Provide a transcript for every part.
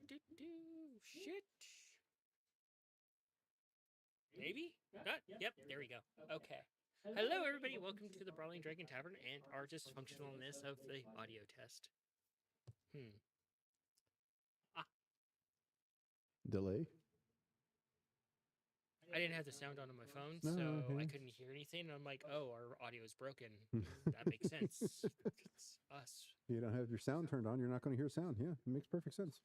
Shit. Maybe? Yep, there we go. Okay. Hello, everybody. Welcome to the Brawling Dragon Tavern and our dysfunctionalness of the audio test. Ah, Delay? I didn't have the sound on my phone, No, so I okay. couldn't hear anything. And I'm like, oh, our audio is broken. That makes sense. It's us. You don't have your sound turned on, you're not going to hear sound. Yeah, it makes perfect sense.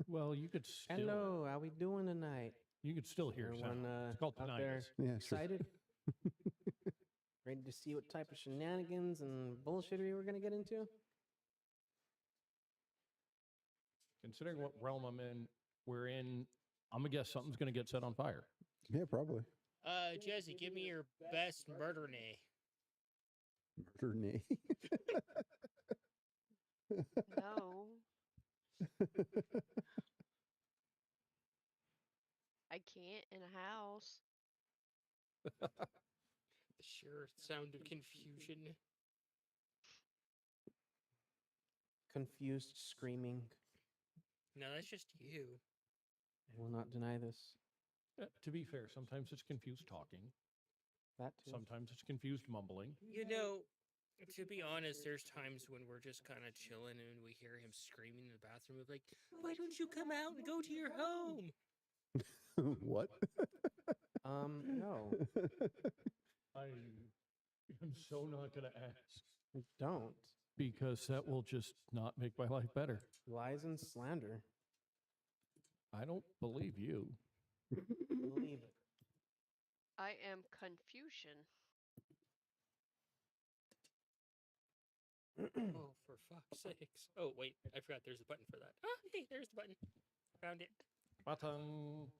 Well, you could still Hello, how we doing tonight? you could still hear Everyone sound. It's called out there tinnitus. Yeah, sure. excited? Ready to see what type of shenanigans and bullshittery we're gonna get into? Considering what realm we're in, I'm gonna guess something's gonna get set on fire. Yeah, probably. Jesse, give me your best murder nay. Murder nay. No. I can't in a house. The sheer sound of confusion. Confused screaming. No, that's just you. I will not deny this. To be fair, sometimes it's confused talking. That too. Sometimes it's confused mumbling. You know, to be honest, there's times when we're just kind of chilling and we hear him screaming in the bathroom. We're like, why don't you come out and go to your home? What? No, I am so not gonna ask I don't. because that will just not make my life better. Lies and slander. I don't believe you. Believe it. I am confusion. Oh, for fuck's sakes. Oh, wait, I forgot there's a button for that. Oh, hey, there's the button. Found it. Button.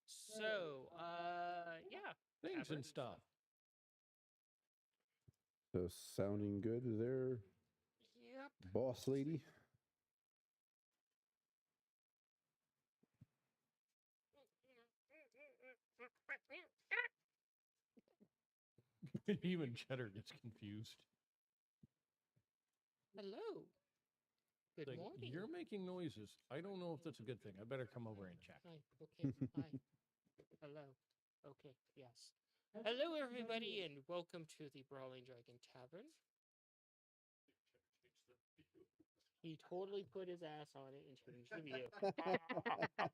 So, yeah. Things Tavern. and stuff. So sounding good there, Yep. boss lady? Even Cheddar gets confused. Hello. Good Like, morning. you're making noises. I don't know if that's a good thing. I better come over and check. Hi. Okay. Hi. Hello. Okay. Yes. Hello, everybody, and welcome to the Brawling Dragon Tavern. He totally put his ass on it and changed the view.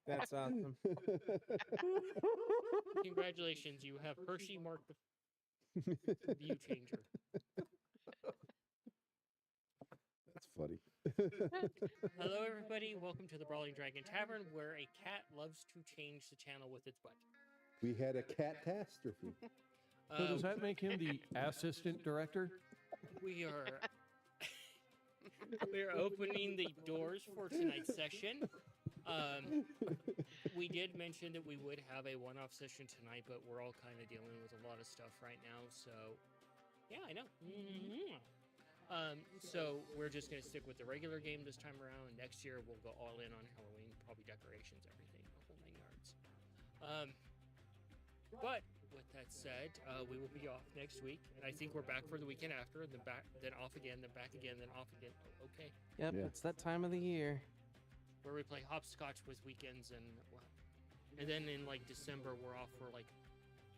That's awesome. Congratulations, you have Hershey marked the view changer. That's funny. Hello, everybody. Welcome to the Brawling Dragon Tavern, where a cat loves to change the channel with its butt. We had a catastrophe. So does that make him the assistant director? We are we are opening the doors for tonight's session. We did mention that we would have a one-off session tonight, but we're all kind of dealing with a lot of stuff right now. So, yeah, I know. So we're just gonna stick with the regular game this time around. Next year we'll go all in on Halloween, probably decorations, everything, the whole 9 yards. But with that said, we will be off next week, and I think we're back for the weekend after, then back, then off again, then back again, then off again. Oh, okay, Yep, Yeah. it's that time of the year. where we play hopscotch with weekends, and then in like December we're off for like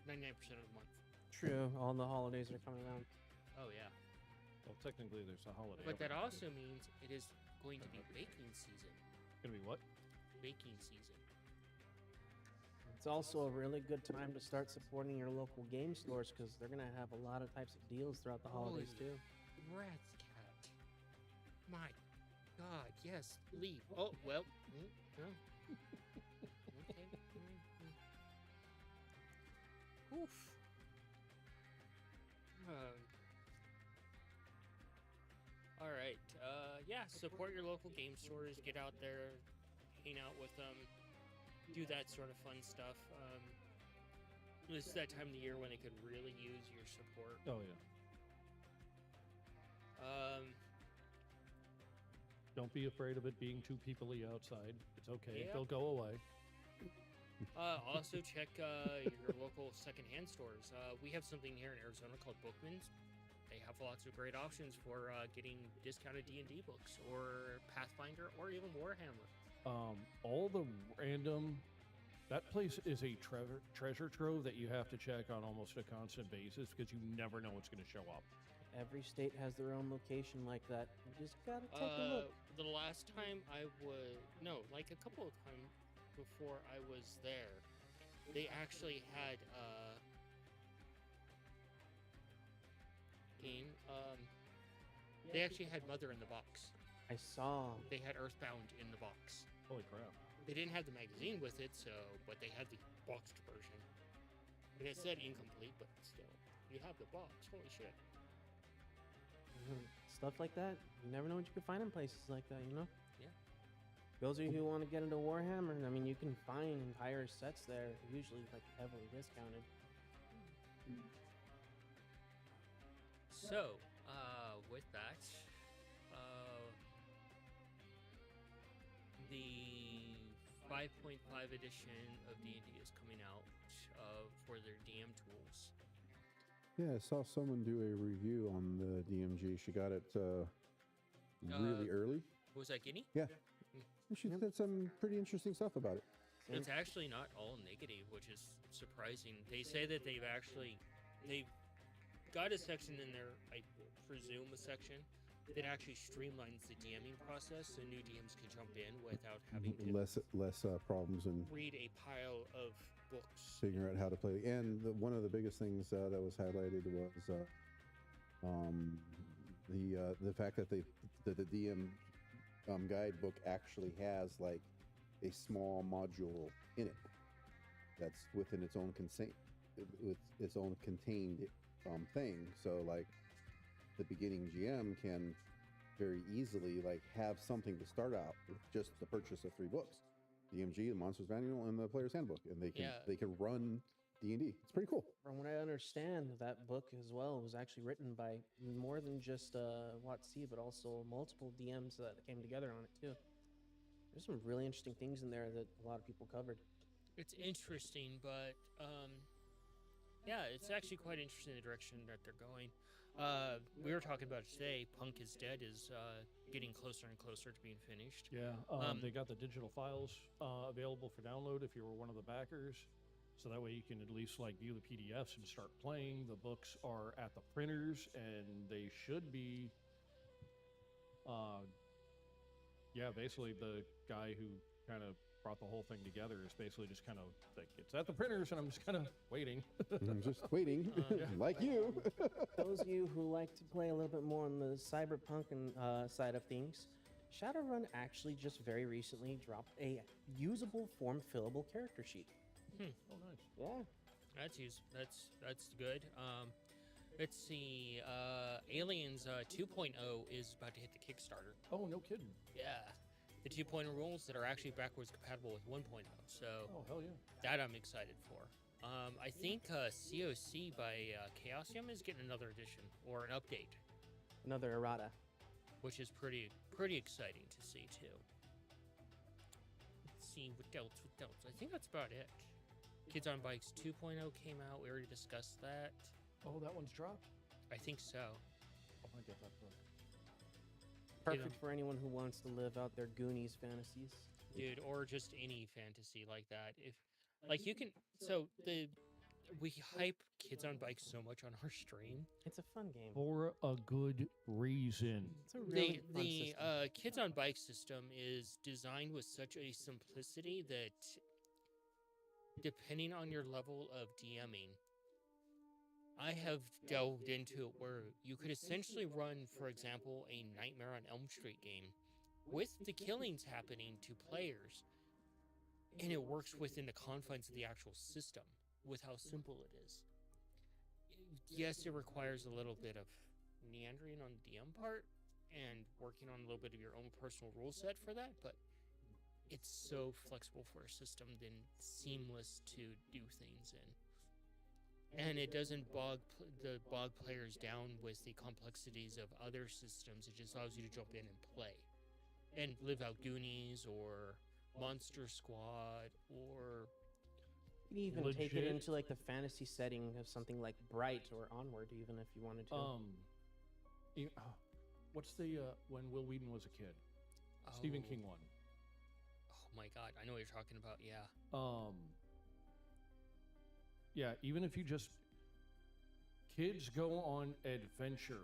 99% of the month. True, all the holidays are coming around. Oh yeah, Well, technically, there's a holiday. but that every also weekend. means it is going to be baking season. Gonna be what? Baking season. It's also a really good time to start supporting your local game stores because they're gonna have a lot of types of deals throughout the holidays Holy too. Rat's cat. My God, yes, leave. Oh, well. No. Okay. Oof. All right. Yeah, support your local game stores. Get out there, hang out with them, do that sort of fun stuff. This is that time of the year when they could really use your support. Oh yeah. Don't be afraid of it being too peoply outside. It's okay. Yeah. They'll go away. Also check your local secondhand stores. We have something here in Arizona called Bookman's. they have lots of great options for getting discounted D&D books or Pathfinder or even Warhammer. All the random. That place is a treasure trove that you have to check on almost a constant basis because you never know what's going to show up. Every state has their own location like that. You just gotta take a look. The last time I was like a couple of times before I was there, they actually had game. They actually had Mother in the Box. I saw. They had Earthbound in the box. Holy crap. They didn't have the magazine with it, but they had the boxed version. And it said incomplete, but still, you have the box. Holy shit. Stuff like that. You never know what you can find in places like that, you know? Yeah. Those of you who want to get into Warhammer, I mean, you can find entire sets there, usually like heavily discounted. So, with that, the 5.5 edition of D&D is coming out for their DM tools. Yeah, I saw someone do a review on the DMG. She got it really early. Was that Guinea? Yeah. And she said some pretty interesting stuff about it. It's actually not all negative, which is surprising. They say that they've got a section in there, I presume a section, that actually streamlines the DMing process so new DMs can jump in without having to less problems and read a pile of books. figure out how to play. And one of the biggest things that was highlighted was the fact that the DM guidebook actually has like a small module in it that's within its own with its own contained thing. So like the beginning GM can very easily like have something to start out with just the purchase of 3 books. DMG, the Monsters Manual, and the Player's Handbook, and they can run D&D. It's pretty cool. From what I understand, that book as well was actually written by more than just WotC, but also multiple DMs that came together on it too. There's some really interesting things in there that a lot of people covered. It's interesting, but yeah, it's actually quite interesting the direction that they're going. We were talking about it today. Punk is Dead is getting closer and closer to being finished. Yeah, they got the digital files available for download if you were one of the backers. So that way you can at least like view the PDFs and start playing. The books are at the printers and they should be, basically the guy who kind of brought the whole thing together is basically just kind of like, it's at the printers and I'm just kind of waiting. I'm just waiting, like you. Those of you who like to play a little bit more on the cyberpunk and side of things, Shadowrun actually just very recently dropped a usable form fillable character sheet. Oh, nice. Yeah. That's good. Let's see. Aliens 2.0 is about to hit the Kickstarter. Oh, no kidding. Yeah. The 2.0 rules that are actually backwards compatible with 1.0. So hell yeah. that I'm excited for. I think COC by Chaosium is getting another edition or an update, Another errata. which is pretty exciting to see too. Let's see what else. I think that's about it. Kids on Bikes 2.0 came out. We already discussed that. Oh, that one's dropped? I think so. I might get that book. Perfect for anyone who wants to live out their Goonies fantasies. Dude, or just any fantasy like that. If like you can, we hype Kids on Bikes so much on our stream. It's a fun game. For a good reason. It's a really fun The system. Kids on Bikes system is designed with such a simplicity that, depending on your level of DMing, I have delved into it where you could essentially run, for example, a Nightmare on Elm Street game with the killings happening to players, and it works within the confines of the actual system with how simple it is. Yes, it requires a little bit of meandering on the DM part and working on a little bit of your own personal rule set for that, but it's so flexible for a system and seamless to do things in. And it doesn't bog players down with the complexities of other systems. It just allows you to jump in and play and live out Goonies or Monster Squad or... You can even take it Legit. into like the fantasy setting of something like Bright or Onward, even if you wanted to. What's the when Will Wheaton was a kid? Stephen Oh. King one. Oh my God, I know what you're talking about. Yeah. Yeah, even if you just kids go on adventure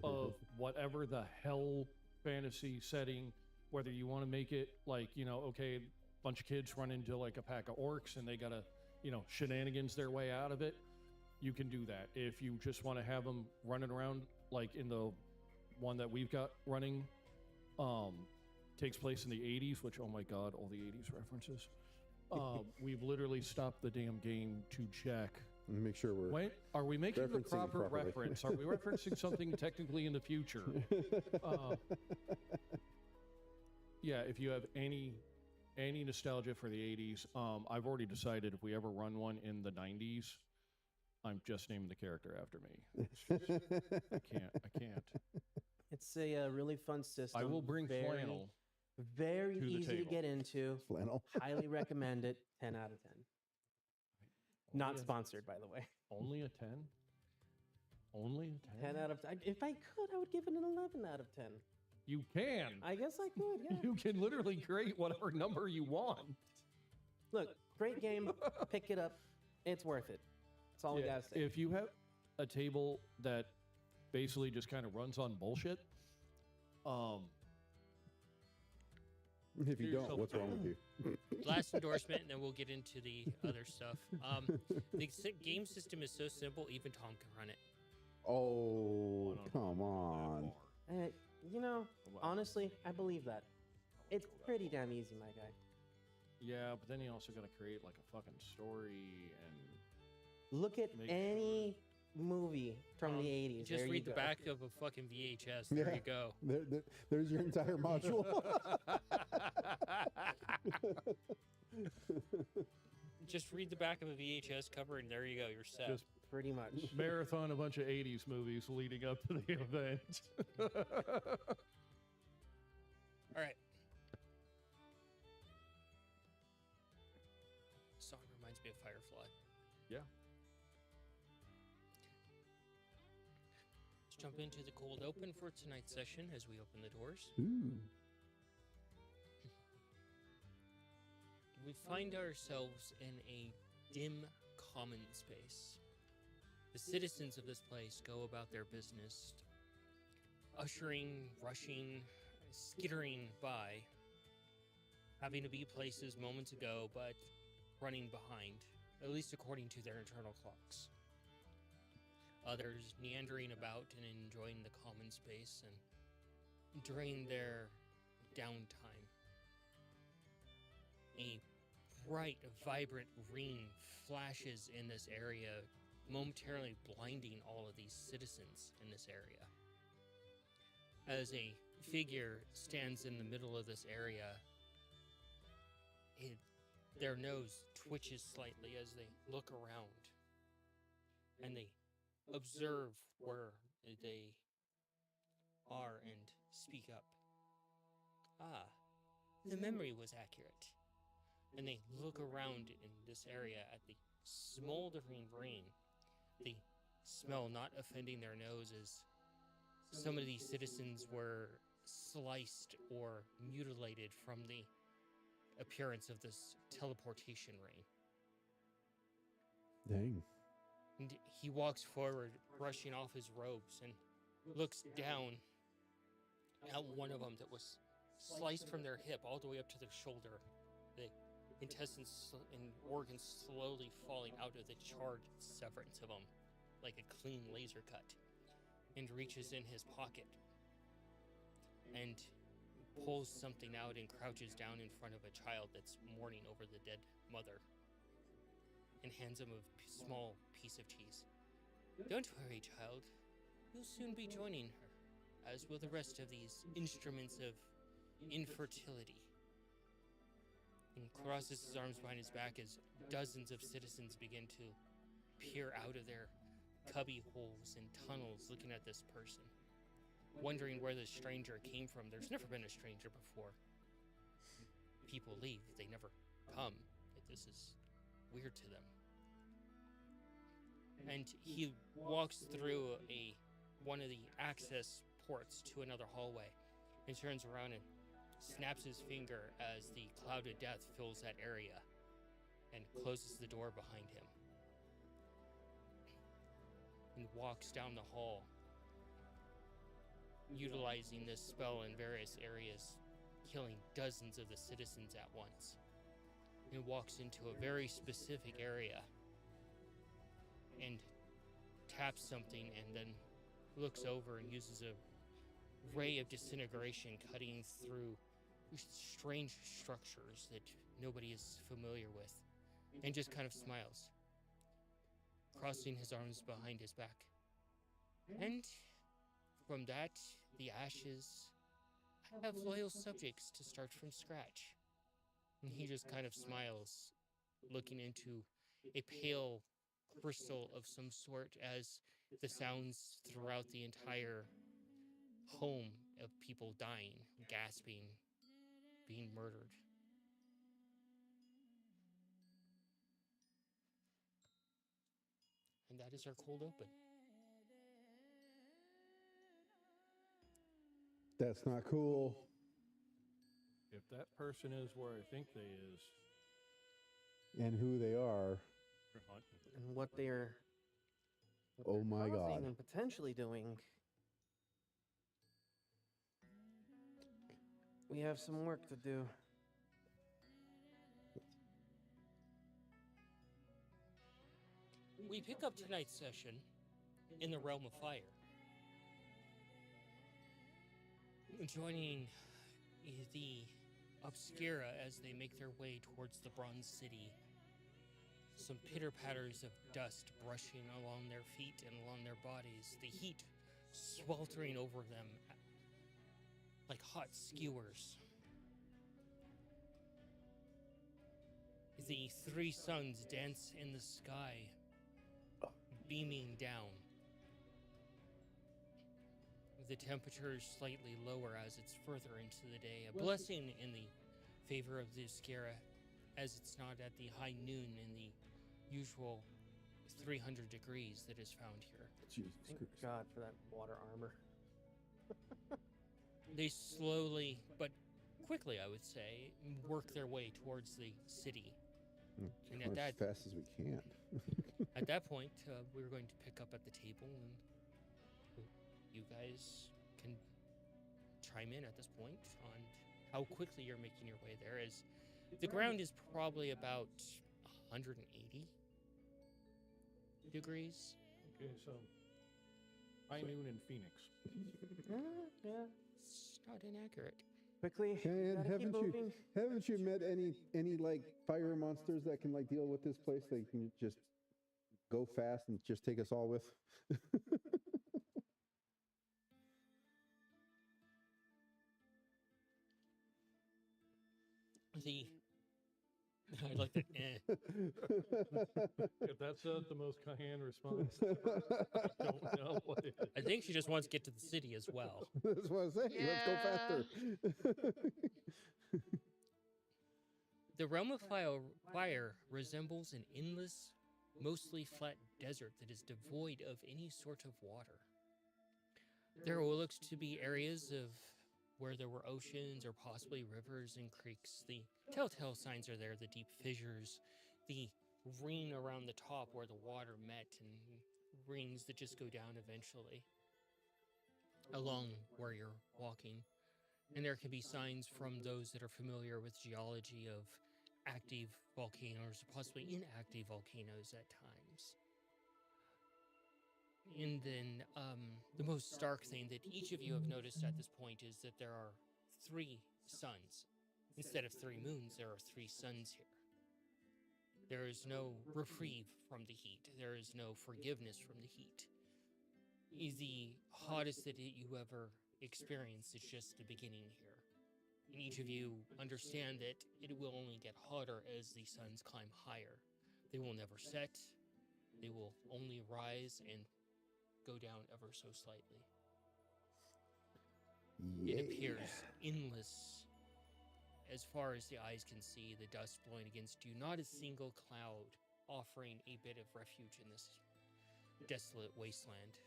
of whatever the hell fantasy setting, whether you want to make it like, okay, bunch of kids run into like a pack of orcs and they gotta, shenanigans their way out of it, you can do that. If you just want to have them running around like in the one that we've got running, takes place in the 80s, which, oh my God, all the 80s references. We've literally stopped the damn game to check. Make sure we're. Wait, are we making the referencing proper properly. reference? Are we referencing something technically in the future? Yeah, if you have any nostalgia for the 80s, I've already decided if we ever run one in the 90s, I'm just naming the character after me. I can't. It's a really fun system. I will bring very, flannel. Very to the easy to table. get into. Flannel. Highly recommend it. 10 out of 10. Not Only a- sponsored, by the way. Only a 10? Only a 10? 10 out of 10. If I could, I would give it an 11 out of 10. You can. I guess I could, yeah. You can literally create whatever number you want. Look, great game. Pick it up. It's worth it. That's all we Yeah, gotta say. if you have a table that basically just kind of runs on bullshit, If you don't, yourself- what's wrong with you? Last endorsement, and then we'll get into the other stuff. The game system is so simple, even Tom can run it. Oh, I don't come know on. that far. Honestly, I believe that. It's pretty damn easy, my guy. Yeah, but then you also got to create like a fucking story and Look at Make any movie from the 80s. Just there you read the go. back of a fucking VHS. There Yeah. you go. There's your entire module. Just read the back of a VHS cover, and there you go. You're set. just Pretty much. marathon a bunch of 80s movies leading up to the event. All right. Song reminds me of Firefly. Yeah. Let's jump into the cold open for tonight's session as we open the doors. Ooh. We find ourselves in a dim common space. The citizens of this place go about their business, ushering, rushing, skittering by, having to be places moments ago, but running behind, at least according to their internal clocks. Others meandering about and enjoying the common space and during their downtime. A bright, vibrant ring flashes in this area, momentarily blinding all of these citizens in this area. As a figure stands in the middle of this area, their nose twitches slightly as they look around and they observe where they are and speak up. Ah, the memory was accurate. And they look around in this area at the smoldering ring, the smell not offending their noses. Some of these citizens were sliced or mutilated from the appearance of this teleportation ring. Dang. And he walks forward, brushing off his robes, and looks down at one of them that was sliced from their hip all the way up to their shoulder. The intestines and organs slowly falling out of the charred severance of them, like a clean laser cut, and reaches in his pocket and pulls something out and crouches down in front of a child that's mourning over the dead mother and hands him a small piece of cheese. Don't worry, child. You'll soon be joining her, as will the rest of these instruments of infertility. And crosses his arms behind his back as dozens of citizens begin to peer out of their cubby holes and tunnels looking at this person, wondering where this stranger came from. There's never been a stranger before. People leave, they never come. This is weird to them. And he walks through one of the access ports to another hallway and turns around and snaps his finger as the cloud of death fills that area and closes the door behind him and walks down the hall, utilizing this spell in various areas, killing dozens of the citizens at once, and walks into a very specific area and taps something and then looks over and uses a ray of disintegration cutting through strange structures that nobody is familiar with, and just kind of smiles, crossing his arms behind his back. And from that, the ashes have loyal subjects to start from scratch. And he just kind of smiles, looking into a pale crystal of some sort as the sounds throughout the entire home of people dying, gasping, being murdered. And that is our cold open. That's not cool. If that person is where I think they is, And who they are. And what they're Oh my causing God. and potentially doing. We have some work to do. We pick up tonight's session in the realm of fire, joining the Obscura as they make their way towards the Bronze City. Some pitter-patters of dust brushing along their feet and along their bodies, the heat sweltering over them like hot skewers. The three suns dance in the sky, beaming down. The temperature is slightly lower as it's further into the day, a blessing in the favor of the Obscura, as it's not at the high noon in the usual 300 degrees that is found here. Jesus Thank Christ. God for that water armor. They slowly, but quickly, I would say, work their way towards the city. And As fast as we can. At that point, we're going to pick up at the table, and you guys can chime in at this point on how quickly you're making your way there. As the ground is probably about 180 degrees. Okay, so high noon in Phoenix. Yeah. It's not inaccurate. Quickly. And gotta keep moving. haven't you met any like fire monsters that can like deal with this place? They can just go fast and just take us all with. I like that. If that's not the most cayenne response, I don't know what it is. I think she just wants to get to the city as well. That's what I'm saying. Let's go faster. The realm of fire resembles an endless, mostly flat desert that is devoid of any sort of water. There looks to be areas of where there were oceans or possibly rivers and creeks. The telltale signs are there, the deep fissures, the ring around the top where the water met, and rings that just go down eventually along where you're walking. And there can be signs from those that are familiar with geology of active volcanoes, possibly inactive volcanoes at times. And then the most stark thing that each of you have noticed at this point is that there are 3 suns. Instead of 3 moons, there are 3 suns here. There is no reprieve from the heat. There is no forgiveness from the heat. The hottest that you ever experienced is just the beginning here. And each of you understand that it will only get hotter as the suns climb higher. They will never set. They will only rise and go down ever so slightly. It appears endless as far as the eyes can see, the dust blowing against you, not a single cloud offering a bit of refuge in this desolate wasteland.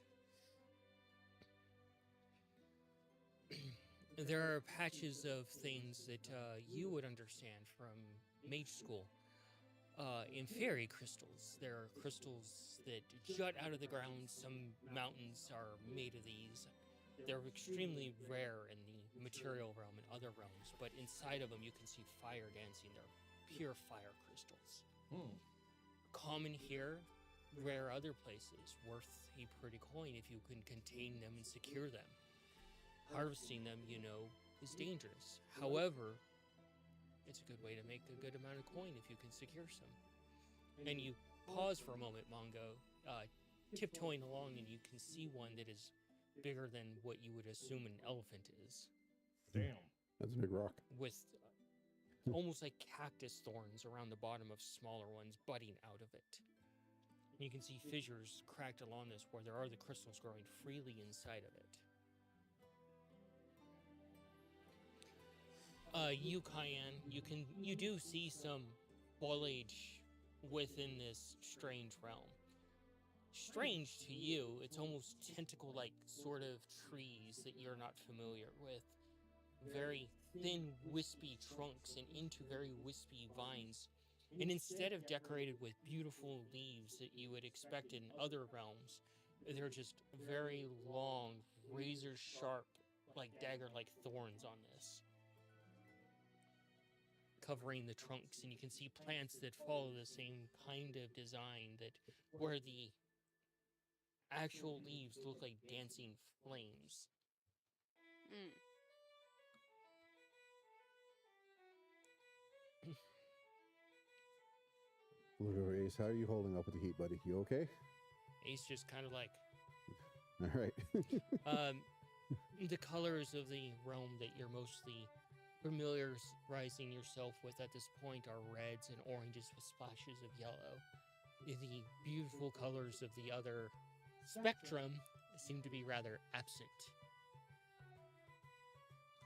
there are patches of things that you would understand from mage school. In fairy crystals, there are crystals that jut out of the ground. Some mountains are made of these. They're extremely rare in the material realm and other realms, but inside of them you can see fire dancing. They're pure fire crystals. Hmm. Common here, rare other places, worth a pretty coin if you can contain them and secure them. Harvesting them, is dangerous. However, it's a good way to make a good amount of coin if you can secure some. And you pause for a moment, Mongo, tiptoeing along, and you can see one that is bigger than what you would assume an elephant is, Damn. That's a big rock. with almost like cactus thorns around the bottom of smaller ones budding out of it. And you can see fissures cracked along this where there are the crystals growing freely inside of it. You, Cayenne, you do see some foliage within this strange realm. Strange to you, it's almost tentacle-like sort of trees that you're not familiar with. Very thin, wispy trunks and into very wispy vines. And instead of decorated with beautiful leaves that you would expect in other realms, they're just very long, razor-sharp, like dagger-like thorns on this, covering the trunks. And you can see plants that follow the same kind of design, that where the actual leaves look like dancing flames. Mm. Look over, Ace. How are you holding up with the heat, buddy? You okay? Ace just kind of like, All right. the colors of the realm that you're mostly familiarizing yourself with at this point are reds and oranges with splashes of yellow. The beautiful colors of the other spectrum seem to be rather absent.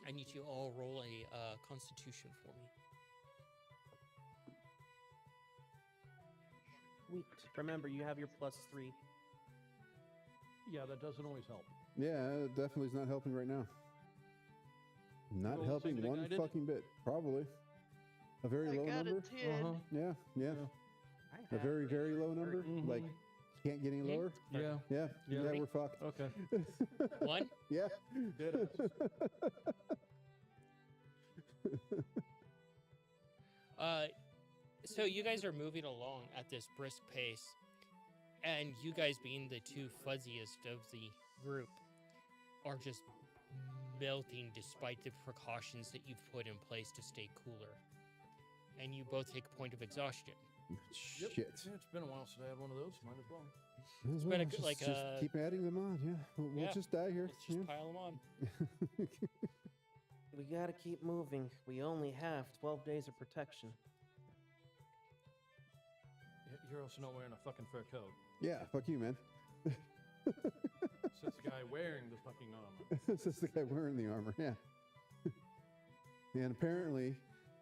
I need you all roll a constitution for me. Sweet. Remember, you have your +3. Yeah, that doesn't always help. Yeah, it definitely is not helping right now. Not Roll the helping same thing I one did? fucking bit. Probably. A very I low got number. a 10. Yeah, yeah. I A have very, a very low number. Mhm. Like, can't get any Mhm. lower. Yeah. Yeah, Yeah. yeah, we're fucked. Okay. One? Yeah. Did So you guys are moving along at this brisk pace, and you guys, being the two fuzziest of the group, are just melting despite the precautions that you've put in place to stay cooler. And you both take a point of exhaustion. Yep. Shit. Yeah, it's been a while since I had one of those. Might as well. As been a well, good, like, just keep adding them on. Yeah, we'll yeah, just die here. Let's just pile them on. Yeah. We gotta keep moving. We only have 12 days of protection. You're also not wearing a fucking fur coat. Yeah, fuck you, man. Says the guy wearing the fucking armor. This is the guy wearing the armor. Yeah. And apparently,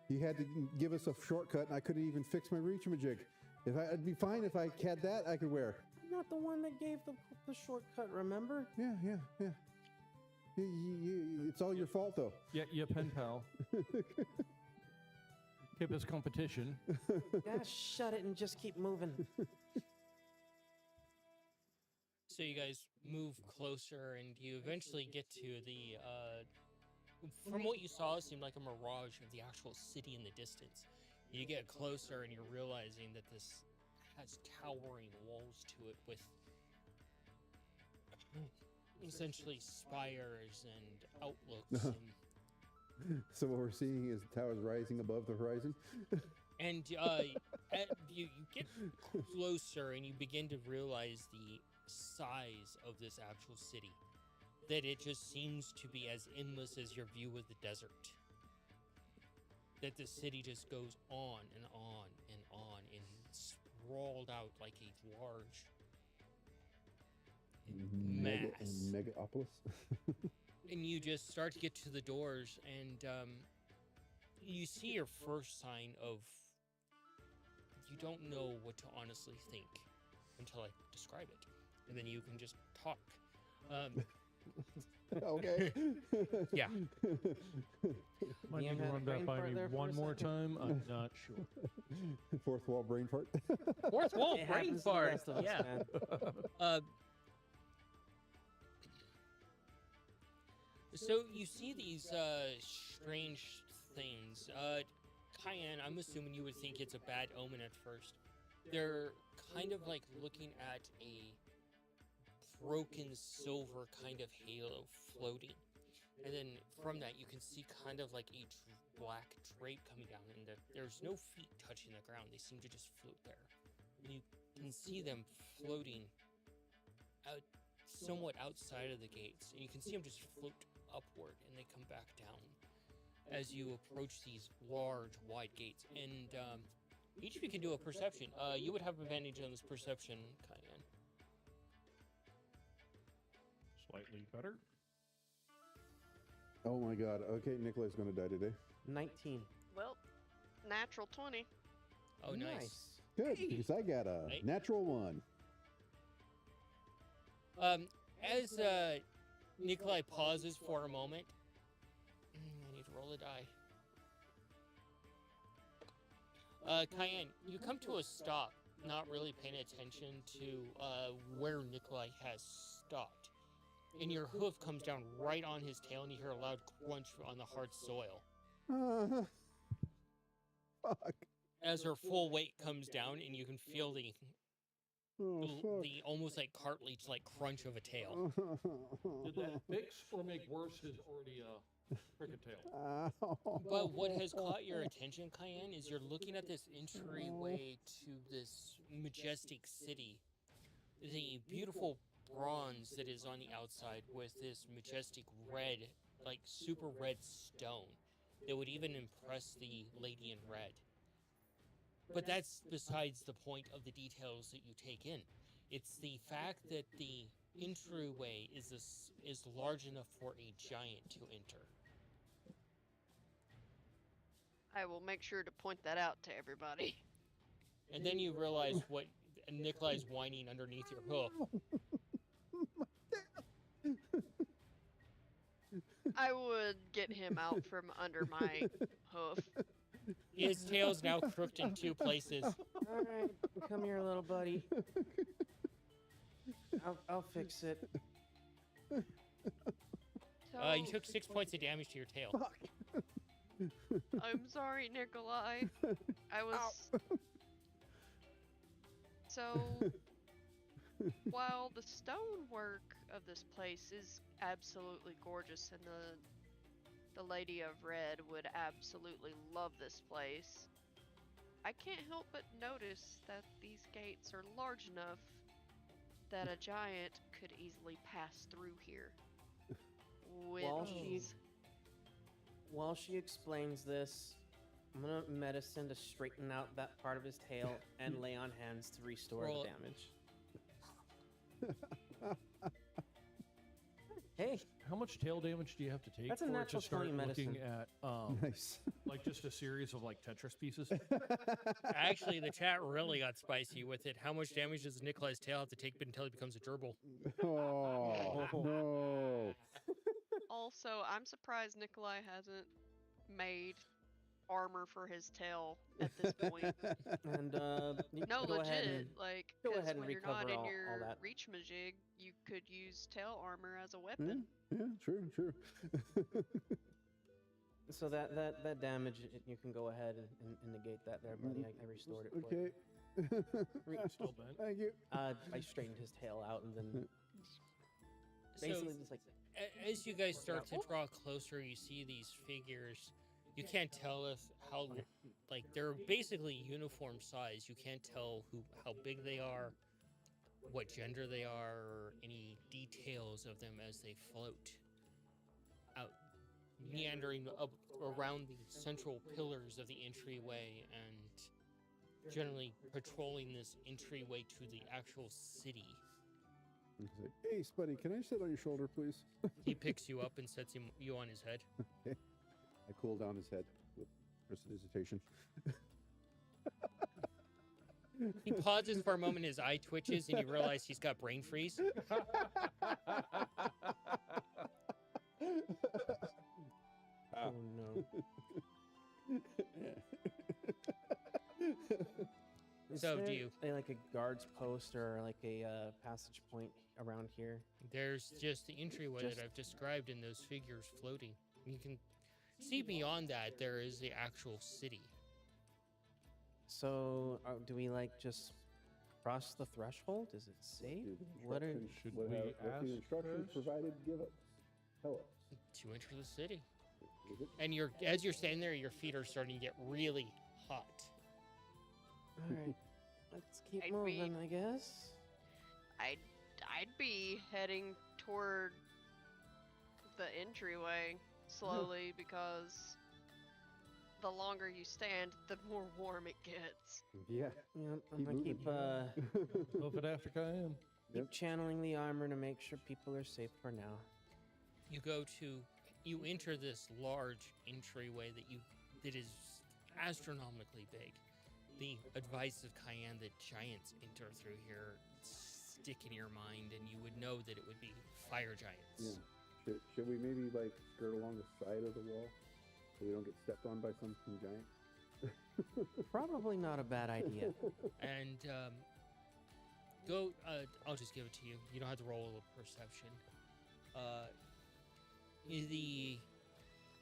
he had to give us a shortcut, and I couldn't even fix my reach-a-majig. I'd be fine if I had that. I could wear. I'm not the one that gave the shortcut, remember? Yeah, yeah, yeah. It's all your fault, though. Yeah, pen pal. Keep this competition. Yeah, shut it and just keep moving. So you guys move closer, and you eventually get to the, from what you saw, it seemed like a mirage of the actual city in the distance. You get closer, and you're realizing that this has towering walls to it with essentially spires and outlooks. So what we're seeing is the towers rising above the horizon. And you get closer, and you begin to realize the size of this actual city. That it just seems to be as endless as your view of the desert. That the city just goes on and on and on and sprawled out like a large mass. Megapolis. And you just start to get to the doors, and you see your first sign of, you don't know what to honestly think until I describe it, and then you can just talk. Oh Okay. Yeah. Might DM need to had a run brain that by fart me there for a one more second. time. I'm not sure. Fourth wall brain fart. Fourth wall It brain happens to the fart. best of us, Yeah. man. So you see these strange things. Cayenne, I'm assuming you would think it's a bad omen at first. They're kind of like looking at a broken silver kind of halo floating. And then from that, you can see kind of like a black drape coming down, and there's no feet touching the ground. They seem to just float there. And you can see them floating out, somewhat outside of the gates, and you can see them just float upward, and they come back down as you approach these large, wide gates. And each of you can do a perception. You would have advantage on this perception, Cayenne. Slightly better. Oh my god. Okay, Nikolai's gonna die today. 19. Well, natural 20. Oh, nice. Good, because I got a Right. natural 1. As Nikolai pauses for a moment, I need to roll a die. Cayenne, you come to a stop, not really paying attention to where Nikolai has stopped. And your hoof comes down right on his tail, and you hear a loud crunch on the hard soil. Fuck. As her full weight comes down, and you can feel the Oh, the almost like cartilage, like crunch of a tail. Did that fix or make worse his already cricket tail? But what has caught your attention, Cayenne, is you're looking at this entryway to this majestic city. The beautiful bronze that is on the outside with this majestic red, like super red stone that would even impress the lady in red. But that's besides the point of the details that you take in. It's the fact that the entryway is large enough for a giant to enter. I will make sure to point that out to everybody. And then you realize what Nikolai's whining underneath your hoof. I would get him out from under my hoof. His tail's now crooked in 2 places. All right, come here, little buddy. I'll fix it. So, You took 6 points of damage to your tail. I'm sorry, Nikolai. I was. So, while the stonework of this place is absolutely gorgeous, and the Lady of Red would absolutely love this place, I can't help but notice that these gates are large enough that a giant could easily pass through here. With ease. While she explains this, I'm gonna medicine to straighten out that part of his tail and lay on hands to restore Roll the it. damage. Hey, How much tail damage do you have to take That's a for it to natural start 20 looking medicine. at Nice. like just a series of like Tetris pieces? Actually, the chat really got spicy with it. How much damage does Nikolai's tail have to take until he becomes a gerbil? Oh, no. Also, I'm surprised Nikolai hasn't made armor for his tail at this point. and you No, can go ahead legit. and Like, go 'cause ahead and when you're not recover in all your that. reach majig, you could use tail armor as a weapon. Yeah, true. So that damage, you can go ahead and negate that there, buddy. I restored it for you. Okay. Still bent. Thank you. I straightened his tail out and then basically So, just like as you guys start to draw closer, you see these figures. You can't tell how like they're basically uniform size. You can't tell how big they are, what gender they are, or any details of them as they float out, meandering up around the central pillars of the entryway and generally patrolling this entryway to the actual city. He's like, hey, Spuddy, can I sit on your shoulder, please? He picks you up and sets you on his head. I cool down his head with prestidigitation. He pauses for a moment, his eye twitches, and you realize he's got brain freeze. Is So, do there you- like a guard's post or like a passage point around here? There's just the entryway Just- that I've described in those figures floating. You can see beyond that there is the actual city. So, do we like just cross the threshold? Is it safe? What are Should what we what the ask instructions first? provided give us? Tell us. To enter the city. Is it? And as you're standing there, your feet are starting to get really hot. all right? Let's keep I'd moving, I guess. I'd be heading toward the entryway slowly because the longer you stand, the more warm it gets. Yeah. Yep, I'm gonna keep Move it after Cayenne. Yep. channeling the armor to make sure people are safe for now. You enter this large entryway that is astronomically big. The advice of Cayenne that giants enter through here stick in your mind, and you would know that it would be fire giants. Yeah. Should we maybe like skirt along the side of the wall so we don't get stepped on by some giant? Probably not a bad idea. And go. I'll just give it to you. You don't have to roll a perception.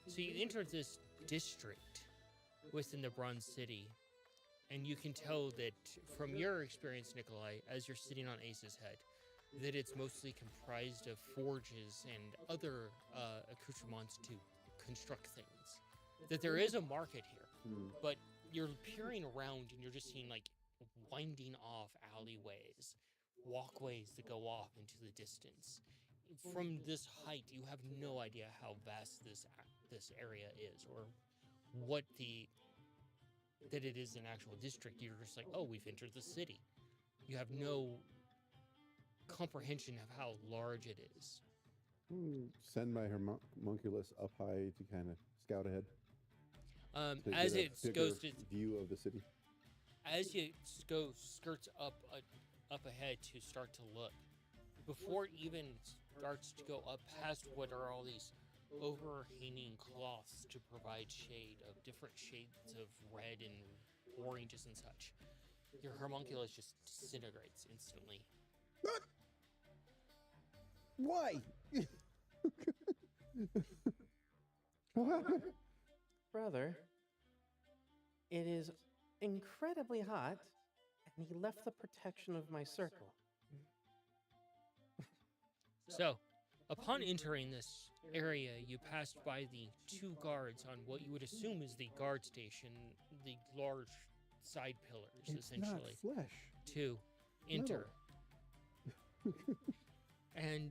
So you enter this district within the Bronze City, and you can tell that from your experience, Nikolai, as you're sitting on Ace's head, that it's mostly comprised of forges and other accoutrements to construct things. That there is a market here, but you're peering around and you're just seeing like winding off alleyways, walkways that go off into the distance. From this height, you have no idea how vast this area is, or that it is an actual district. You're just like, oh, we've entered the city. You have no comprehension of how large it is. Send my homunculus up high to kind of scout ahead. To As get a it bigger goes to, view of the city. as you skirts up ahead to start to look, before it even starts to go up past what are all these overhanging cloths to provide shade of different shades of red and oranges and such, your homunculus just disintegrates instantly. Why? What happened? Brother, it is incredibly hot, and he left the protection of my circle. So, upon entering this area, you passed by the two guards on what you would assume is the guard station, the large side pillars, It's essentially, not flesh. to enter. And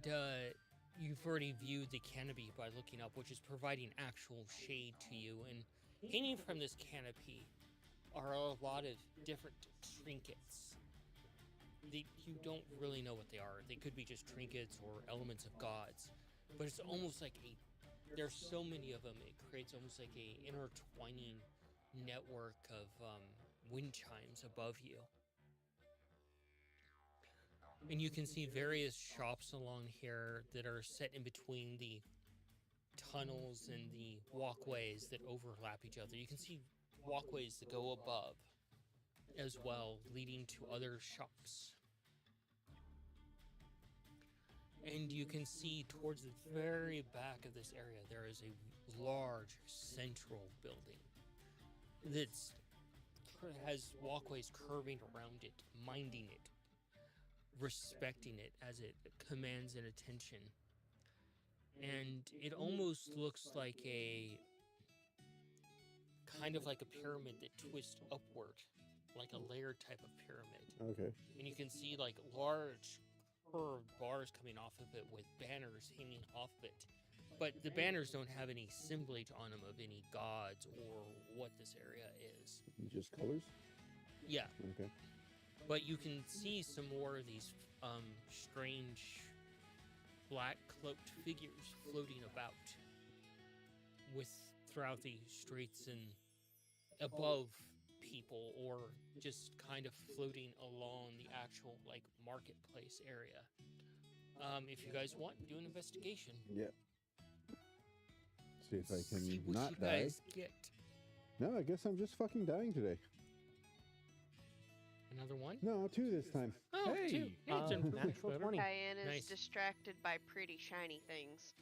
you've already viewed the canopy by looking up, which is providing actual shade to you. And hanging from this canopy are a lot of different trinkets. You don't really know what they are. They could be just trinkets or elements of gods. But it's almost like there's so many of them, it creates almost like a intertwining network of wind chimes above you. And you can see various shops along here that are set in between the tunnels and the walkways that overlap each other. You can see walkways that go above as well, leading to other shops. And you can see towards the very back of this area, there is a large central building that has walkways curving around it, minding it, respecting it as it commands an attention. And it almost looks like a kind of like a pyramid that twists upward, like a layered type of pyramid. Okay. And you can see like large curved bars coming off of it with banners hanging off of it. But the banners don't have any assemblage on them of any gods or what this area is. Just colors? Yeah. Okay. But you can see some more of these strange black cloaked figures floating about throughout the streets and above people, or just kind of floating along the actual like marketplace area. If you guys want, do an investigation. Yeah. See if I can See what not you die. guys get. No, I guess I'm just fucking dying today. Another one? No, 2 this time. Oh, Hey! two. Yeah, it's improved. Natural better. 20. Diane is Nice. distracted by pretty shiny things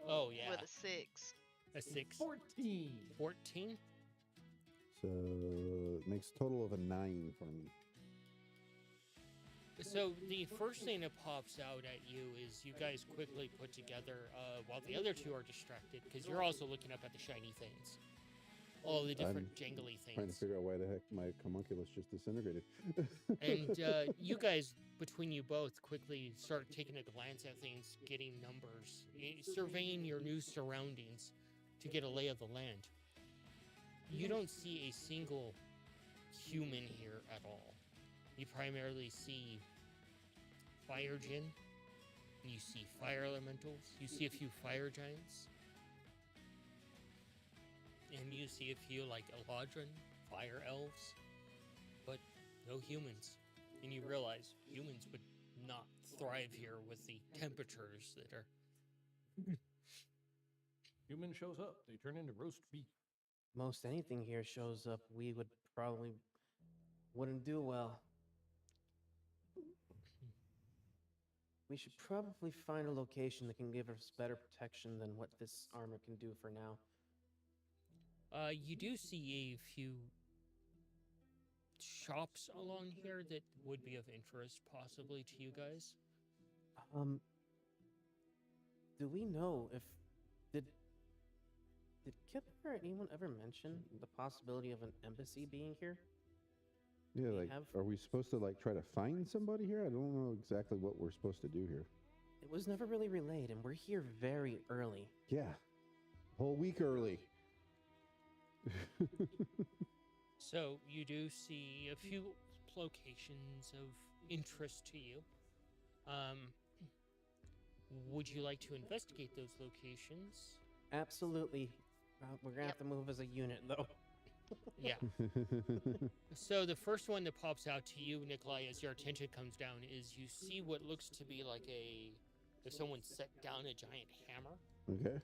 Oh, yeah. with a 6. A 6. 14. 14? So it makes a total of a 9 for me. So the first thing that pops out at you is you guys quickly put together, while the other two are distracted, because you're also looking up at the shiny things. All the different jangly Trying to things. figure out why the heck my homunculus just disintegrated. And you guys, between you both, quickly start taking a glance at things, getting numbers, surveying your new surroundings to get a lay of the land. You don't see a single human here at all. You primarily see fire djinn, you see fire elementals, you see a few fire giants, and you see a few like Eladrin, fire elves, but no humans. And you realize humans would not thrive here with the temperatures that are. Human shows up. They turn into roast beef. Most anything here shows up, we would probably wouldn't do well. We should probably find a location that can give us better protection than what this armor can do for now. You do see a few shops along here that would be of interest, possibly to you guys. Do we know if did Kip or anyone ever mention the possibility of an embassy being here? Yeah, We like, have- are we supposed to like try to find somebody here? I don't know exactly what we're supposed to do here. It was never really relayed, and we're here very early. Yeah, whole week early. So you do see a few locations of interest to you. Would you like to investigate those locations? Absolutely. We're gonna have to move as a unit, though. Yeah. So the first one that pops out to you, Nikolai, as your attention comes down, is you see what looks to be like if someone set down a giant hammer, Okay.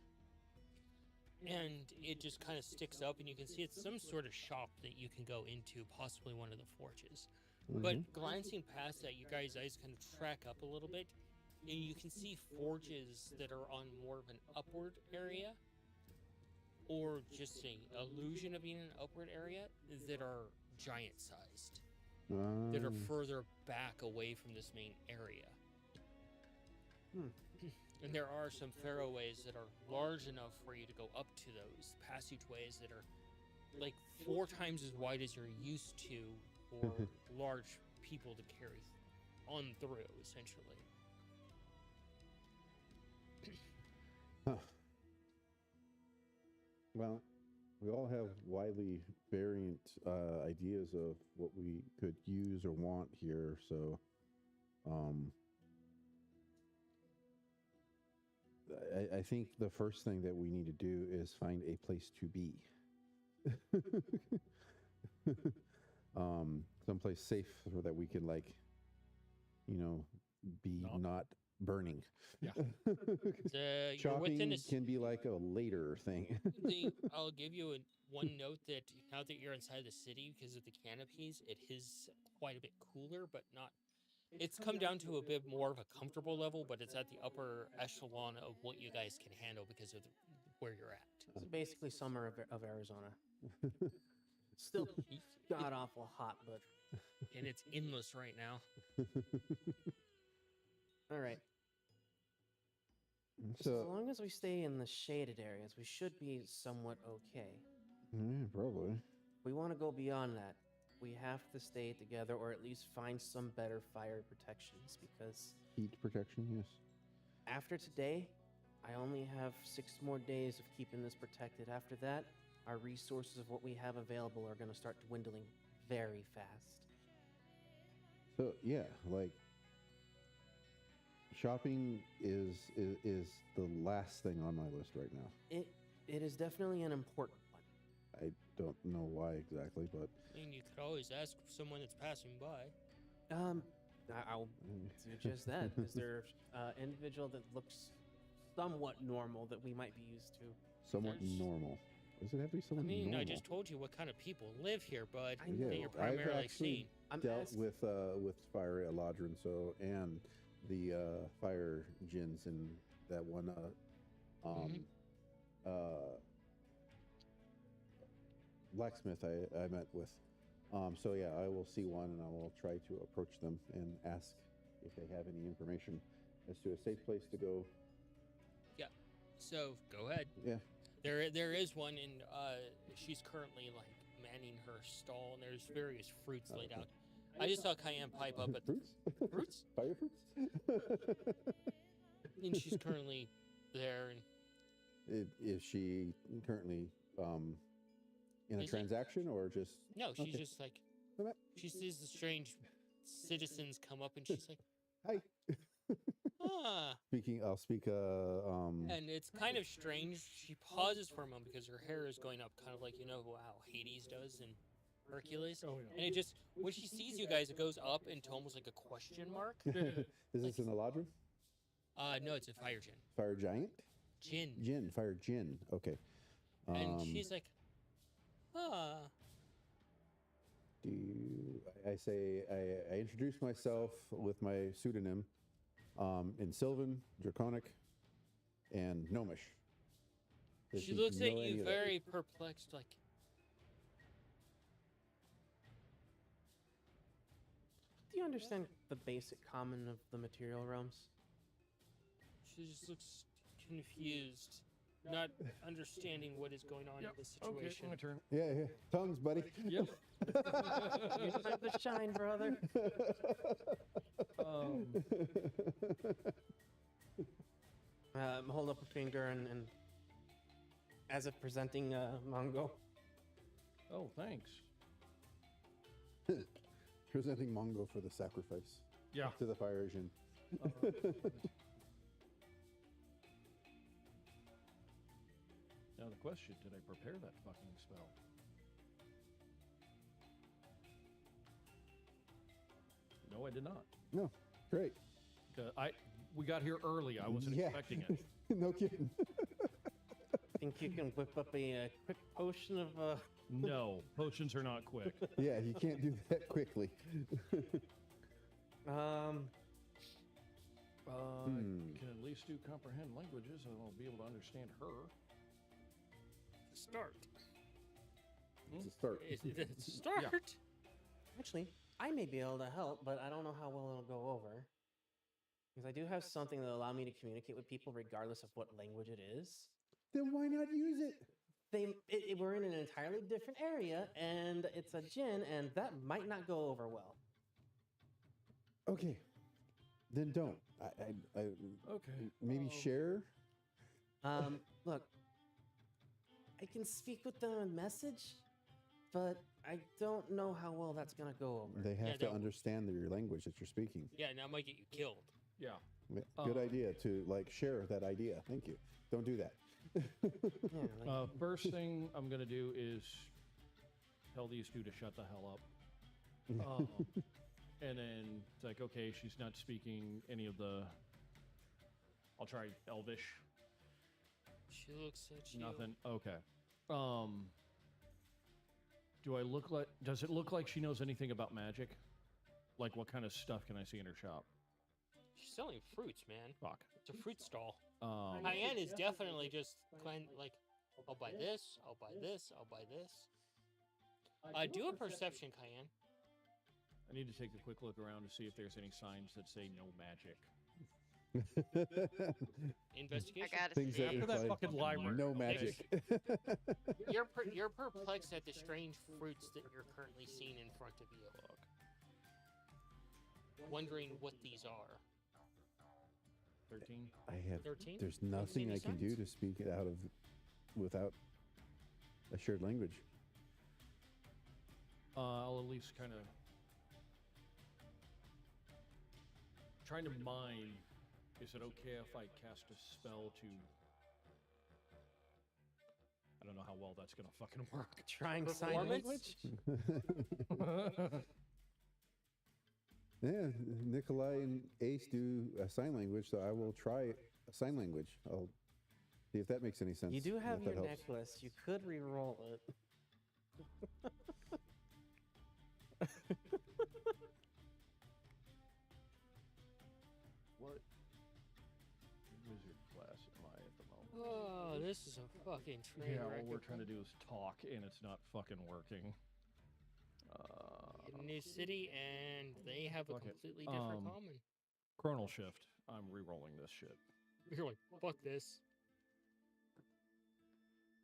and it just kind of sticks up, and you can see it's some sort of shop that you can go into, possibly one of the forges. But glancing past that, you guys' eyes kind of track up a little bit, and you can see forges that are on more of an upward area, or just an illusion of being an upward area, that are giant-sized, that are further back away from this main area. And there are some fairways that are large enough for you to go up to those passageways that are like 4 times as wide as you're used to for large people to carry on through, essentially. Huh. Well, we all have widely variant ideas of what we could use or want here, so I think the first thing that we need to do is find a place to be. Someplace safe so that we can, like, be not burning. Yeah. You're within Shopping can be like a later thing. I'll give you one note that now that you're inside the city, because of the canopies, it is quite a bit cooler, but not. It's come down to a bit more of a comfortable level, but it's at the upper echelon of what you guys can handle because of where you're at. It's basically summer of Arizona. Still god awful hot, but And it's endless right now. all right. So, as long as we stay in the shaded areas, we should be somewhat okay. yeah, probably. We want to go beyond that. We have to stay together, or at least find some better fire protections, because Heat protection, yes. after today, I only have 6 more days of keeping this protected. After that, our resources of what we have available are going to start dwindling very fast. So yeah, like shopping is the last thing on my list right now. It is definitely an important one. I don't know why exactly, but I mean, you could always ask someone that's passing by. I'll do just that. Is there an individual that looks somewhat normal that we might be used to? somewhat There's- normal. Does it have to be I someone mean, normal? I just told you what kind of people live here, bud. I know. That you're I've primarily actually seeing. I'm dealt asking. with fire eladrin and the fire djinns in that one blacksmith I met with. So yeah, I will see one and I will try to approach them and ask if they have any information as to a safe place to go. Yeah. So go ahead. Yeah. There is one, and she's currently like manning her stall, and there's various fruits laid out. I just saw Cayenne pipe up at the Fruits? fruits, Fire fruits? and she's currently there. And Is she currently in a Is it? transaction or just? no, she's Okay. just like Come back. she sees the strange citizens come up, and she's like, Hi. ah. I'll speak. And it's kind of strange. She pauses for a moment because her hair is going up, kind of like how Hades does in Hercules. Oh, And it just when she sees you guys, it goes up into almost like a question mark. Is this an eladrin? No, it's a fire djinn. Fire giant? Jinn. Fire djinn. Okay. And she's like, ah. I say I introduce myself with my pseudonym in Sylvan, Draconic, and Gnomish. Does She looks know at any you of that? very perplexed, like, Do you understand the basic common of the material realms? she just looks confused, not understanding what is going on in this Okay, situation. my turn. Yeah. Tongues, buddy. Yep. Your time to shine, brother. Hold up a finger and as if presenting Mongo. Oh, thanks. Presenting Mongo for the sacrifice Yeah. to the fire djinn. Now the question, did I prepare that fucking spell? No, I did not. No, great. We got here early. I wasn't Yeah. expecting it. No kidding. Think you can whip up a quick potion of No, potions are not quick. Yeah, you can't do that quickly. I can at least do comprehend languages, and I'll be able to understand her. Start. It's a start. It's a start. Actually, I may be able to help, but I don't know how well it'll go over. Because I do have something that allow me to communicate with people regardless of what language it is. Then why not use it? We're in an entirely different area, and it's a djinn, and that might not go over well. Okay, then don't. Okay. Maybe share. Look, I can speak with them in message, but I don't know how well that's gonna go over. They have Yeah, to don't. understand your language that you're speaking. Yeah, now it might get you killed. Yeah. Good idea to share that idea. Thank you. Don't do that. Yeah, like, First thing I'm gonna do is tell these two to shut the hell up. And then it's like, okay, she's not speaking any of the. I'll try Elvish. She looks at you. Nothing. Okay. Do I look like? Does it look like she knows anything about magic? Like, what kind of stuff can I see in her shop? She's selling fruits, man. Fuck. It's a fruit stall. Um, Cayenne is definitely just kind like, I'll buy this, I'll buy this, I'll buy this. Do a perception, Cayenne. I need to take a quick look around to see if there's any signs that say no magic. Investigation. I gotta Things see. that After it's that like, fucking library. no magic. You're perplexed at the strange fruits that you're currently seeing in front of you. Wondering what these are. 13. I have. 13? There's Don't see nothing any I can do signs? to speak it out of without a shared language. I'll at least kind of trying to mine. Is it okay if I cast a spell to? I don't know how well that's gonna fucking work. trying sign Performance? language? Yeah, Nikolai and Ace do a sign language, so I will try a sign language. See if that makes any sense. You do have if your that helps. necklace. You could re-roll it. What wizard class am I at the moment? Oh, this is a fucking train Yeah, wreck. all we're trying to do is talk, and it's not fucking working. In New City, and they have a Fuck it. completely different Um, common. Chronal shift. I'm re-rolling this shit. You're like, fuck this.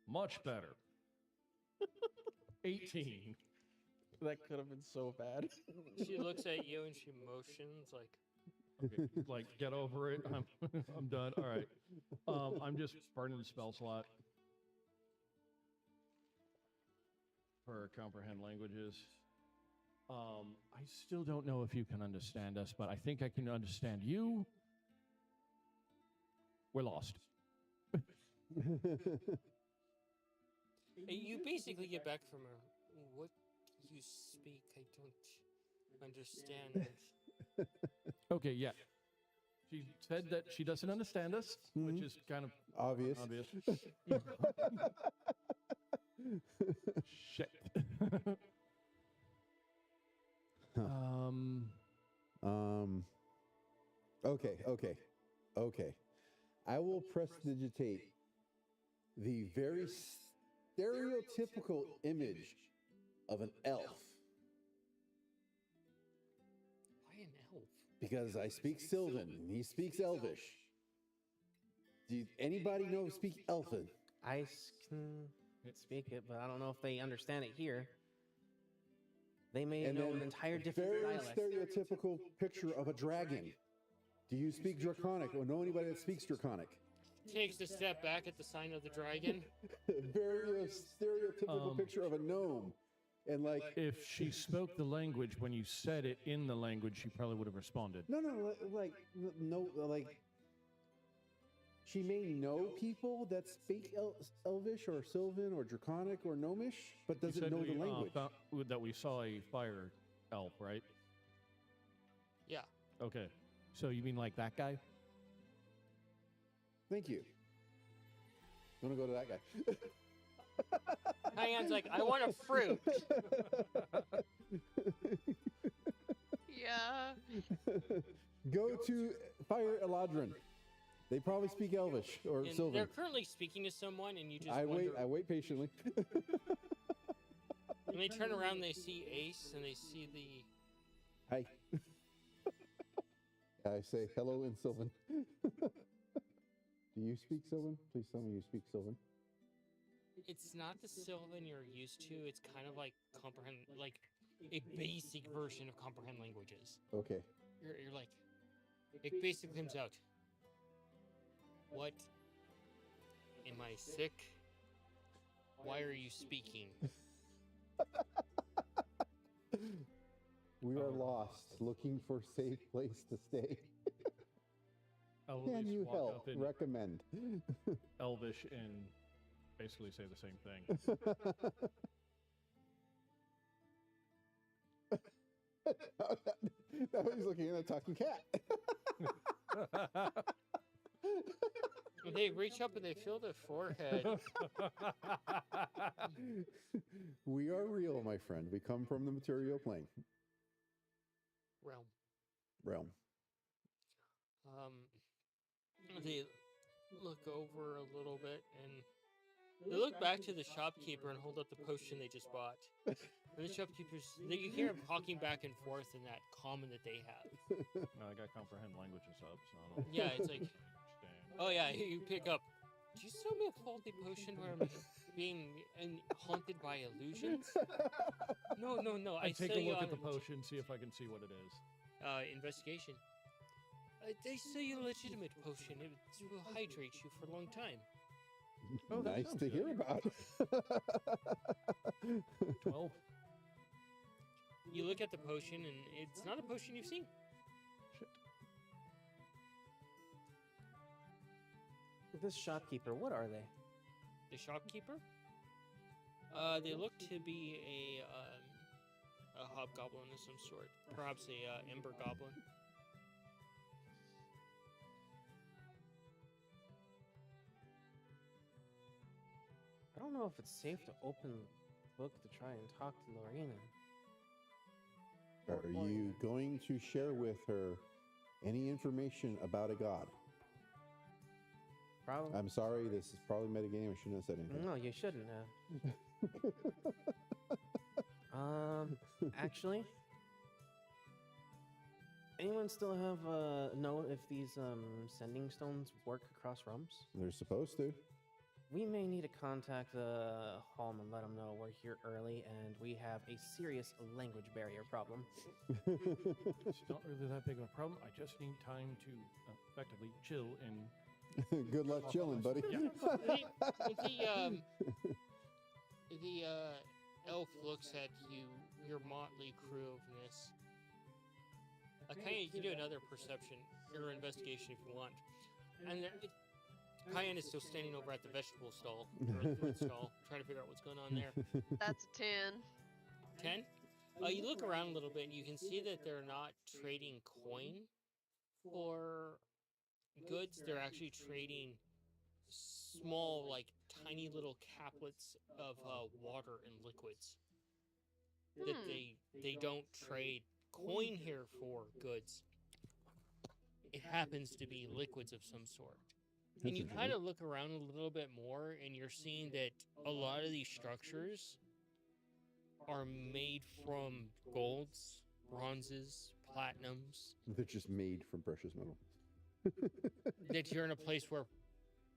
Much better. 18. That could have been so bad. She looks at you and she motions like, Okay, like, get over it. I'm done. All right. I'm just burning the spell slot for comprehend languages. I still don't know if you can understand us, but I think I can understand you. We're lost. you basically get back from her. What do you speak? I don't understand. Okay, yeah. She said that she doesn't understand us, which is kind of Obvious. obvious. Shit. Huh. Okay. I will prestidigitate the very stereotypical image of an elf. Why an elf? Because I speak Sylvan and he speaks Elvish. Do anybody know speak Elfin? I can speak it, but I don't know if they understand it here. They may And know then an entire different very dialect. stereotypical picture of a dragon. Do you speak Draconic or know anybody that speaks Draconic? Takes a step back at the sign of the dragon. Very stereotypical picture of a gnome. And like, If she spoke the language when you said it in the language, she probably would have responded. no, she may know people that speak Elvish or Sylvan or Draconic or Gnomish, but You doesn't said know the we, language. that we saw a fire elf, right? Yeah. Okay. So you mean like that guy? Thank you. I'm gonna go to that guy. Diane's like, I want a fruit. Yeah. Go to Fire Eladrin. They probably speak Elvish or And Sylvan. they're currently speaking to someone, and you just I wonder. wait patiently. And they turn around, they see Ace, and they see the. Hi. I say hello in Sylvan. Do you speak Sylvan? Please tell me you speak Sylvan. It's not the Sylvan you're used to. It's kind of like comprehend, like a basic version of comprehend languages. Okay. You're like, it basically comes out. What? Am I sick? Why are you speaking? We are lost, looking for safe place to stay. Can you help? Recommend. Elvish and basically say the same thing. Now he's looking at a talking cat. They reach up and they feel their forehead. We are real, my friend. We come from the material plane. Realm. They look over a little bit and they look back to the shopkeeper and hold up the potion they just bought. And the shopkeepers, you hear him talking back and forth in that common that they have. No, I got comprehend languages up, so I don't Yeah, it's like, understand. oh yeah, you pick up. Did you sell me a faulty potion where I'm being haunted by illusions? No. I take sell a you look on at the potion, see if I can see what it is. Investigation. They sell you a legitimate potion. It will hydrate you for a long time. Oh, that Nice sounds to good. hear about. 12. You look at the potion, and it's not a potion you've seen. Shit. This shopkeeper, what are they? The shopkeeper? They look to be a hobgoblin of some sort. Perhaps a ember goblin. don't know if it's safe to open the book to try and talk to Lorena. Are you going to share with her any information about a god? Probably. I'm sorry, this is probably metagame. I shouldn't have said anything. No, you shouldn't have. Actually, anyone still have know if these sending stones work across realms? They're supposed to. We may need to contact Hallman, let him know we're here early and we have a serious language barrier problem. It's not really that big of a problem. I just need time to effectively chill and Good luck chilling, buddy. Yeah. The elf looks at you, your motley crew of this. Cayenne, you can do another perception or investigation if you want. And Cayenne is still standing over at the vegetable stall, or the fruit stall, trying to figure out what's going on there. That's a 10. 10? You look around a little bit and you can see that they're not trading coin for goods. They're actually trading small, like tiny little caplets of water and liquids. That they don't trade coin here for goods. It happens to be liquids of some sort. And you kind of look around a little bit more and you're seeing that a lot of these structures are made from golds, bronzes, platinums. They're just made from precious metal. That you're in a place where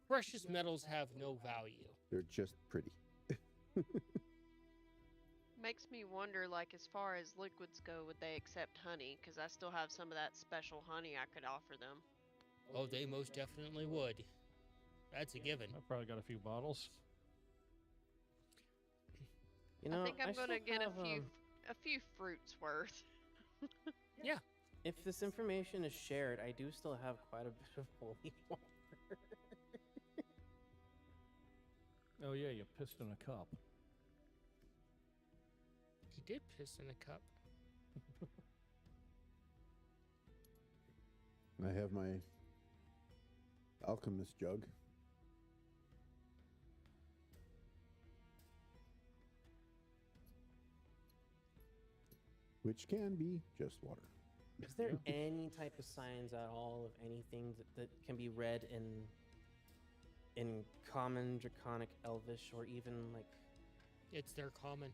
precious metals have no value. They're just pretty. Makes me wonder, like, as far as liquids go, would they accept honey? Because I still have some of that special honey I could offer them. Oh, they most definitely would. That's a given. I've probably got a few bottles. You know, I think I'm still gonna get have, a few fruits worth. Yeah. If this information is shared, I do still have quite a bit of holy water. Oh yeah, you pissed in a cup. He did piss in a cup. I have my alchemist jug. Which can be just water. Is there any type of signs at all of anything that can be read in common, draconic, elvish, or even like... It's their common.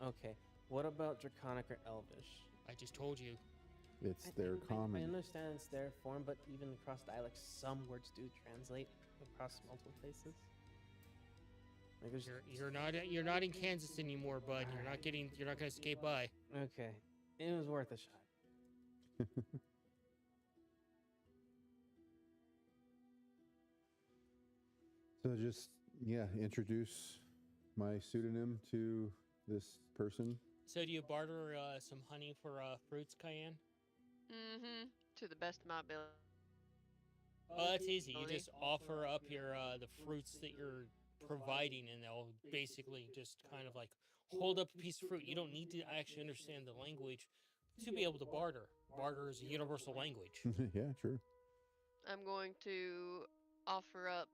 Okay, what about draconic or elvish? I just told you. It's their I common. understand it's their form, but even across dialects, some words do translate across multiple places. Like there's... You're not in Kansas anymore, bud. You're not gonna skate by. Okay, it was worth a shot. So just, introduce my pseudonym to this person. So do you barter some honey for fruits, Cayenne? Mm-hmm. To the best of my ability. It's easy. You just offer up your the fruits that you're providing, and they'll basically just kind of like hold up a piece of fruit. You don't need to actually understand the language to be able to barter. Barter is a universal language. Yeah, true. I'm going to offer up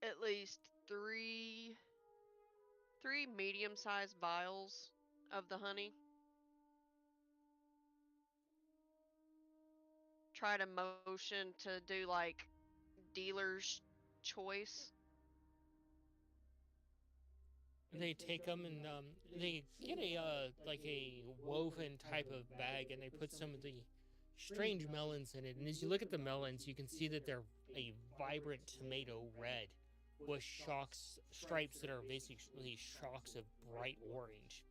at least three medium-sized vials of the honey. Try to motion to do like dealer's choice. They take them and they get a like a woven type of bag, and they put some of the strange melons in it. And as you look at the melons, you can see that they're a vibrant tomato red with stripes that are basically shocks of bright orange,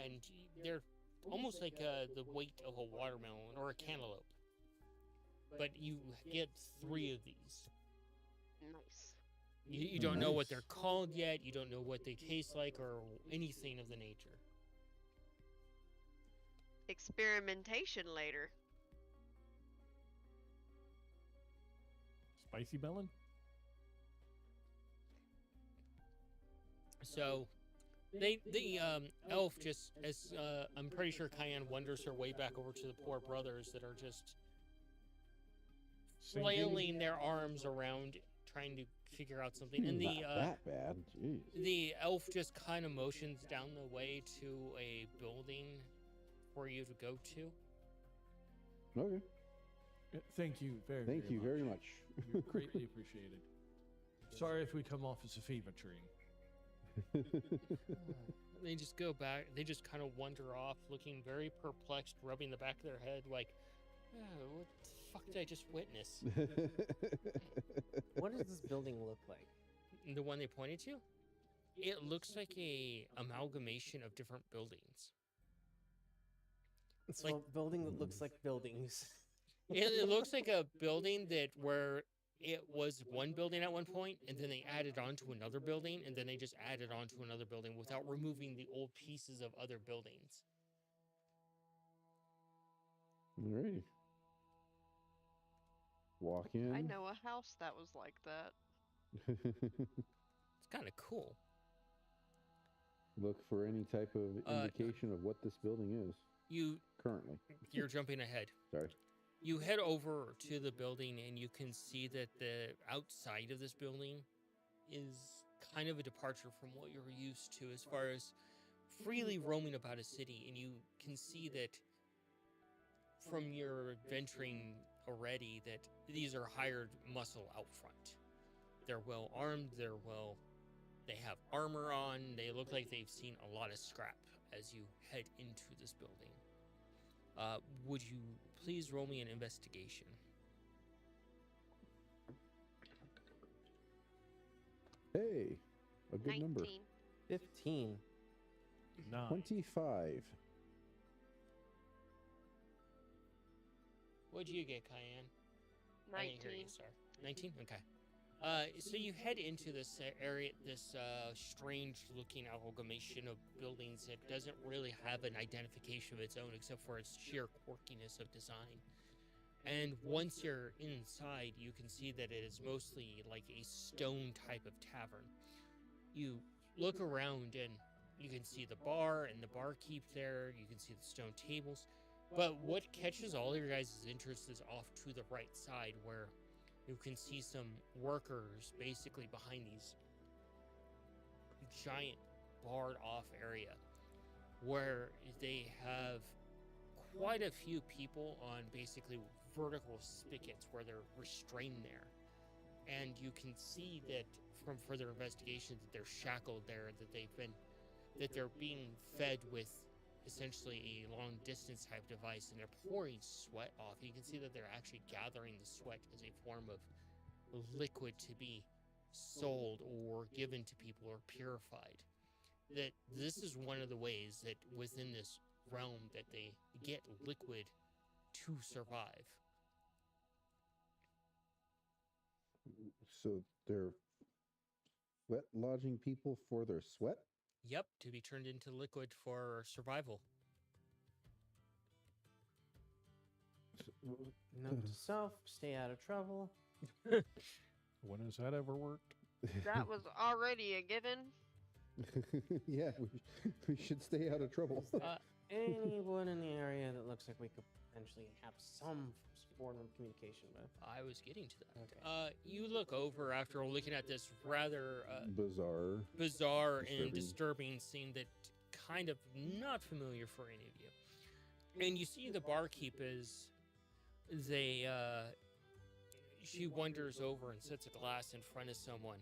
and they're almost like the weight of a watermelon or a cantaloupe. But you get 3 of these. Nice. You don't know what they're called yet. You don't know what they taste like or anything of the nature. Experimentation later. Spicy melon? So, the elf just, as I'm pretty sure Cayenne wanders her way back over to the poor brothers that are just flailing their arms around, trying to figure out something. And Not that bad. Jeez. the elf just kind of motions down the way to a building for you to go to. Okay. Thank you very, Thank you very much. You're greatly appreciated. Sorry if we come off as a fever dream. They just go back. They just kind of wander off, looking very perplexed, rubbing the back of their head, like, oh, "What the fuck did I just witness?" What does this building look like? The one they pointed to, it looks like a amalgamation of different buildings. It's Like- a building that looks like buildings. It looks like a building that where it was one building at one point, and then they added on to another building, and then they just added on to another building without removing the old pieces of other buildings. Alrighty. Walk in. I know a house that was like that. It's kind of cool. Look for any type of Uh, indication of what this building is currently. You're jumping ahead. Sorry. You head over to the building, and you can see that the outside of this building is kind of a departure from what you're used to as far as freely roaming about a city. And you can see that from your adventuring already that these are hired muscle out front. They're well armed, they have armor on, they look like they've seen a lot of scrap as you head into this building. Would you please roll me an investigation? Hey, a good 19. number. 15. 9. 25. What'd you get, Cayenne? I didn't hear you, 19. sir. 19? Okay. So you head into this area, this strange-looking amalgamation of buildings that doesn't really have an identification of its own except for its sheer quirkiness of design. And once you're inside, you can see that it is mostly like a stone type of tavern. You look around and you can see the bar and the barkeep there, you can see the stone tables. But what catches all your guys' interest is off to the right side where you can see some workers basically behind these giant barred off area where they have quite a few people on basically vertical spigots where they're restrained there. And you can see that from further investigation that they're shackled there, that they're being fed with essentially a long distance type device, and they're pouring sweat off. You can see that they're actually gathering the sweat as a form of liquid to be sold or given to people or purified. That this is one of the ways that within this realm that they get liquid to survive. So they're sweat lodging people for their sweat? Yep, to be turned into liquid for survival. Note to self: stay out of trouble. When has that ever worked? That was already a given. Yeah, we should stay out of trouble. Anyone in the area that looks like we could potentially have some form of communication with. I was getting to that. Okay. You look over after looking at this rather Bizarre. and Disturbing. disturbing scene that kind of not familiar for any of you. And you see the barkeep is she wanders over and sets a glass in front of someone.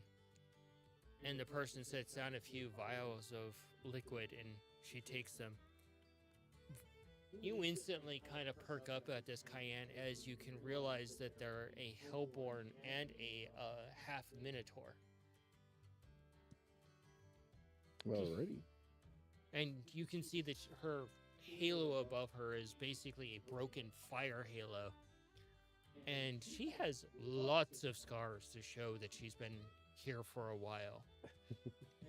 And the person sets down a few vials of liquid and she takes them. You instantly kind of perk up at this, Cayenne, as you can realize that they're a Hellborn and a half Minotaur. Alrighty. And you can see that her halo above her is basically a broken fire halo. And she has lots of scars to show that she's been here for a while.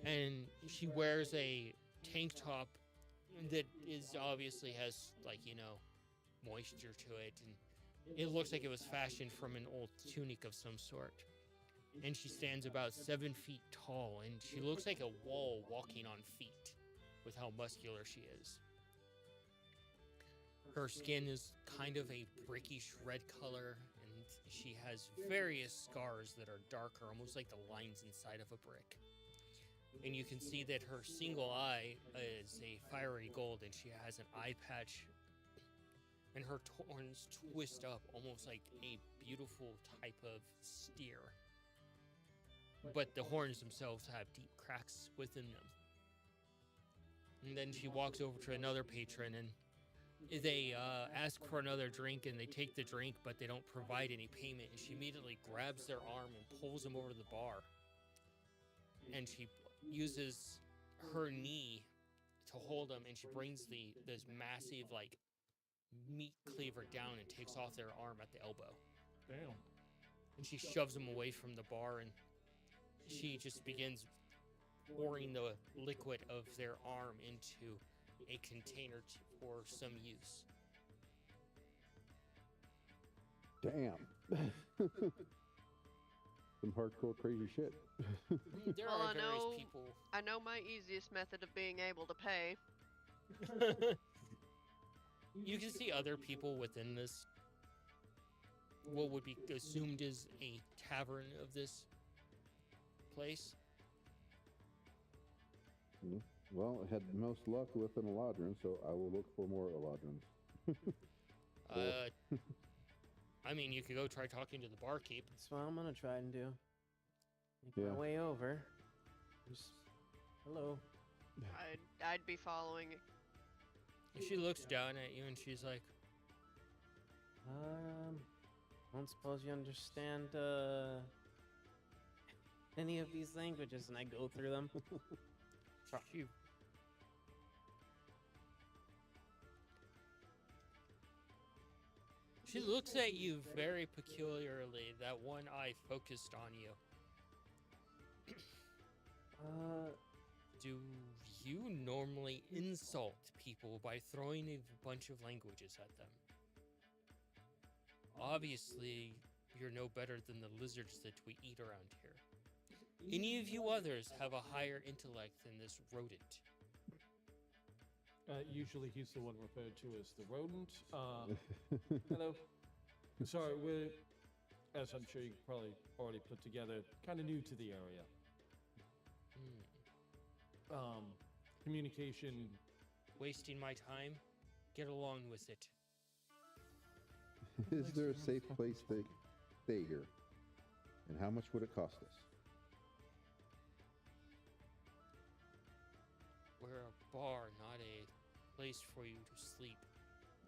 And she wears a tank top that is obviously has, like, moisture to it. And it looks like it was fashioned from an old tunic of some sort. And she stands about 7 feet tall, and she looks like a wall walking on feet with how muscular she is. Her skin is kind of a brickish red color, and she has various scars that are darker, almost like the lines inside of a brick. And you can see that her single eye is a fiery gold, and she has an eye patch, and her horns twist up almost like a beautiful type of steer. But the horns themselves have deep cracks within them. And then she walks over to another patron, and they ask for another drink, and they take the drink, but they don't provide any payment. And she immediately grabs their arm and pulls them over to the bar. And she uses her knee to hold them, and she brings this massive like meat cleaver down and takes off their arm at the elbow. Damn. And she shoves them away from the bar, and she just begins pouring the liquid of their arm into a container for some use. Damn. Some hardcore crazy shit. There Well, are I various know- people. I know my easiest method of being able to pay. You can see other people within this, what would be assumed as a tavern of this place. Well, I had the most luck with an Eladrin, so I will look for more Eladrins. I mean, you could go try talking to the barkeep. That's what I'm gonna try and do. Make Yeah. my way over. Just, hello. I'd be following. And she looks down at you and she's like, I don't suppose you understand any of these languages, and I go through them. she. She looks at you very peculiarly, that one eye focused on you. Do you normally insult people by throwing a bunch of languages at them? Obviously, you're no better than the lizards that we eat around here. Any of you others have a higher intellect than this rodent? Usually he's the one referred to as the rodent. Hello. Sorry, we're, as I'm sure you probably already put together, kind of new to the area. Communication. Wasting my time? Get along with it. Is there a safe place to stay here? And how much would it cost us? We're a bar, not a place for you to sleep.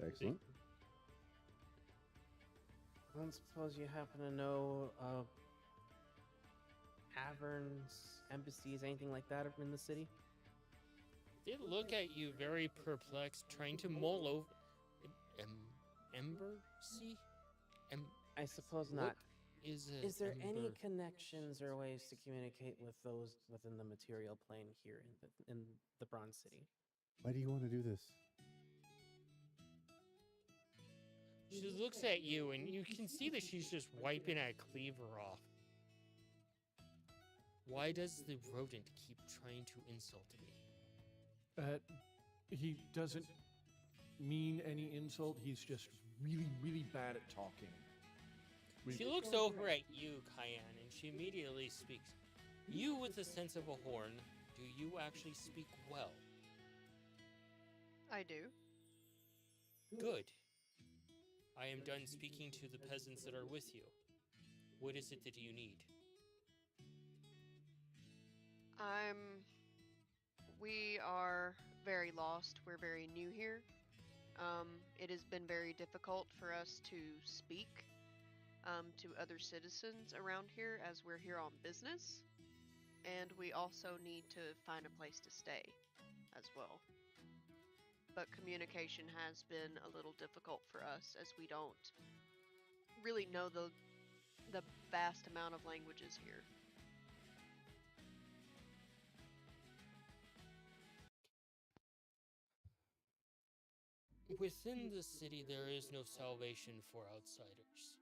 Excellent. I don't suppose you happen to know taverns, embassies, anything like that in the city? They look at you very perplexed, trying to mull over. Embassy? I suppose What not. Is Is there any connections or ways to communicate with those within the material plane here in the Bronze City? Why do you want to do this? She looks at you, and you can see that she's just wiping a cleaver off. Why does the rodent keep trying to insult me? He doesn't mean any insult. He's just really, really bad at talking. She looks over at you, Cayenne, and she immediately speaks. You, with the sense of a horn, do you actually speak well? I do. Good. I am done speaking to the peasants that are with you. What is it that you need? We are very lost. We're very new here. It has been very difficult for us to speak to other citizens around here as we're here on business. And we also need to find a place to stay as well. But communication has been a little difficult for us as we don't really know the vast amount of languages here. Within the city, there is no salvation for outsiders.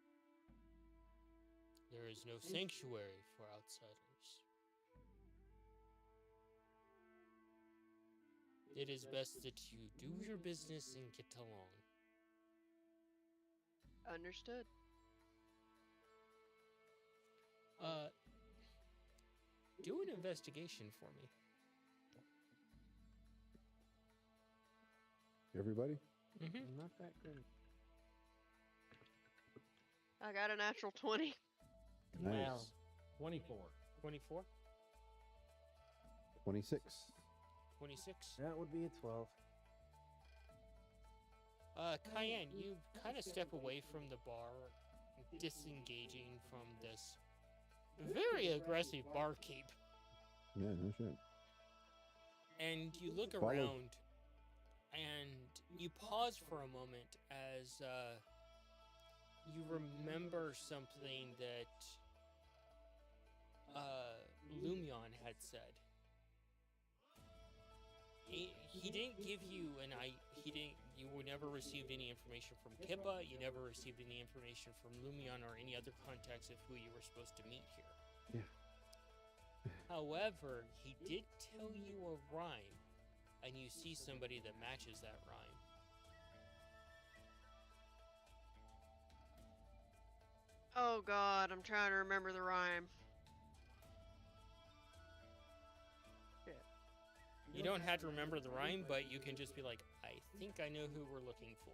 There is no sanctuary for outsiders. It is best that you do your business and get along. Understood. Uh, do an investigation for me. Everybody? Mm-hmm. Not that good. I got a natural 20. Nice. Wow. 24. 24, 26. 26. That would be a 12. Cayenne, you kind of step away from the bar, disengaging from this very aggressive barkeep, Yeah, no shit. and you look Follow. around, and you pause for a moment as you remember something that Lumion had said. He didn't give you you never received any information from Kippa, you never received any information from Lumion or any other contacts of who you were supposed to meet here. Yeah. However, he did tell you a rhyme, and you see somebody that matches that rhyme. Oh god, I'm trying to remember the rhyme. You don't have to remember the rhyme, but you can just be like, I think I know who we're looking for.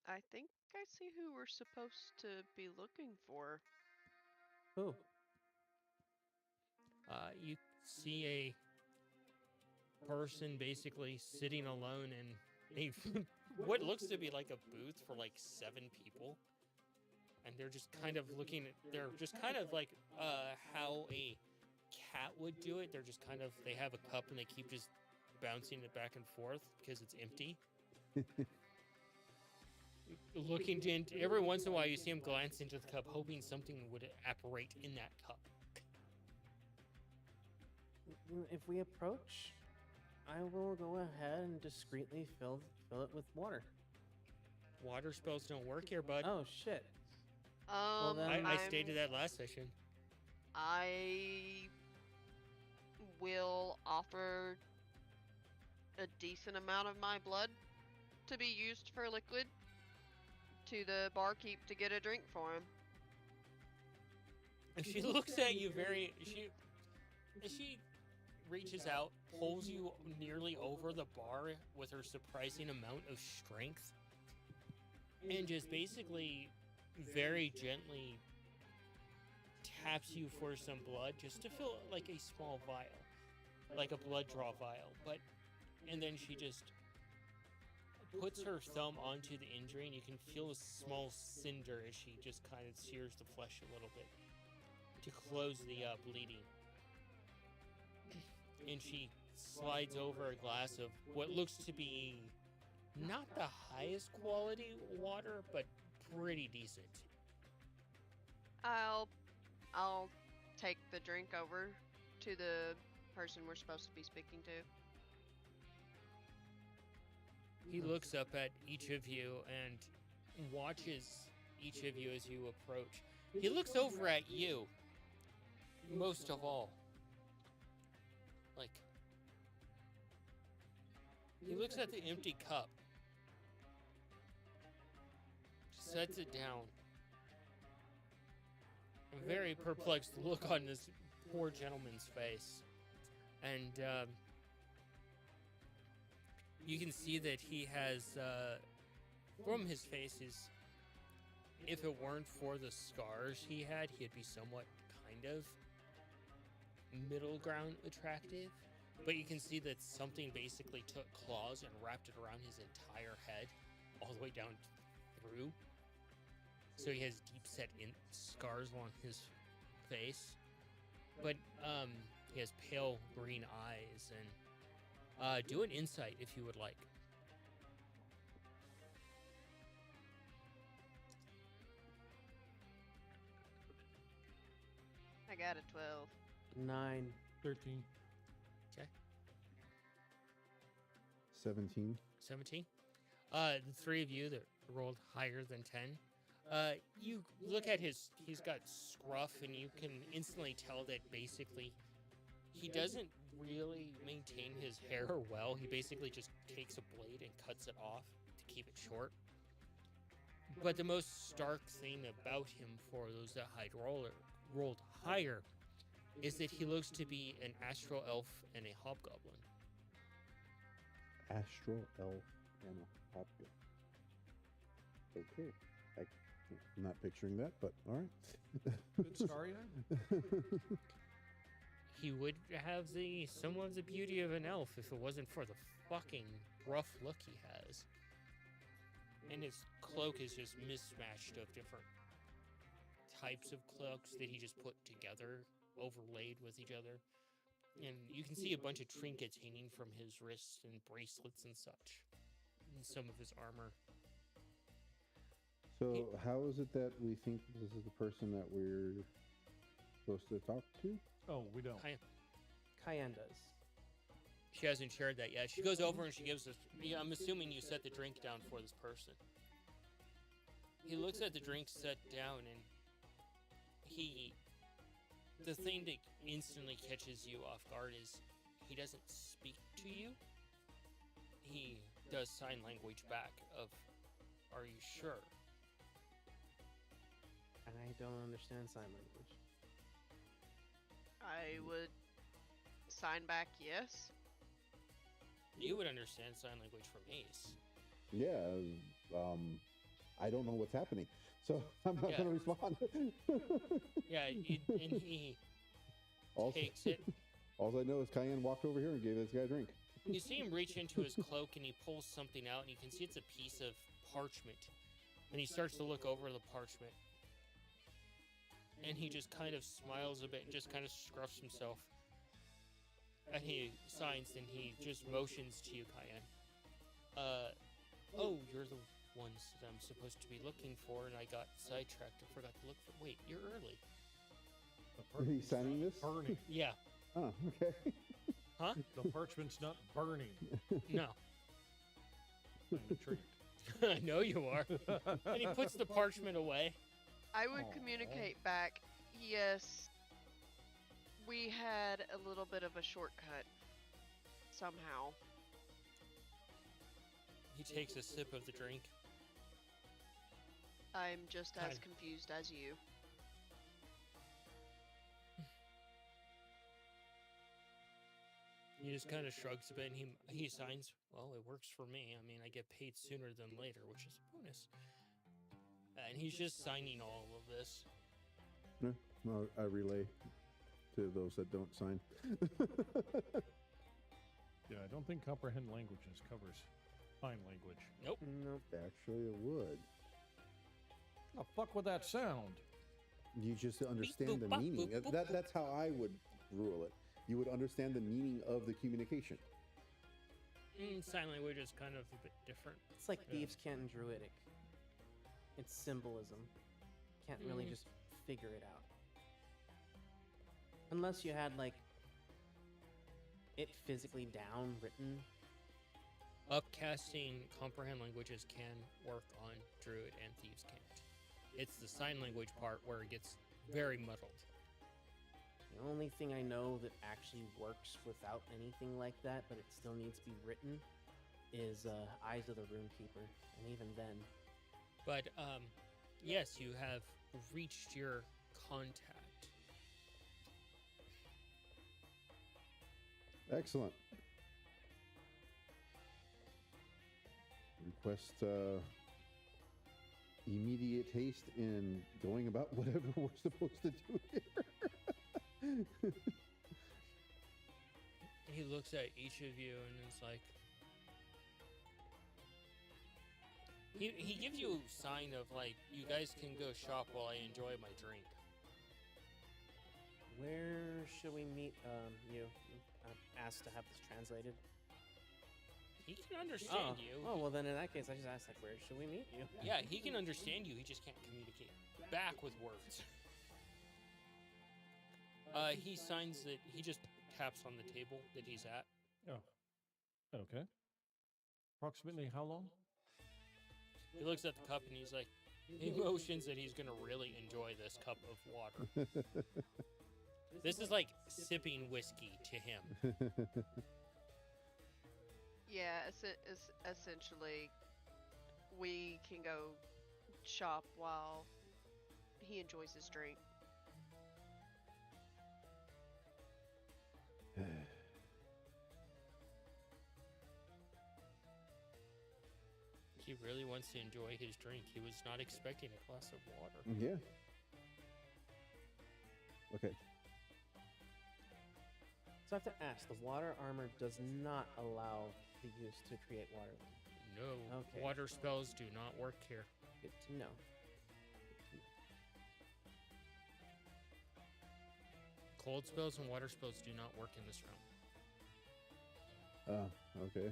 I think I see who we're supposed to be looking for. Who? You see a person basically sitting alone in a what looks to be like a booth for like 7 people, and they're just kind of looking at, they're just kind of like how a cat would do it. They're just kind of, they have a cup and they keep just bouncing it back and forth because it's empty. Looking to, every once in a while you see him glance into the cup, hoping something would apparate in that cup. If we approach, I will go ahead and discreetly fill it with water. Water spells don't work here, bud. Oh shit. I I stated that last session. I will offer a decent amount of my blood to be used for liquid to the barkeep to get a drink for him. And she looks at you very, she reaches out, pulls you nearly over the bar with her surprising amount of strength, and just basically very gently taps you for some blood just to fill like a small vial, like a blood draw vial. But and then she just puts her thumb onto the injury, and you can feel a small cinder as she just kind of sears the flesh a little bit to close the bleeding. And she slides over a glass of what looks to be not the highest quality water, but pretty decent. I'll take the drink over to the person we're supposed to be speaking to. He looks up at each of you and watches each of you as you approach. He looks over at you most of all. Like, he looks at the empty cup, sets it down. A very perplexed look on this poor gentleman's face. And you can see that he has, from his face, if it weren't for the scars he'd be somewhat kind of middle ground attractive. But you can see that something basically took claws and wrapped it around his entire head, all the way down through. So he has deep set scars along his face. But he has pale green eyes. And do an insight if you would like. I got a 12. 9. 13. 17. 17. The three of you that rolled higher than 10. You look at he's got scruff, and you can instantly tell that basically he doesn't really maintain his hair well. He basically just takes a blade and cuts it off to keep it short. But the most stark thing about him for those that rolled higher is that he looks to be an astral elf and a hobgoblin. Astral elf and a hobgoblin. Okay. I'm not picturing that, but all right. Good story there. He would have some of the beauty of an elf if it wasn't for the fucking rough look he has. And his cloak is just mismatched of different types of cloaks that he just put together, overlaid with each other. And you can see a bunch of trinkets hanging from his wrists and bracelets and such. And some of his armor. So how is it that we think this is the person that we're supposed to talk to? Oh, we don't. Cayenne does. She hasn't shared that yet. She goes over and she gives us. I'm assuming you set the drink down for this person. He looks at the drink set down and the thing that instantly catches you off guard is he doesn't speak to you. He does sign language back of, "Are you sure?" I don't understand sign language. I would sign back yes. You would understand sign language from Ace. Yeah, I don't know what's happening, so I'm not Yeah. going to respond. Yeah, and he all, takes it. all I know is Cayenne walked over here and gave this guy a drink. You see him reach into his cloak and he pulls something out and you can see it's a piece of parchment. And he starts to look over the parchment. And he just kind of smiles a bit and just kind of scruffs himself. And he signs and he just motions to you, Cayenne. Oh, you're the ones that I'm supposed to be looking for, and I got sidetracked and forgot to look for. Wait, you're early. The Is he signing this? burning. Yeah. Oh, okay. Huh? The parchment's not burning. No. I'm intrigued. I know you are. And he puts the parchment away. I would Aw. communicate back, yes, we had a little bit of a shortcut somehow. He takes a sip of the drink. I'm just as Kind- confused as you. He just kind of shrugs a bit and he signs, "Well, it works for me. I mean, I get paid sooner than later, which is a bonus." And he's just signing all of this. Yeah, well, I relay to those that don't sign. Yeah, I don't think comprehend languages covers sign language. Nope. Nope. Actually, it would. The fuck would that sound? You just understand boop, the bop, meaning. boop, boop, That's how I would rule it. You would understand the meaning of the communication. Sign language is kind of a bit different. It's like Yeah. thieves' cant and druidic. It's symbolism. Can't really Mhm. just figure it out. Unless you had like it physically down written. Upcasting comprehend languages can work on Druid and Thieves can't. It's the sign language part where it gets very muddled. The only thing I know that actually works without anything like that, but it still needs to be written, is Eyes of the Runekeeper. And even then, But yes, you have reached your contact. Excellent. Request immediate haste in going about whatever we're supposed to do here. He looks at each of you and is like, he gives you a sign of like, you guys can go shop while I enjoy my drink. where should we meet? You asked to have this translated. He can understand you. Oh, well then in that case, I just asked like, where should we meet you? Yeah, he can understand you. He just can't communicate back with words. He signs that he just taps on the table that he's at. Oh. Okay. Approximately how long? He looks at the cup and he's like, he motions that he's gonna really enjoy this cup of water. This is like sipping whiskey to him. Yeah, essentially, we can go shop while he enjoys his drink. He really wants to enjoy his drink. He was not expecting a glass of water. Yeah. Okay. So I have to ask, the water armor does not allow the use to create water. No, Okay. water spells do not work here. Good to know. Cold spells and water spells do not work in this realm. Okay.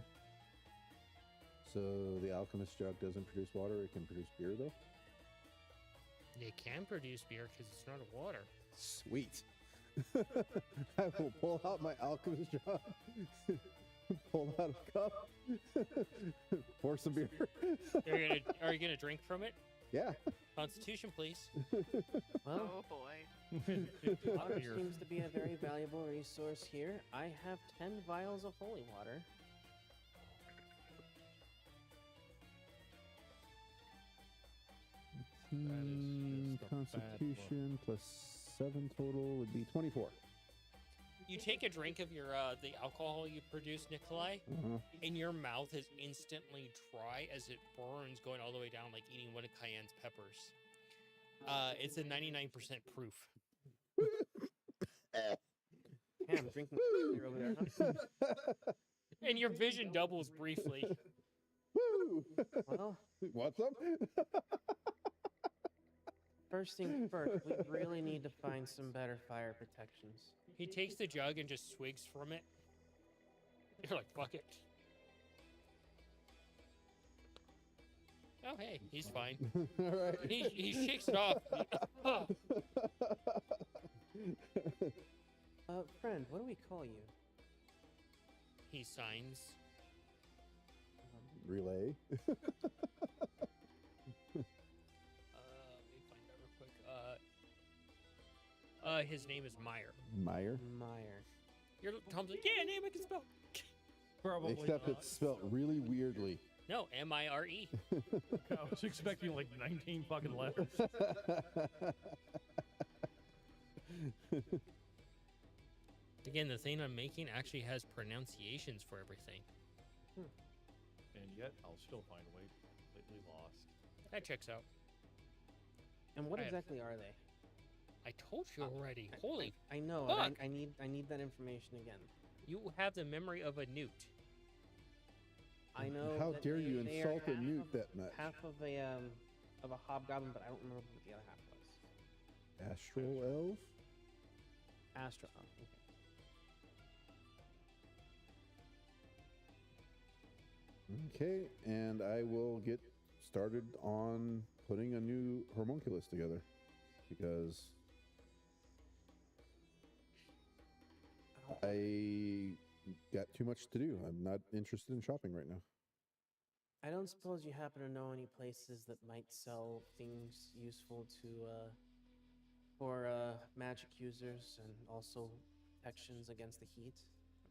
So the alchemist jug doesn't produce water. It can produce beer, though. It can produce beer because it's not a water. Sweet. I will pull out my alchemist jug, pull out a cup, pour some beer. Are you gonna drink from it? Yeah. Constitution, please. Well, Oh boy. water seems to be a very valuable resource here. I have 10 vials of holy water. That is just a bad Constitution plus 7 total would be 24. You take a drink of your the alcohol you produce, Nikolai, and your mouth is instantly dry as it burns, going all the way down like eating one of Cayenne's peppers. It's a 99% proof. Yeah, I'm drinking beer over there. Huh? And your vision doubles briefly. Woo! Well, What's up? first thing first, we really need to find some better fire protections. He takes the jug and just swigs from it. You're like, fuck it. Oh, hey, he's fine. All right. He shakes it off. Oh. Friend, what do we call you? He signs. Relay. Let me find that real quick. His name is Meyer. Meyer. Meyer. Tom's like, yeah, name I can spell. Probably Except not. it's spelled really weirdly. No, Mire. I was expecting like 19 fucking letters. Again, the thing I'm making actually has pronunciations for everything. And yet, I'll still find a way completely lost. That checks out. And what I have- exactly are they? I told you already. Holy, I know. and fuck. I need that information again. you have the memory of a newt. I know. How that dare they- you they are insult a half newt of- that much? Half of a hobgoblin, but I don't remember what the other half was. Astral elf? Astra. Oh, okay. Okay, and I will get started on putting a new homunculus together because I got too much to do. I'm not interested in shopping right now. I don't suppose you happen to know any places that might sell things useful to for magic users and also protections against the heat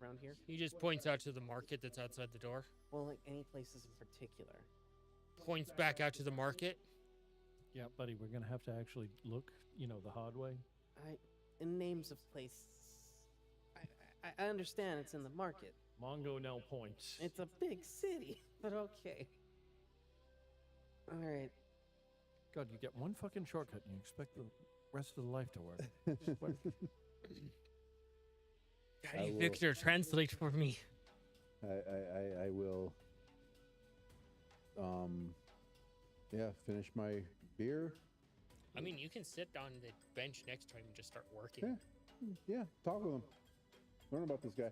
around here? He just points out to the market that's outside the door. Well, like any places in particular. Points back out to the market. Yeah, buddy, we're gonna have to actually look, the hard way. In names of places. I understand it's in the market. Mongo now points. It's a big city, but okay. All right. God, you get one fucking shortcut and you expect the rest of the life to work. What? Hey, will- Victor, translate for me. I will finish my beer. I mean, you can sit on the bench next to him and just start working. Yeah, talk with him. Learn about this guy.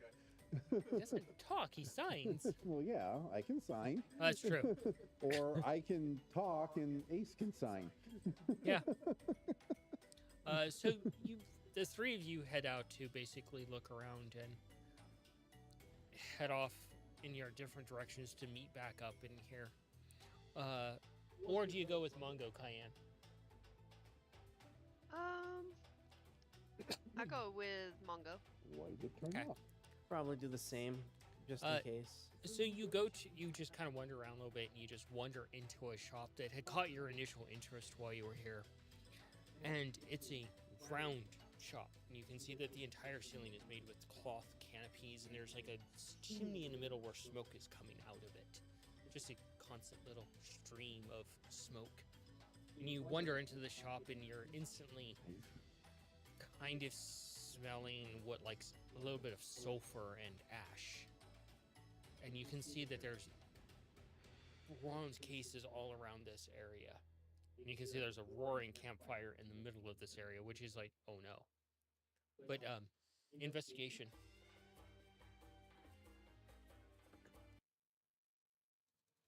He doesn't talk, he signs. Well, yeah, I can sign. That's true. Or I can talk and Ace can sign. Yeah. So the three of you head out to basically look around and head off in your different directions to meet back up in here. Or do you go with Mongo Cayenne? I go with Mongo. Why did it turn Okay. off? Probably do the same. just Uh, in case. So you just kind of wander around a little bit, and you just wander into a shop that had caught your initial interest while you were here. And it's a round shop, and you can see that the entire ceiling is made with cloth canopies, and there's like a chimney in the middle where smoke is coming out of it. Just a constant little stream of smoke. And you wander into the shop, and you're instantly kind of smelling what, like, a little bit of sulfur and ash. And you can see that there's bronze cases all around this area. And you can see there's a roaring campfire in the middle of this area, which is like, oh no. But, investigation.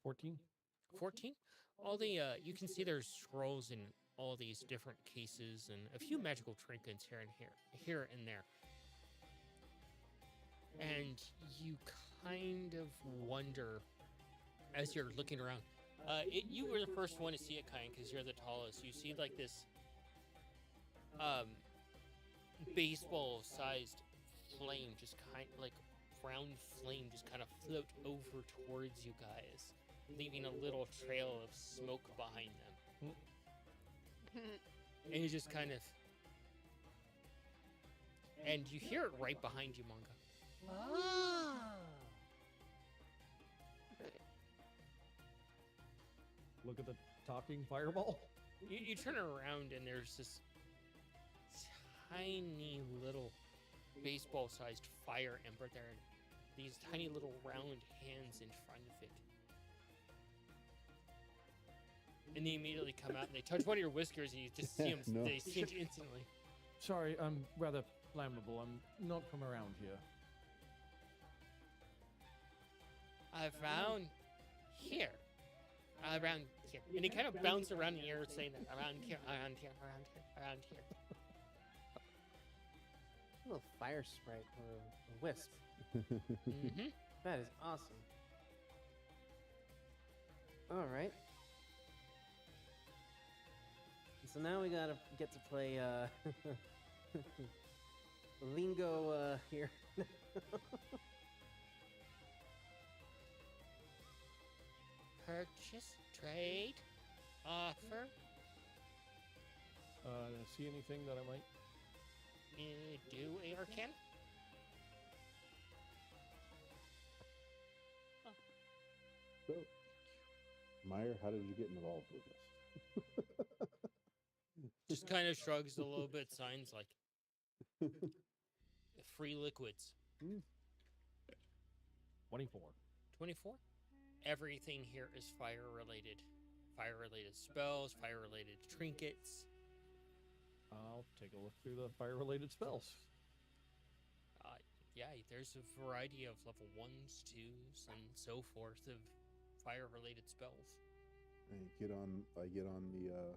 14. 14? All the, you can see there's scrolls in all these different cases and a few magical trinkets here and there. And you kind of wonder, as you're looking around, you were the first one to see it, kind, because you're the tallest. You see, like, this baseball-sized flame, just like round flame, just kind of float over towards you guys, leaving a little trail of smoke behind them. And you just kind of, and you hear it right behind you, Manga. Look at the talking fireball. You turn around, and there's this tiny little baseball-sized fire ember there, and these tiny little round hands in front of it. And they immediately come out, and they touch one of your whiskers, and you just see them, No. they singe instantly. Sorry, I'm rather flammable. I'm not from around here. Around here. Around here. And they kind of bounce around the air saying that. Around here, around here, around here, around here. A little fire sprite or a wisp. Mm-hmm. That is awesome. All right. So now we gotta get to play lingo here. Purchase, trade, offer, See anything that I might? do or can. So, Meyer, how did you get involved with this? Just kind of shrugs a little bit, signs like free liquids. 24. 24. Everything here is fire related. Fire related spells, fire related trinkets. I'll take a look through the fire-related spells. Yeah, there's a variety of level 1s, 2s, and so forth of fire related spells. I get on the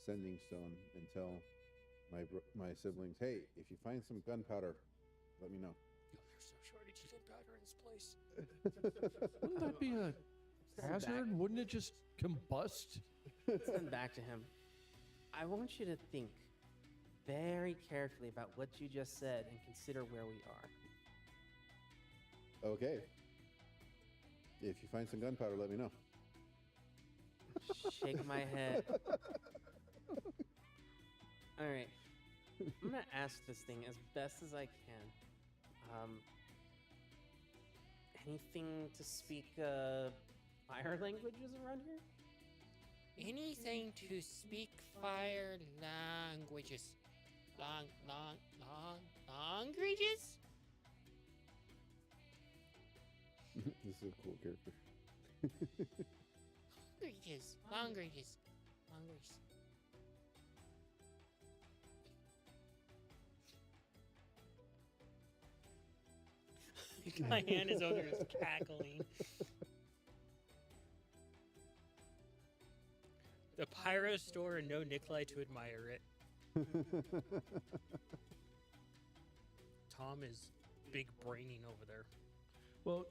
sending stone and tell my siblings, hey, if you find some gunpowder, let me know. Oh, there's no shortage of gunpowder in this place. Wouldn't that be a hazard? Wouldn't it just combust? Send back to him. I want you to think very carefully about what you just said and consider where we are. Okay. If you find some gunpowder, let me know. Shake my head. All right. I'm gonna ask this thing as best as I can. Anything to speak fire languages around here? Anything to speak fire languages. Languages? This is a cool character. Languages. My hand is over his cackling. The Pyro Store and no Nikolai to admire it. Tom is big braining over there. Well,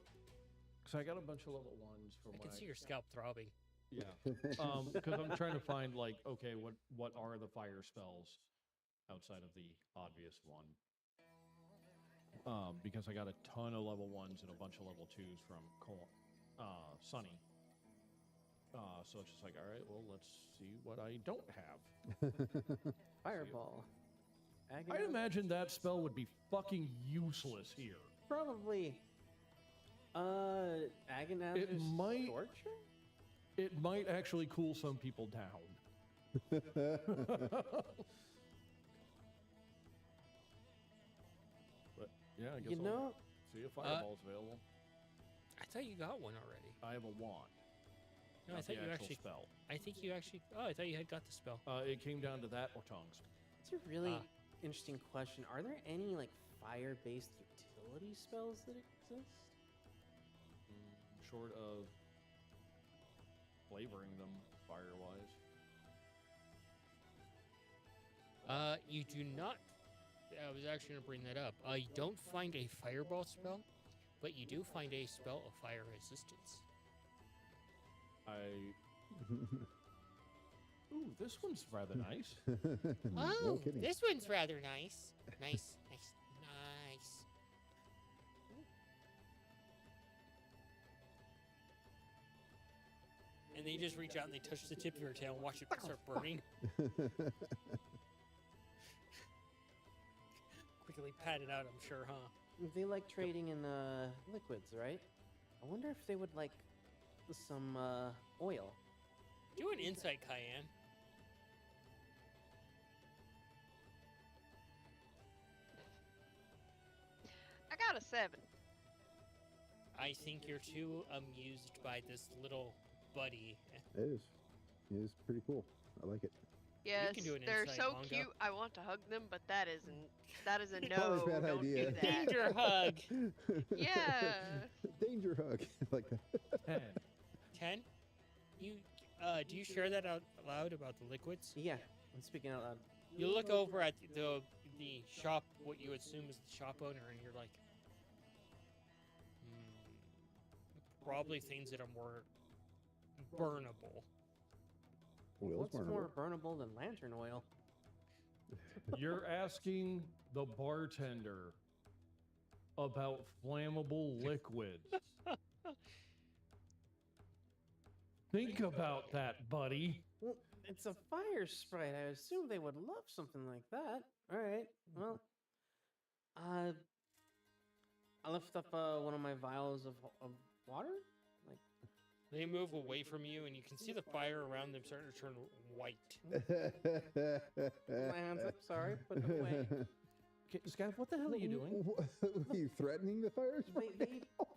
because I got a bunch of level 1s for I my... can see your scalp throbbing. Yeah. Because I'm trying to find, like, okay, what are the fire spells outside of the obvious one? because I got a ton of level 1s and a bunch of level 2s from Sunny. So it's just like, all right, well, let's see what I don't have. Fireball. I'd imagine that spell would be fucking useless here. Probably. Agonizer's might- Torture? It might actually cool some people down. But yeah, I guess You know, I'll see if Fireball's available. I thought you got one already. I have a wand. No, I not thought the you actual actually. spell. I think you actually. Oh, I thought you had got the spell. It came down to that or tongues. it's a really Ah. interesting question. Are there any like fire-based utility spells that exist? Short of flavoring them fire-wise. You do not. I was actually gonna bring that up. You don't find a fireball spell, but you do find a spell of fire resistance. Ooh, this one's rather nice. No kidding. This one's rather nice. Nice. And they just reach out and they touch the tip of your tail and watch it start burning. Quickly pat it out, I'm sure, huh? They like trading in liquids, right? I wonder if they would like some oil. Do an insight, Cayenne. I got a 7. I think you're too amused by this little buddy. It is. It is pretty cool. I like it. Yes, can do an they're insight, so Mongo. cute. I want to hug them, but that is a no. Probably a bad Don't idea. do that. Danger hug. Yeah. Danger hug. Like that. 10. You do you share that out loud about the liquids? Yeah, I'm speaking out loud. You look over at the shop, what you assume is the shop owner, and you're like, probably things that are more burnable. Oil's What's burnable. more burnable than lantern oil? You're asking the bartender about flammable liquids. Think about that, buddy. Well, it's a fire sprite. I assume they would love something like that. All right. Well, I lift up one of my vials of water. Like, They move away from you, and you can see the fire around them starting to turn white. my hands up. Sorry, put them away. Scav, what the hell are you doing? Are you threatening the fire They sprite?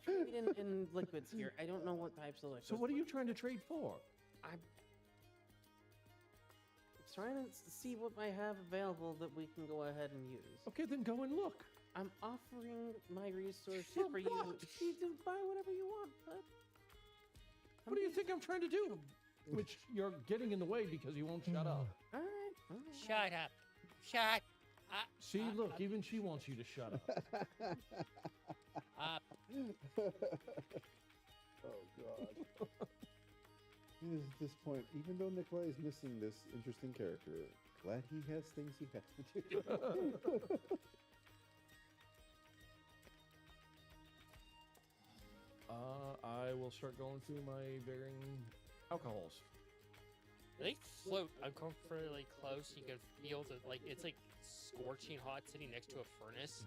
trade in liquids here. I don't know what types of liquids. So what are you trying to trade for? I'm trying to see what I have available that we can go ahead and use. Okay, then go and look. I'm offering my resources For for you what? to buy whatever you want, bud. What do you think I'm trying to do? Which you're getting in the way because you won't shut up. All right. Shut up. Shut See, look, even she wants you to shut up. up. Oh God. At this point, even though Nikolai is missing this interesting character, glad he has things he has to do. I will start going through my varying alcohols. They float uncomfortably close. You can feel the it's like scorching hot sitting next to a furnace.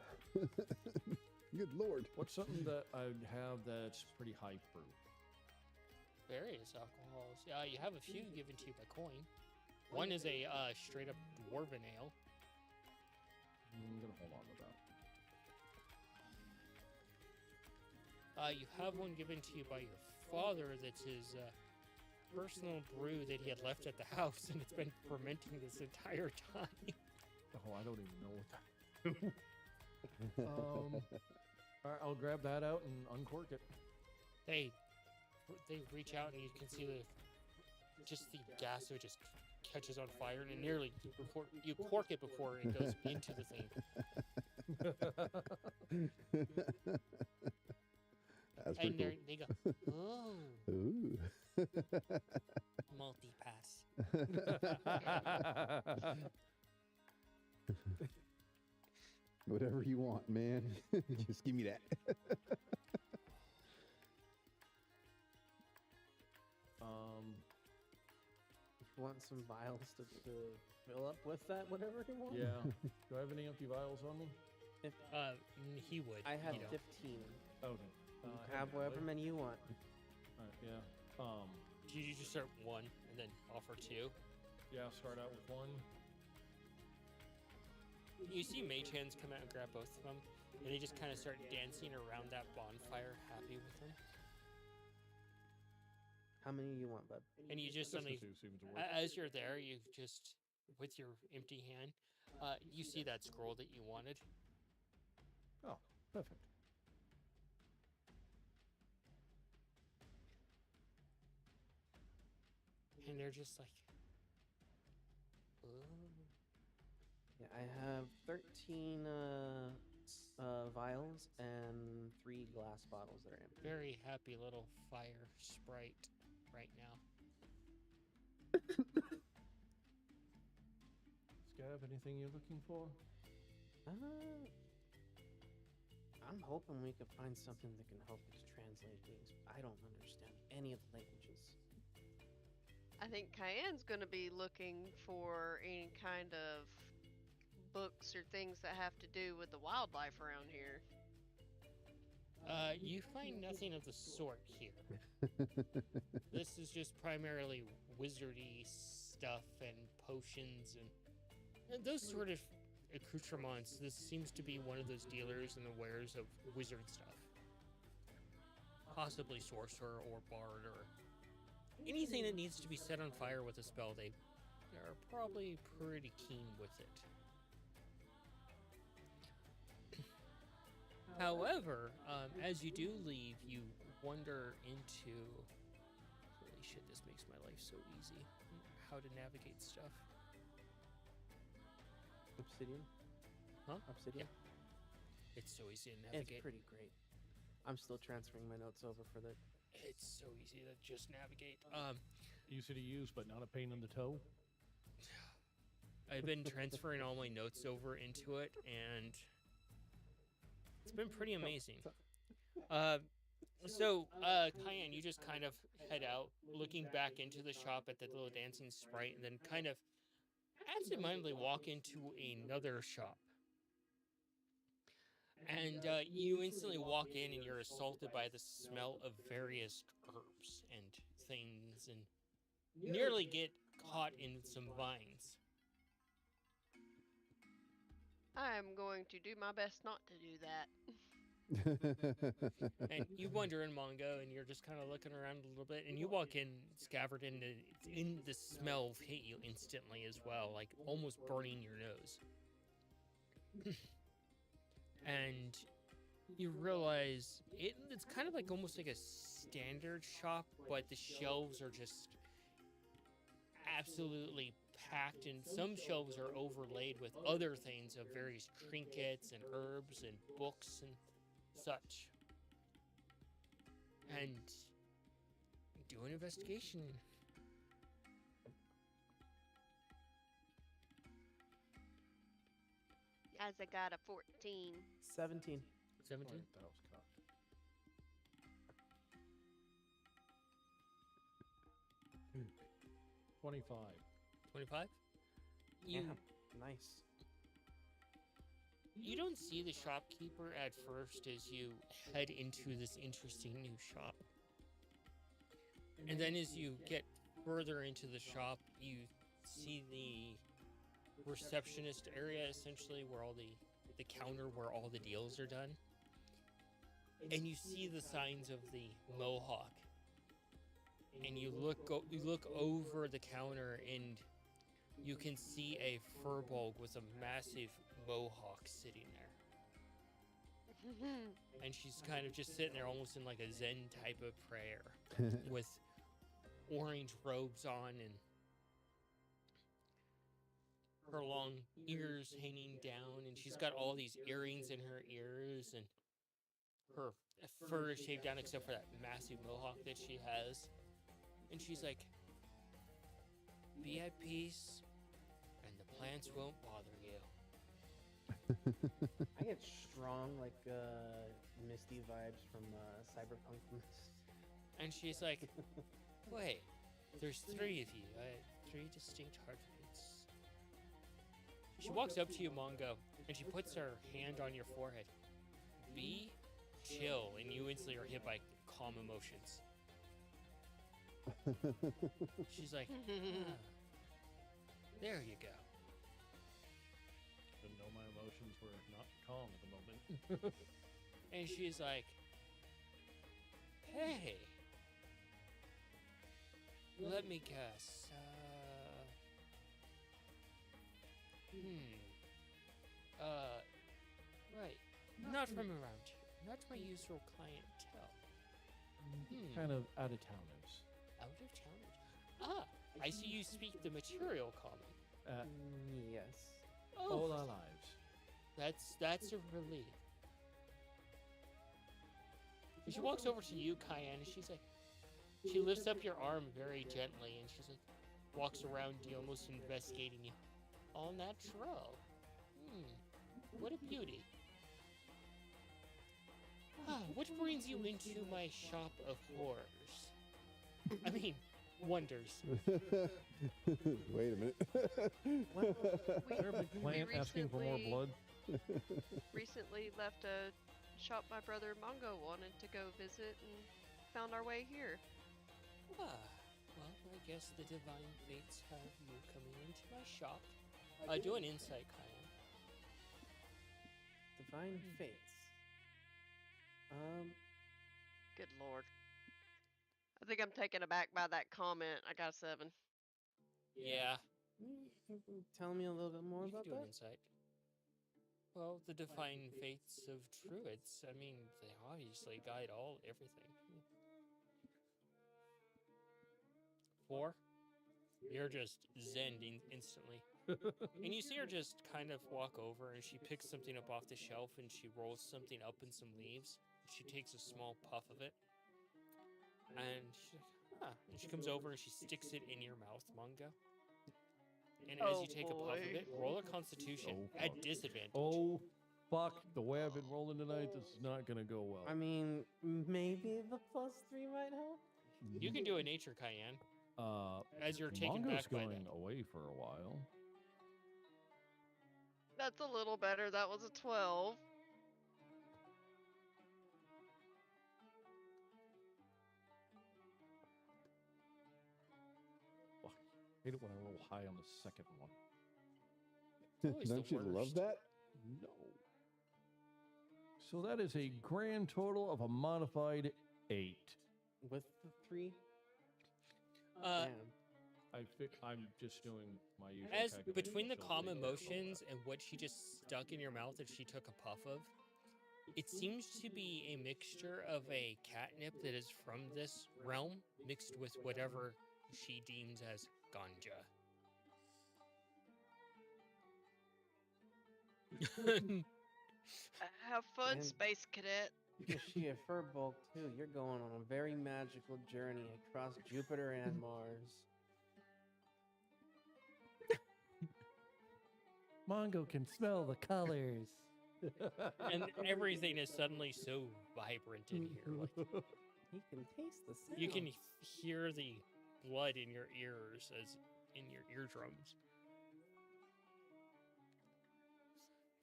Good Lord. What's something that I have that's pretty high proof? Various alcohols. Yeah, you have a few given to you by coin. One is a straight up dwarven ale. I'm gonna hold on to that. You have one given to you by your father that's his personal brew that he had left at the house, and it's been fermenting this entire time. Oh, I don't even know what that. All right, I'll grab that out and uncork it. They reach out and you can see just the gas that just catches on fire, and it nearly before you cork it before it goes into the thing. That's And pretty they go, oh, cool. Ooh. multi-pass. Whatever you want, man. Just give me that. If you want some vials to fill up with that, whatever you want. Yeah. Do I have any empty vials on me? He would. I have you know. 15. Okay. Have whatever many you want. Alright, yeah. You just start one and then offer two. Yeah, start out with one. You see mage hands come out and grab both of them, and they just kind of start dancing around that bonfire, happy with them. How many you want, bud? And you just Just the suddenly, two seems to work. as you're there, you just, with your empty hand, you see that scroll that you wanted. Oh, perfect. And they're just like, oh. Yeah, I have 13 vials and 3 glass bottles that are empty. Very happy little fire sprite right now. Scav, anything you're looking for? I'm hoping we could find something that can help us translate things. I don't understand any of the languages. I think Cayenne's going to be looking for any kind of books or things that have to do with the wildlife around here. You find nothing of the sort here. This is just primarily wizardy stuff and potions and those sort of accoutrements. This seems to be one of those dealers and the wares of wizard stuff. Possibly sorcerer or bard or anything that needs to be set on fire with a spell. They are probably pretty keen with it. However, as you do leave, you wander into... Holy shit, this makes my life so easy. How to navigate stuff. Obsidian? Huh? Obsidian? It's so easy to It's navigate. pretty great. I'm still transferring my notes over for the... It's so easy to just navigate. Easy to use, but not a pain in the toe. I've been transferring all my notes over into it, and it's been pretty amazing. Cayenne, you just kind of head out, looking back into the shop at the little dancing sprite, and then kind of absentmindedly walk into another shop. And you instantly walk in, and you're assaulted by the smell of various herbs and things, and nearly get caught in some vines. I'm going to do my best not to do that. And you wander in Mongo, and you're just kind of looking around a little bit, and you walk in, Scavert, and the smell hit you instantly as well, like almost burning your nose. And you realize it's kind of like almost like a standard shop, but the shelves are just absolutely packed, and some shelves are overlaid with other things of various trinkets and herbs and books and such. And do an investigation. As I got a 14. 17. 17? Alright, that was cut. 25. 25? You Nice. You don't see the shopkeeper at first as you head into this interesting new shop. And then as you get further into the shop, you see the receptionist area, essentially, where all the counter where all the deals are done. And you see the signs of the Mohawk. And you look over the counter, and you can see a furball with a massive mohawk sitting there. And she's kind of just sitting there almost in like a Zen type of prayer with orange robes on and her long ears hanging down, and she's got all these earrings in her ears, and her fur is shaved down except for that massive mohawk that she has. And she's like, "Be at peace, and the plants won't bother you." I get strong, like, Misty vibes from Cyberpunk. And she's like, wait, there's three of you, three distinct heartbeats. She walks up to you, Mongo, and she puts her hand on your forehead. Be chill, and you instantly are hit by calm emotions. She's like, ah, there you go. Didn't know my emotions were not calm at the moment. And she's like, hey, let me guess. Right. Not from around here. Not my usual clientele. Kind of out of towners. Out of towners. Ah, I see you speak the material common. Yes. All our lives. That's a relief. And she walks over to you, Cayenne, and she's like, she lifts up your arm very gently, and she's like, walks around you, almost investigating you. All natural. What a beauty. Ah, what brings you into my shop of horrors? I mean, wonders. Wait a minute. We, Plant asking for more blood. recently left a shop my brother Mongo wanted to go visit and found our way here. Ah, well, I guess the divine fates have you coming into my shop. Do an insight, Cayenne. Divine fates. Good lord. I think I'm taken aback by that comment. I got a 7. Yeah. Tell me a little bit more You can about do an that. insight. Well, the divine fates of druids. I mean, they obviously guide everything. 4. You're just zen instantly. And you see her just kind of walk over, and she picks something up off the shelf, and she rolls something up in some leaves. She takes a small puff of it, and she's like, huh. And she comes over and she sticks it in your mouth, Mongo. And as Oh, you take a puff of boy. it, roll a constitution Oh, at fuck. disadvantage. Oh, fuck. The way I've been rolling tonight, this is not going to go well. I mean, maybe the +3 might help. You can do a nature, Cayenne, as you're taken Mongo's back by going that. away for a while. That's a little better. That was a 12. Fuck. I hate it when I roll high on the second one. Always the Don't you love worst. that? No. So that is a grand total of a modified 8. With the 3? Uh, Damn. I'm just doing my usual As calculation, between the so calm they get emotions and what she just stuck in your mouth that she took a puff of, it seems to be a mixture of a catnip that is from this realm mixed with whatever she deems as ganja. Have fun, And- Space Cadet. Is she a furbulk too? You're going on a very magical journey across Jupiter and Mars. Mongo can smell the colors. And everything is suddenly so vibrant in here. Like, He can taste the sound. you can hear the blood in your ears as in your eardrums.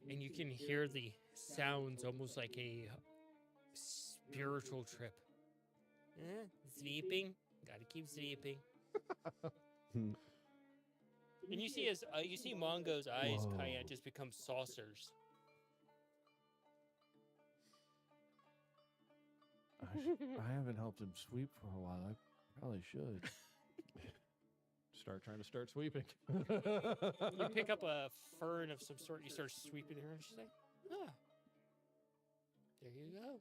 And you can hear the sounds almost like a spiritual trip. Sleeping. Gotta keep sleeping. And you see you see Mongo's eyes, Whoa. Cayenne, just become saucers. I haven't helped him sweep for a while. I probably should. Start sweeping. You pick up a fern of some sort. You start sweeping her, and she's like, "Ah, there you go.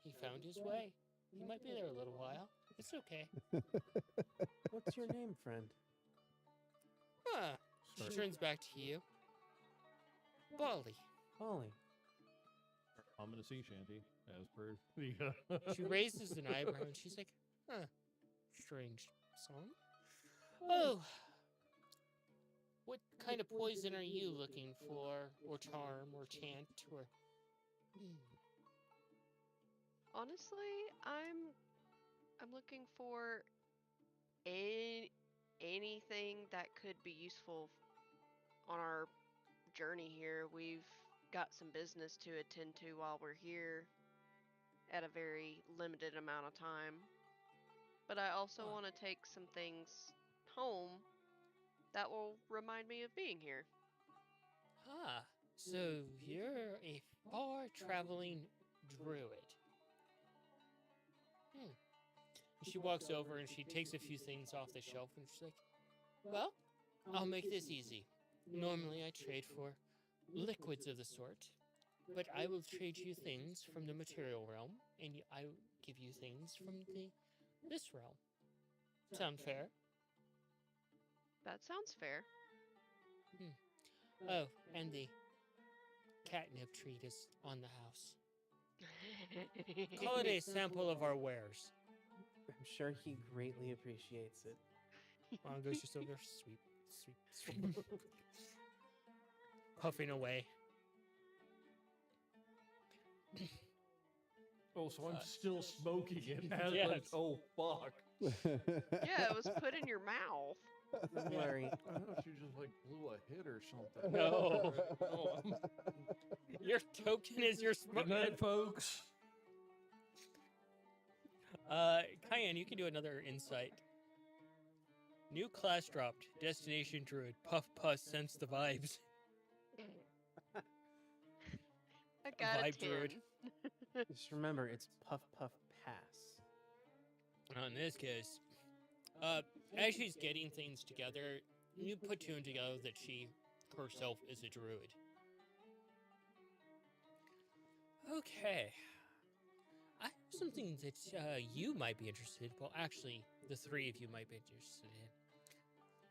He found his way. He might be there a little while. It's okay." What's your name, friend? Ah, she turns back to you. Bali. Polly. I'm gonna sea shanty as per the. She raises an eyebrow, and she's like, "Huh, strange song. Oh, what kind of poison are you looking for, or charm, or chant, or? Honestly, I'm looking for anything that could be useful on our journey here. We've got some business to attend to while we're here at a very limited amount of time. But I also want to take some things home that will remind me of being here. Ah, so you're a far-traveling druid. She walks over and she takes a few things off the shelf and she's like, well, I'll make this easy. Normally I trade for liquids of the sort, but I will trade you things from the material realm, and I will give you things from this realm. Sound fair? That sounds fair. Oh, and the catnip treat is on the house. Call it a sample of our wares. I'm sure he greatly appreciates it. Mom goes just over, sweet, sweet, sweet. Puffing away. Oh, so I'm still smoking it. Yes. Oh, fuck. Yeah, it was put in your mouth. Don't worry. I don't know if she just like blew a hit or something. No. Oh, Your token is your good night, folks. Cayenne, you can do another insight. New class dropped. Destination druid. Puff puss, sense the vibes. I got a Vibe 10. druid. Just remember, it's puff puff pass. In this case, as she's getting things together, you put two and together that she herself is a druid. Okay. I have something that you might be interested. Well, actually, the three of you might be interested in.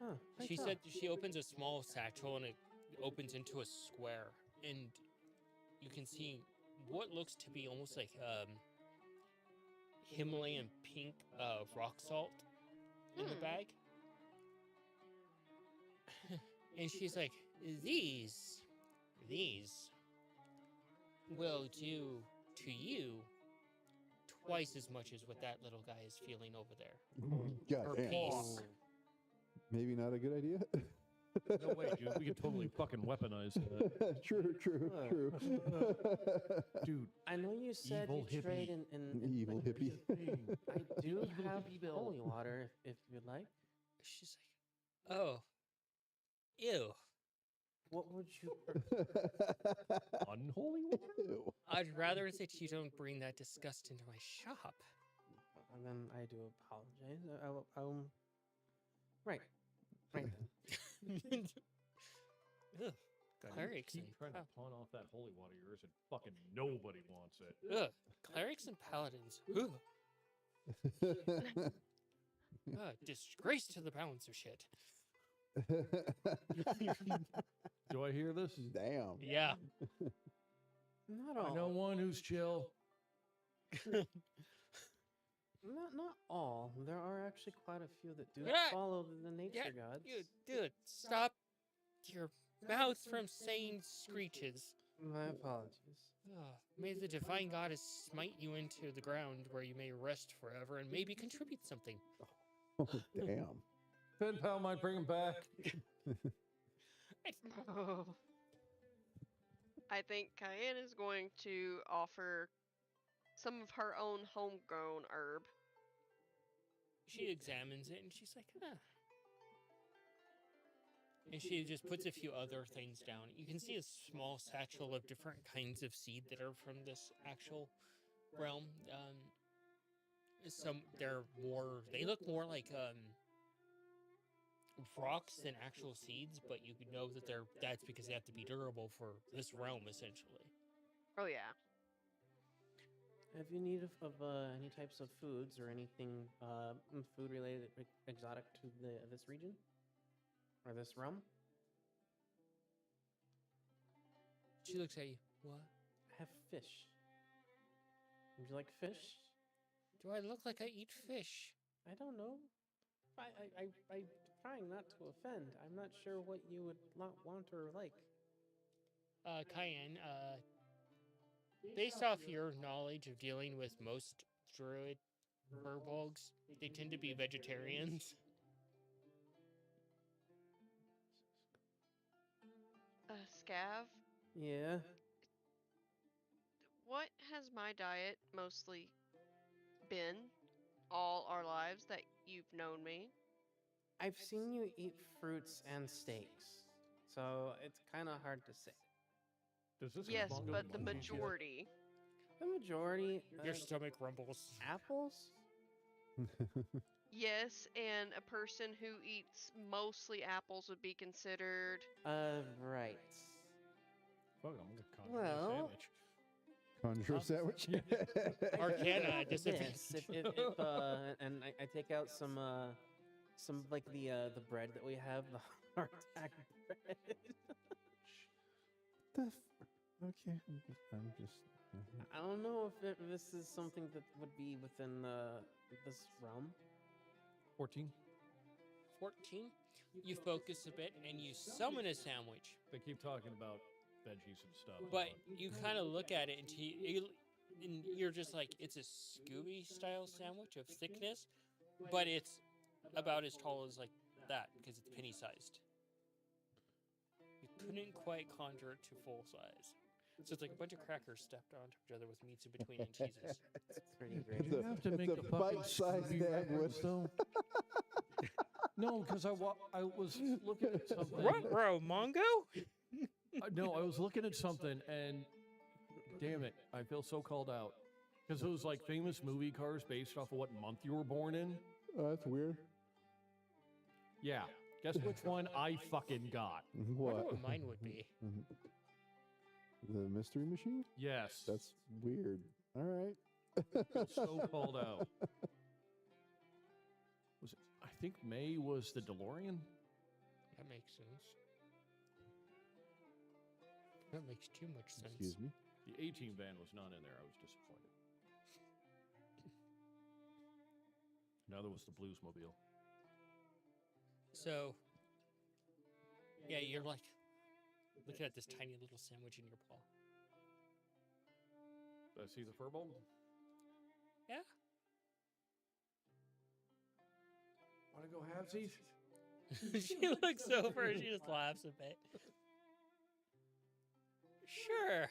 Huh, She said she opens a small satchel and it opens into a square, and you can see what looks to be almost like Himalayan pink rock salt in the bag. And she's like, these will do to you twice as much as what that little guy is feeling over there. God Her damn. peace. Maybe not a good idea. No way, dude. We could totally fucking weaponize that. True. Dude, I know you said Evil you trade hippie. in Evil hippie. I do Evil have hippie Bill. holy water if you'd like. She's like, oh, ew. What would you? Unholy water? Ew. I'd rather that you don't bring that disgust into my shop. And then I do apologize. Right then. Ugh, God, you clerics keep and trying to pawn off that holy water of yours and fucking nobody wants it. ugh, clerics and paladins. Ugh, disgrace to the balance of shit. Do I hear this? Damn. Yeah. Not all. I know one who's chill. Not all. There are actually quite a few that do Yeah. follow the nature gods. You, dude, stop your mouth from saying screeches. My apologies. May the divine goddess smite you into the ground where you may rest forever and maybe contribute something. Oh, damn. Pen pal might bring him back. Oh. I think Cayenne is going to offer some of her own homegrown herb. She examines it and she's like, huh. And she just puts a few other things down. You can see a small satchel of different kinds of seed that are from this actual realm. They look more like rocks than actual seeds, but you could know that that's because they have to be durable for this realm, essentially. Oh yeah. Have you need of any types of foods or anything food related exotic to this region or this realm? She looks at you. What? I have fish. Would you like fish? Do I look like I eat fish? I don't know. I trying not to offend. I'm not sure what you would not want or like. Cayenne, based off your knowledge of dealing with most druid furbolgs, they tend to be vegetarians. Scav, Yeah. what has my diet mostly been all our lives that you've known me? I've seen you eat fruits and steaks, so it's kind of hard to say. Does this Yes, Mongo but the munchies yet? majority. The majority. Your stomach rumbles. Apples? Yes, and a person who eats mostly apples would be considered. Right. Fuck, I'm gonna conjure a Well, sandwich. Conjure sandwich. Arcana This, disadvantage. if and I take out some like the bread that we have, the hardtack bread. Okay, I'm just. I don't know if this is something that would be within this realm. 14. 14. You focus a bit and you summon a sandwich. They keep talking about veggies and stuff. But you kind of look at it and you're just like, it's a Scooby style sandwich of thickness, but it's about as tall as like that because it's penny sized. You couldn't quite conjure it to full size. So it's like a bunch of crackers stepped onto each other with meats in between and cheeses. It's pretty great. You have to make the fucking bite-sized Scooby Dagwood. reference, though. No, because I was looking at something. Ruh-roh, Mongo? No, I was looking at something, and damn it, I feel so called out. Because it was like famous movie cars based off of what month you were born in. Oh, that's weird. Yeah. Guess which one I fucking got? I wonder What? what mine would be. The mystery machine? Yes. That's weird. All right. so called out. Was it? I think May was the DeLorean. That makes sense. That makes too much sense. Excuse me. The 18 van was not in there. I was disappointed. Another was the Bluesmobile. So, yeah, you're like looking at this tiny little sandwich in your paw. Did I see the furball? Yeah. Want to go halvesies? She looks over and she just laughs a bit. Sure.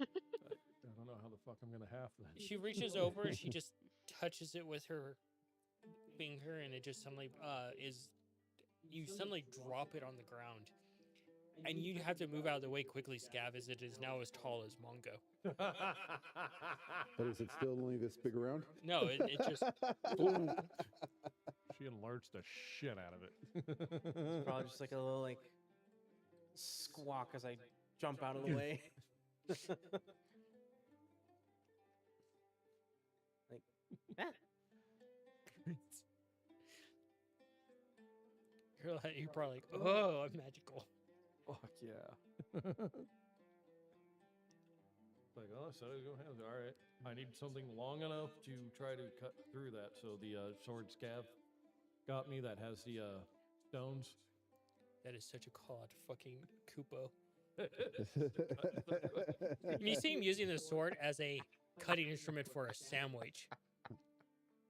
I don't know how the fuck I'm gonna half that. She reaches over and she just touches it with her finger, and it just suddenly you suddenly drop it on the ground. And you have to move out of the way quickly, Scav, as it is now as tall as Mongo. But is it still only this big around? No, it just She enlarged the shit out of it. It's probably just like a little like squawk as I jump out of the way. Like, ah. you're probably like, oh, I'm magical. Fuck yeah. Like, oh, so go ahead. All right. I need something long enough to try to cut through that. So the sword Scav got me that has the stones. That is such a call out to fucking Kupo. And you see him using the sword as a cutting instrument for a sandwich.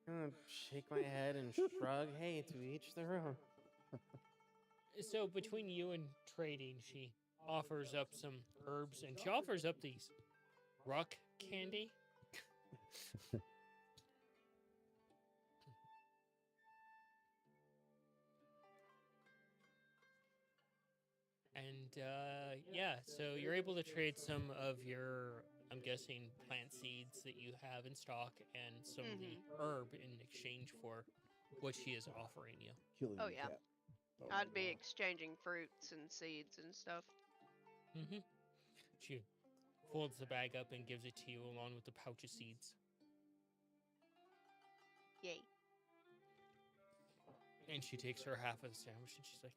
I'm gonna shake my head and shrug. Hey, to each their own. So between you and trading, she offers up some herbs, and she offers up these rock candy. And yeah, so you're able to trade some of your, I'm guessing, plant seeds that you have in stock and some of the herb in exchange for what she is offering you. Killing Oh, the yeah. cat. Oh, I'd be wow. exchanging fruits and seeds and stuff. Mm-hmm. She folds the bag up and gives it to you along with the pouch of seeds. Yay. And she takes her half of the sandwich and she's like,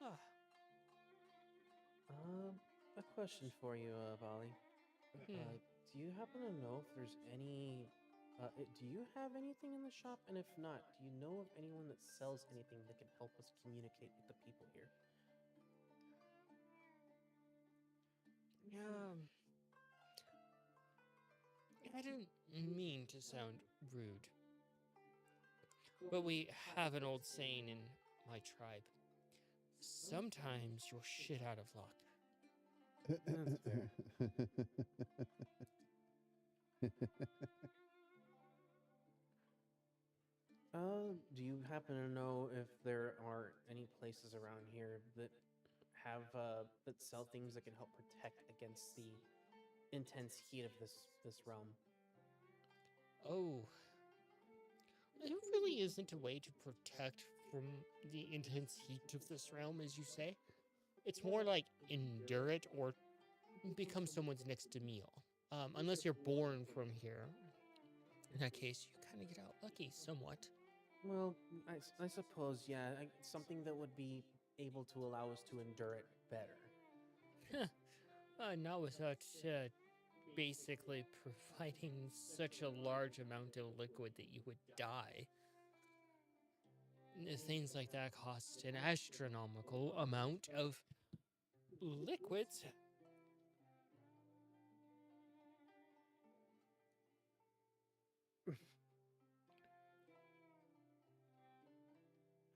ah. A question for you, Bali. Hmm. Do you happen to know if there's any Do you have anything in the shop? And if not, do you know of anyone that sells anything that can help us communicate with the people here? Um, I didn't mean to sound rude, but we have an old saying in my tribe. Sometimes you're shit out of luck. That's fair. Do you happen to know if there are any places around here that have that sell things that can help protect against the intense heat of this realm? Oh, there really isn't a way to protect from the intense heat of this realm, as you say. It's more like endure it or become someone's next meal. Unless you're born from here. In that case, you kind of get out lucky somewhat. Well, I suppose, yeah, something that would be able to allow us to endure it better. Not without basically providing such a large amount of liquid that you would die. Things like that cost an astronomical amount of liquids.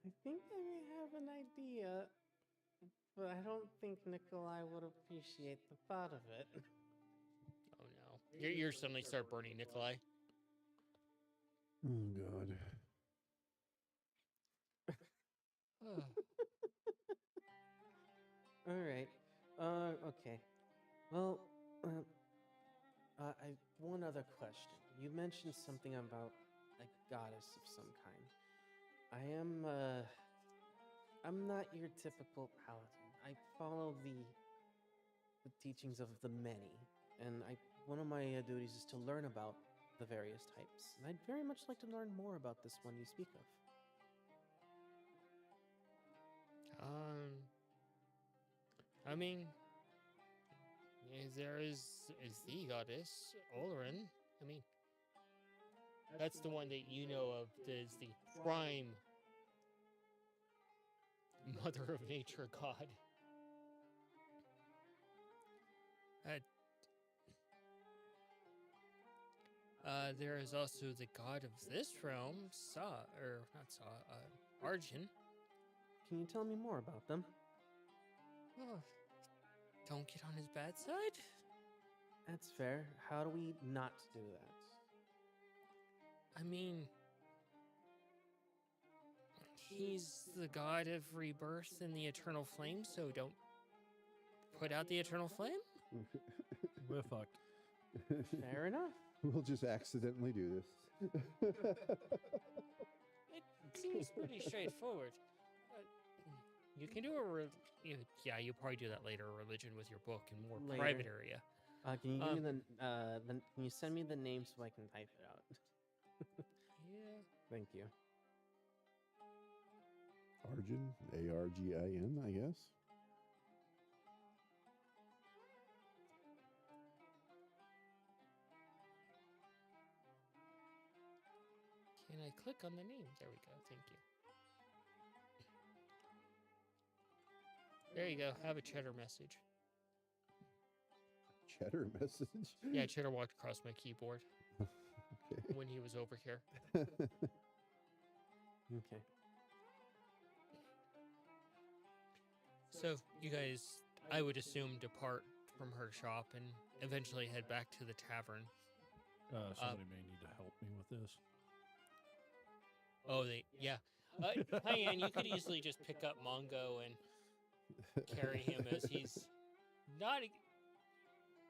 I think I may have an idea, but I don't think Nikolai would appreciate the thought of it. Oh no. You're suddenly start burning, Nikolai. Oh God. All right. Okay. Well, I one other question. You mentioned something about a goddess of some kind. I'm not your typical paladin. I follow the teachings of the many, and one of my duties is to learn about the various types. And I'd very much like to learn more about this one you speak of. I mean, there is the goddess Olerin. I mean, that's the one that you know of as the prime mother of nature god. There is also the god of this realm, Arjun. Can you tell me more about them? Oh, don't get on his bad side. That's fair. How do we not do that? I mean, he's the god of rebirth and the eternal flame, so don't put out the eternal flame? We're fucked. Fair enough. We'll just accidentally do this. It seems pretty straightforward. You can do yeah, you'll probably do that later, religion with your book in more Later. private area. Can you give me can you send me the name so I can type it out? Yeah. Thank you. Arjun, Argin, I guess. Can I click on the name? There we go. Thank you. There you go. Have a cheddar message. Cheddar message? Yeah, cheddar walked across my keyboard Okay. when he was over here. Okay. So you guys, I would assume, depart from her shop and eventually head back to the tavern. Somebody may need to help me with this. Oh, yeah. Cayenne, you could easily just pick up Mongo and carry him, as he's not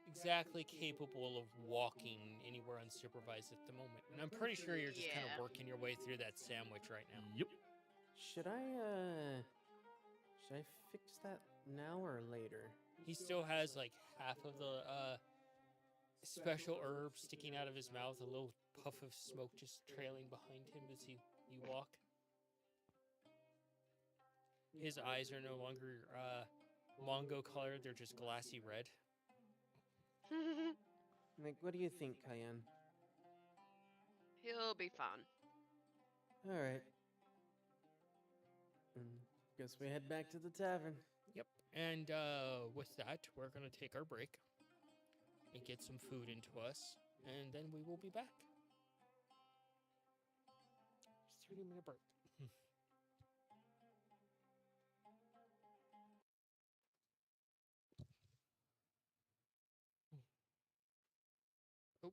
exactly capable of walking anywhere unsupervised at the moment. And I'm pretty sure you're just kind of Yeah. working your way through that sandwich right now. Yep. Should I fix that now or later? He still has like half of the special herb sticking out of his mouth, a little puff of smoke just trailing behind him as you walk. His eyes are no longer Mongo colored, they're just glassy red. Like, what do you think, Cayenne? He'll be fine. All right. Guess we head back to the tavern. Yep. And with that, we're going to take our break and get some food into us, and then we will be back. 30-minute break. Oh.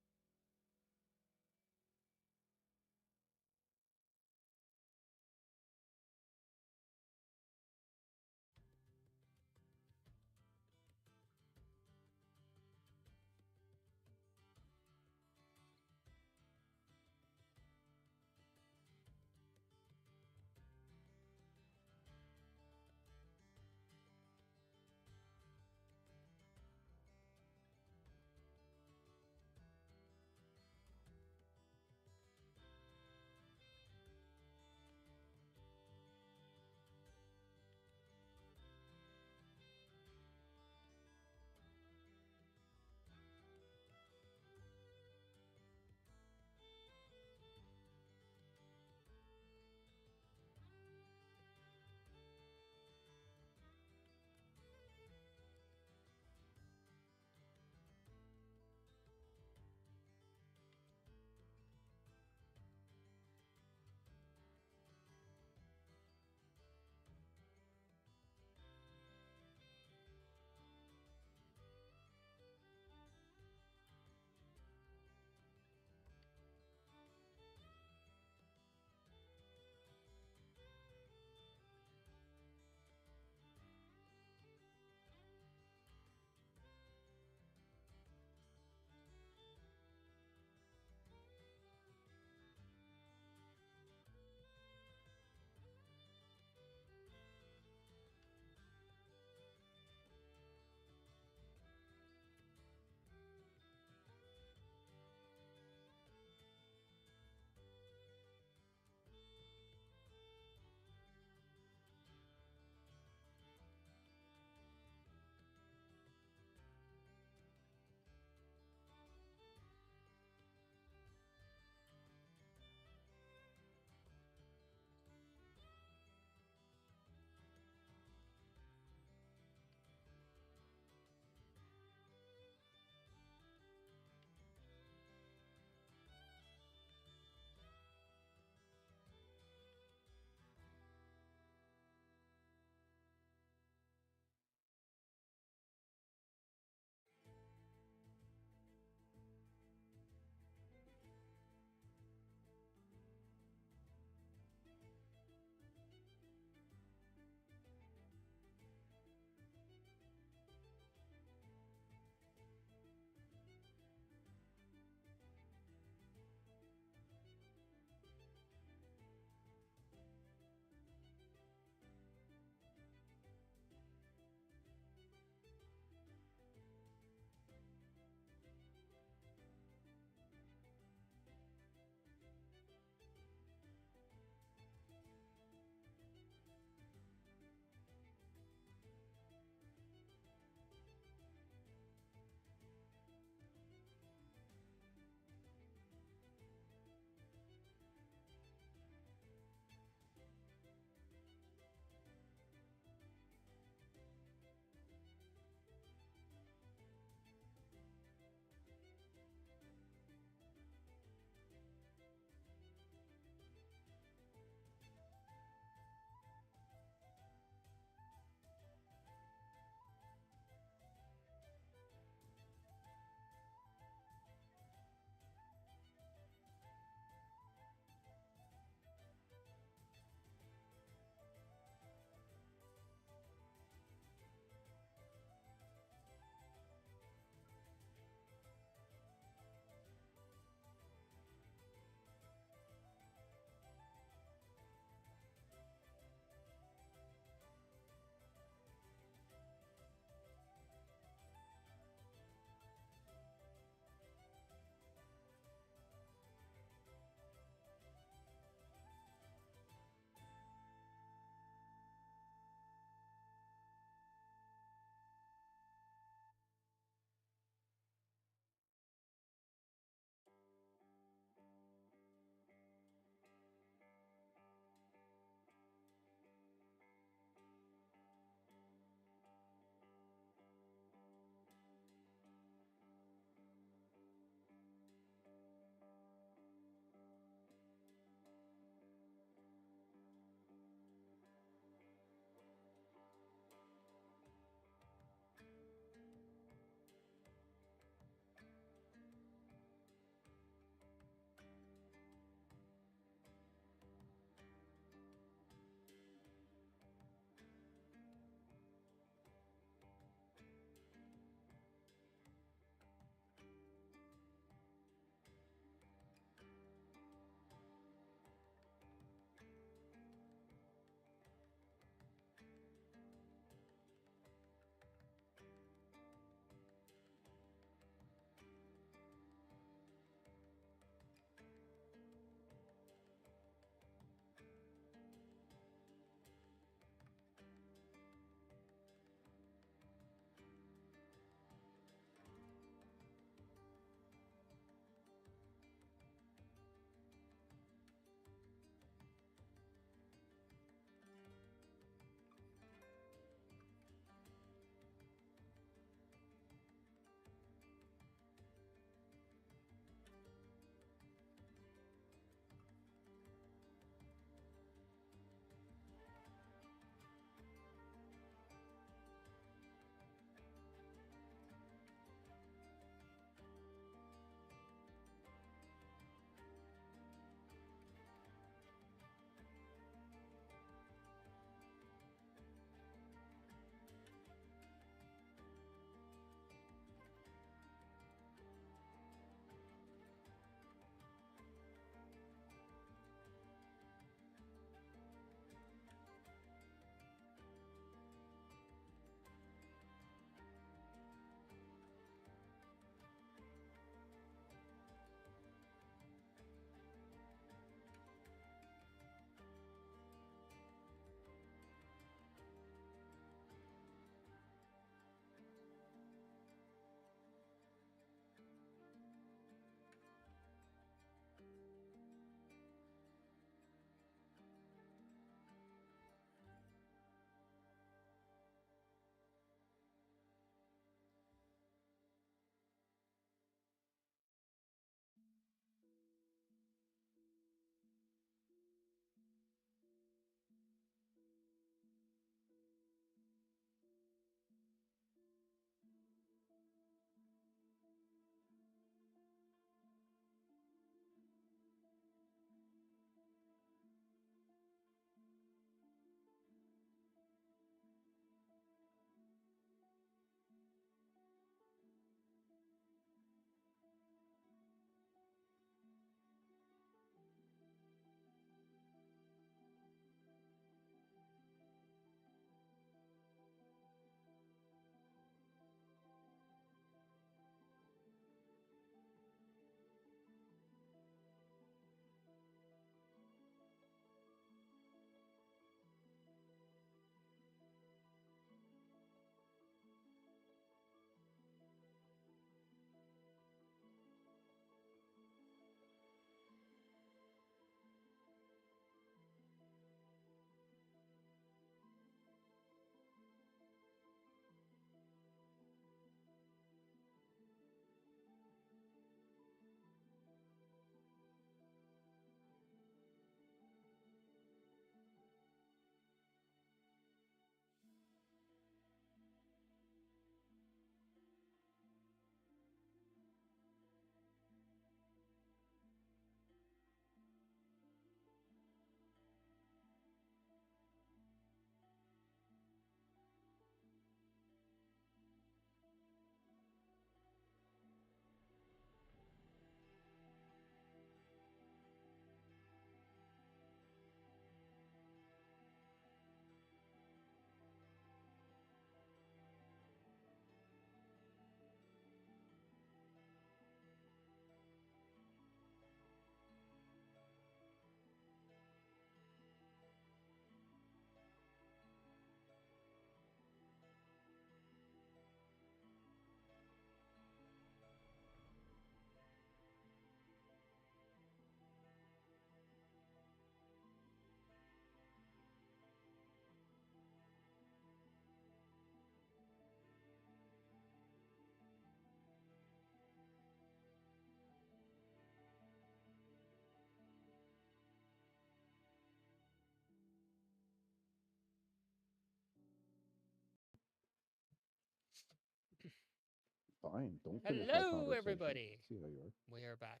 Fine. Don't finish my Hello, conversation. everybody. See how you are. We are back.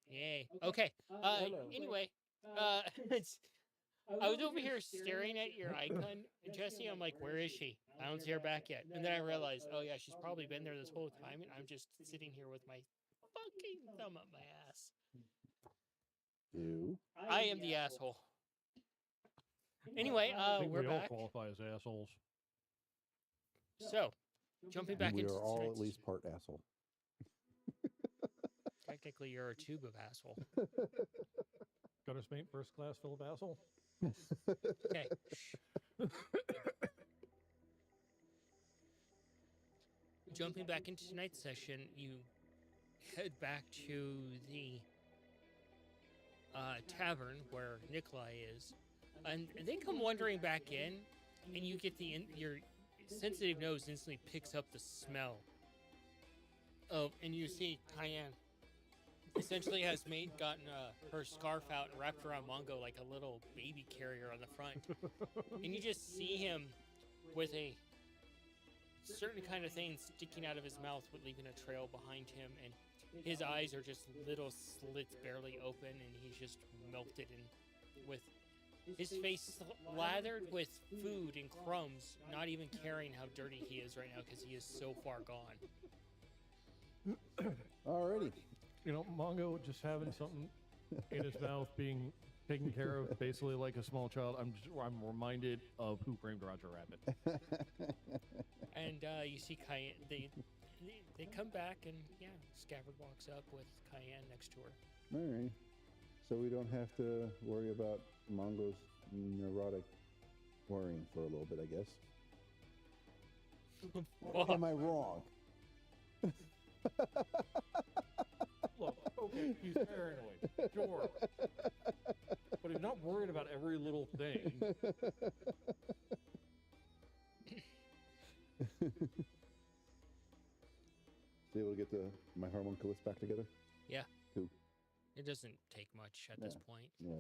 Yay. Okay. Anyway, it's, I was over here staring at your icon, Jesse. I'm like, where is she? I don't see her back yet. And then I realized, oh yeah, she's probably been there this whole time, and I'm just sitting here with my fucking thumb up my ass. You. I am the asshole. Anyway, I think we're we all back. qualify as assholes. So, jumping back We into are all tonight's- at least part asshole. Technically, you're a tube of asshole. Gutters paint first class full of asshole. Okay. Jumping back into tonight's session, you head back to the tavern where Nikolai is, and they come wandering back in, and you get your sensitive nose instantly picks up the smell of, and you see Cayenne essentially has gotten her scarf out and wrapped around Mongo like a little baby carrier on the front, and you just see him with a certain kind of thing sticking out of his mouth, leaving a trail behind him, and his eyes are just little slits barely open, and he's just melted and with his face slathered with food and crumbs, not even caring how dirty he is right now because he is so far gone. Alrighty. You know, Mongo just having something in his mouth, being taken care of, basically like a small child. I'm reminded of Who Framed Roger Rabbit. And you see Cayenne. They come back, and yeah, Scabbard walks up with Cayenne next to her. Alright. So we don't have to worry about Mongo's neurotic worrying for a little bit, I guess. Fuck. Am I wrong? Look, okay, he's paranoid, sure. But he's not worried about every little thing. So able to get my homunculus back together? Yeah. Cool. It doesn't take much at this point. Yeah,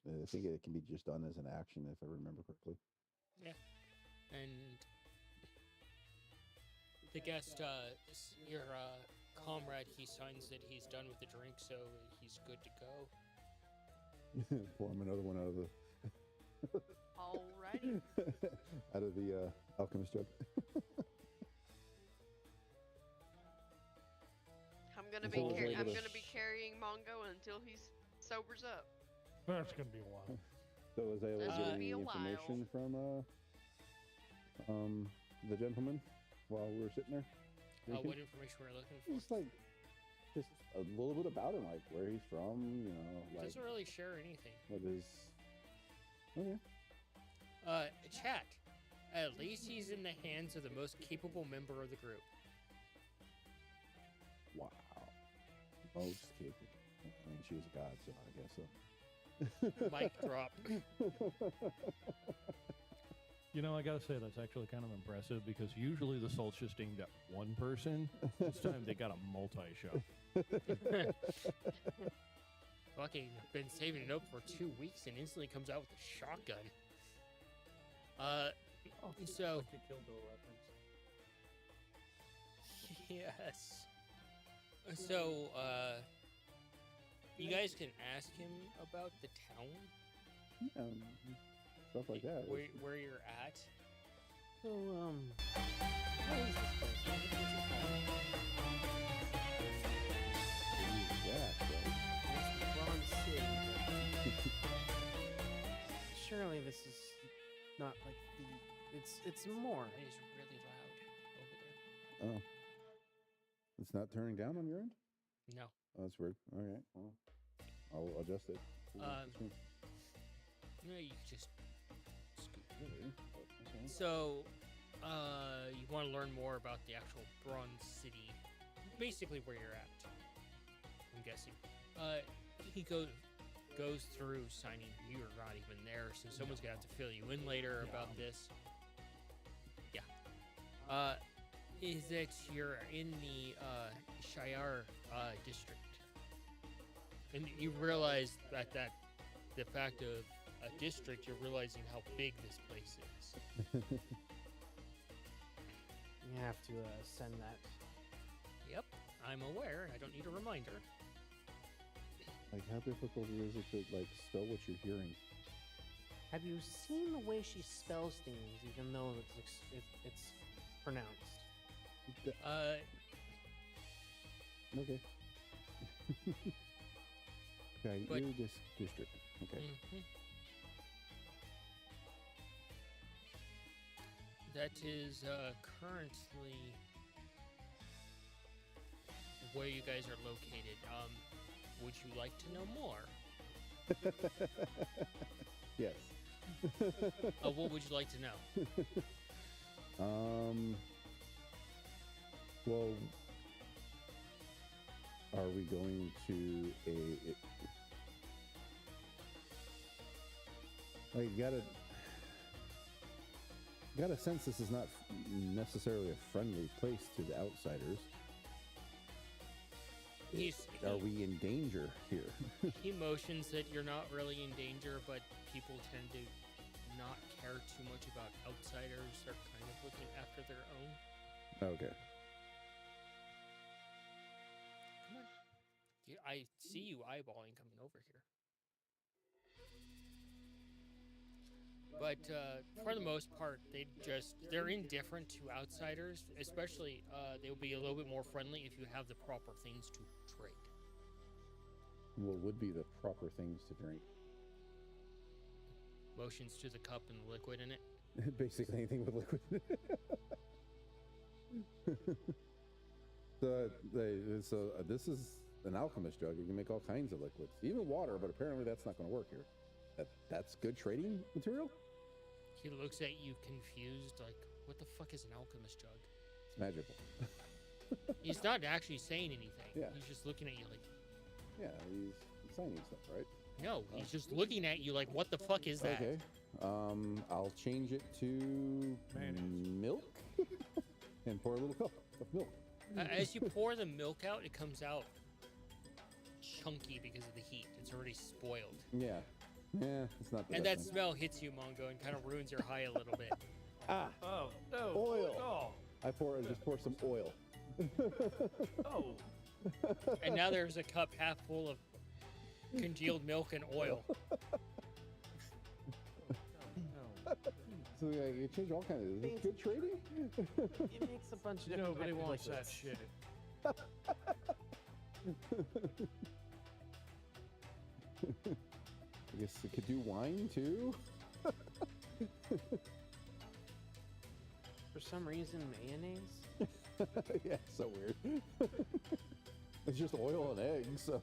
I think it can be just done as an action if I remember correctly. Yeah. And the guest, your comrade, he signs that he's done with the drink, so he's good to go. Pour him another one out of the Alrighty. out of the alchemist jug. I'm gonna So was able I'm to- gonna be carrying Mongo until he sobers up. That's gonna be a while. So was I able to That's get gonna any be a while. information from the gentleman while we were sitting there? drinking? What information we're looking for? Just like just a little bit about him, like where he's from, you know, like Doesn't really share anything. what is. Okay. Chat. At least he's in the hands of the most capable member of the group. Wow. Most capable. I mean, she was a god, so I guess so. Mic drop. You know, I gotta say that's actually kind of impressive because usually the salt's just aimed at one person. This time they got a multi-shot. Fucking been saving it up for 2 weeks and instantly comes out with a shotgun. So yes. So, you guys can ask him about the town, Stuff like that. where you're at. So, what is this place? What is it called? Yeah, It's the Bronze City. Surely this is not like the. It's more. It is really loud over there. Oh. It's not turning down on your end? No. Oh, that's weird. All right. Well, I'll adjust it. No, you just scoot. Okay. So, you want to learn more about the actual Bronze City, basically where you're at. I'm guessing. He goes through signing. You're not even there, so someone's gonna have to fill you in later about this. Yeah. Is that you're in the Shire district, and you realize that the fact of a district, you're realizing how big this place is. You have to send that. Yep, I'm aware. I don't need a reminder. Like, how difficult is it to like spell what you're hearing? Have you seen the way she spells things, even though it's pronounced? Okay. Okay, But- your district. Okay. Mhm. That is currently where you guys are located. Would you like to know more? Yes. What would you like to know? Well, are we going to I gotta sense this is not necessarily a friendly place to the outsiders. Are we in danger here? He motions that you're not really in danger, but people tend to not care too much about outsiders. They're kind of looking after their own. Okay. Come on. I see you eyeballing coming over here. But for the most part, they're indifferent to outsiders, especially they'll be a little bit more friendly if you have the proper things to trade. What would be the proper things to drink? Motions to the cup and the liquid in it. Basically anything with liquid. So this is an alchemist jug. You can make all kinds of liquids, even water. But apparently that's not going to work here. That's good trading material. He looks at you confused, like, what the fuck is an alchemist jug? It's magical. He's not actually saying anything. Yeah. He's just looking at you like, Yeah, he's signing stuff, right? no, he's just looking at you like, what the fuck is that? Okay. I'll change it to milk and pour a little cup of milk. As you pour the milk out, it comes out chunky because of the heat. It's already spoiled. Yeah. Yeah, it's not the And best that one. smell hits you, Mongo, and kind of ruins your high a little bit. Ah, Oh, no. Oil. Oh. I just pour some oil. Oh. And now there's a cup half full of congealed milk and oil. So yeah, you change all kinds of. Is this good trading? It makes a bunch of different Nobody types of wants that liquids. shit. I guess it could do wine too. For some reason, mayonnaise. Yeah, so weird. It's just oil and eggs. So.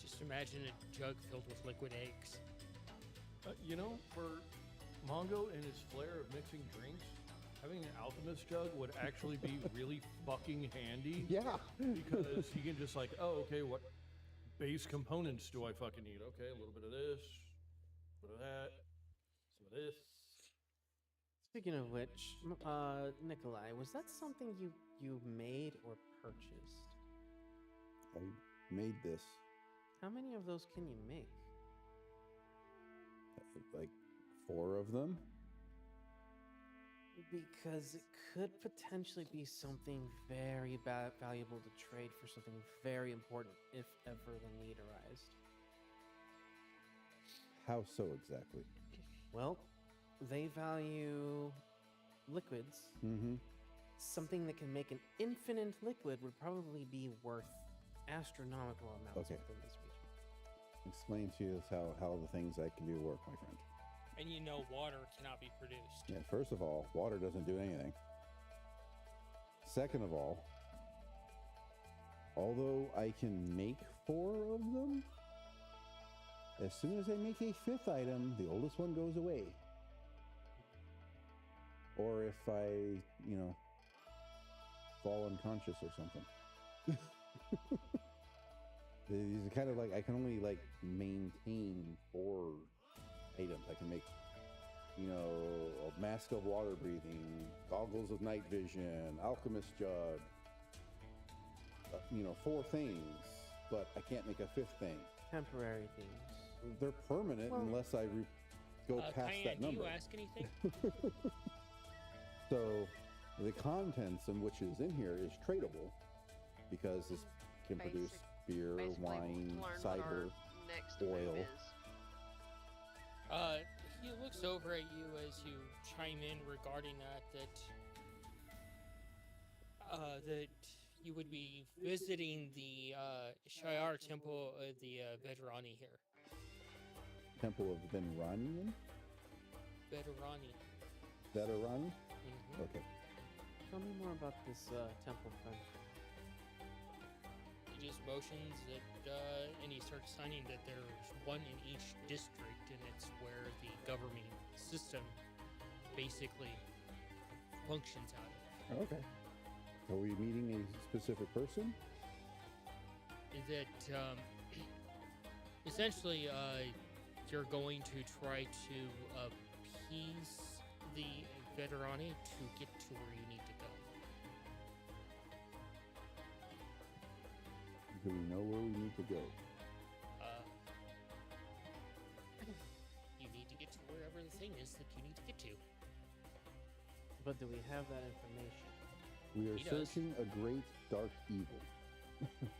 Just imagine a jug filled with liquid eggs. You know, for Mongo and his flair of mixing drinks, having an alchemist jug would actually be really fucking handy. Yeah. Because you can just like, oh, okay, what base components do I fucking need? Okay, a little bit of this, a bit of that, some of this. Speaking of which, Nikolai, was that something you made or purchased? I made this How many of those can you make? like 4 of them. Because it could potentially be something very valuable to trade for something very important if ever the need arised. How so exactly? Well, they value liquids. Mm-hmm. Something that can make an infinite liquid would probably be worth astronomical amounts Okay. within this region. Explain to us how the things I can do work, my friend. And you know water cannot be produced. Yeah, first of all, water doesn't do anything. Second of all, although I can make 4 of them, as soon as I make a 5th item, the oldest one goes away. Or if I, fall unconscious or something. These are kind of like, I can only maintain 4 items. I can make, a mask of water breathing, goggles of night vision, alchemist jug, 4 things, but I can't make a 5th thing. Temporary things. They're permanent Well- unless I go past Cayenne, that number. do you ask anything? So the contents in which is in here is tradable because this can produce beer, Basically, wine, learn what our cider. next oil. move is. He looks over at you as you chime in regarding that you would be visiting the Shiar Temple of the Veterani here. Temple of Venranian? Veterani. Veterani? Mm-hmm. Okay. Tell me more about this temple, friend. He just motions that, and he starts signing that there's one in each district, and it's where the government system basically functions out of. Okay. Are we meeting a specific person? That essentially you're going to try to appease the Veterani to get to where you need to go. Do we know where we need to go? You need to get to wherever the thing is that you need to get to. But do we have that information? We are He does. searching a great dark evil.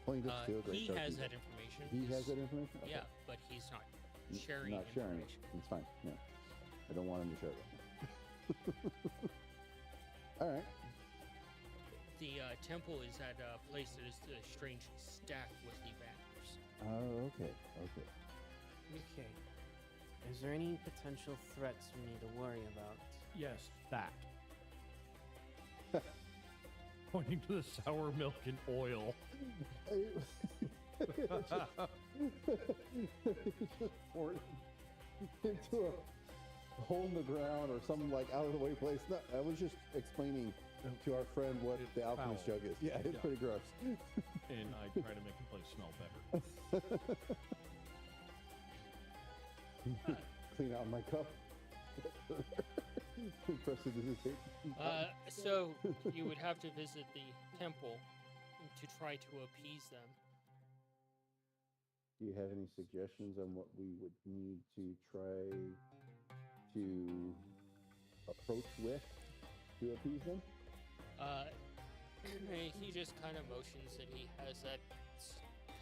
Plaintiff still great He dark has evil. that information. He has that information? Okay. Yeah, but he's not sharing Not sharing it. information. It's fine. No. I don't want him to share it. All right. The temple is at a place that is strangely stacked with the banners. Oh, okay. Okay. Okay. Is there any potential threats we need to worry about? Yes, that. Pointing to the sour milk and oil. Just poured into a hole in the ground or some like out of the way place. No, I was just explaining to our friend what It's the alchemist foul. jug is. Yeah, it's Yeah. pretty gross. And I try to make the place smell better. Clean out my cup. Prestidigitate. So you would have to visit the temple to try to appease them. Do you have any suggestions on what we would need to try to approach with to appease them? He just kind of motions that he has that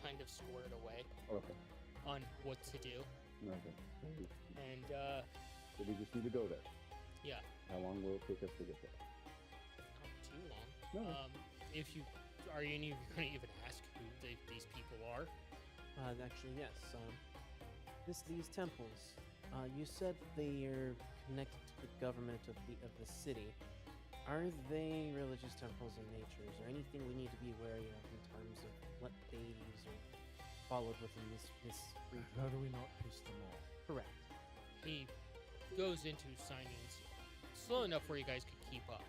kind of squared away Okay. on what to do. Okay. And So we just need to go there. yeah, How long will it take us to get there? not too long. No. If you are you going to even ask who these people are? Actually, yes. These temples. You said they are connected to the government of the city. Are they religious temples in nature? Is there anything we need to be wary of in terms of what deities are followed within this region? How do we not piss them off? Correct. He goes into signings slow enough where you guys could keep up.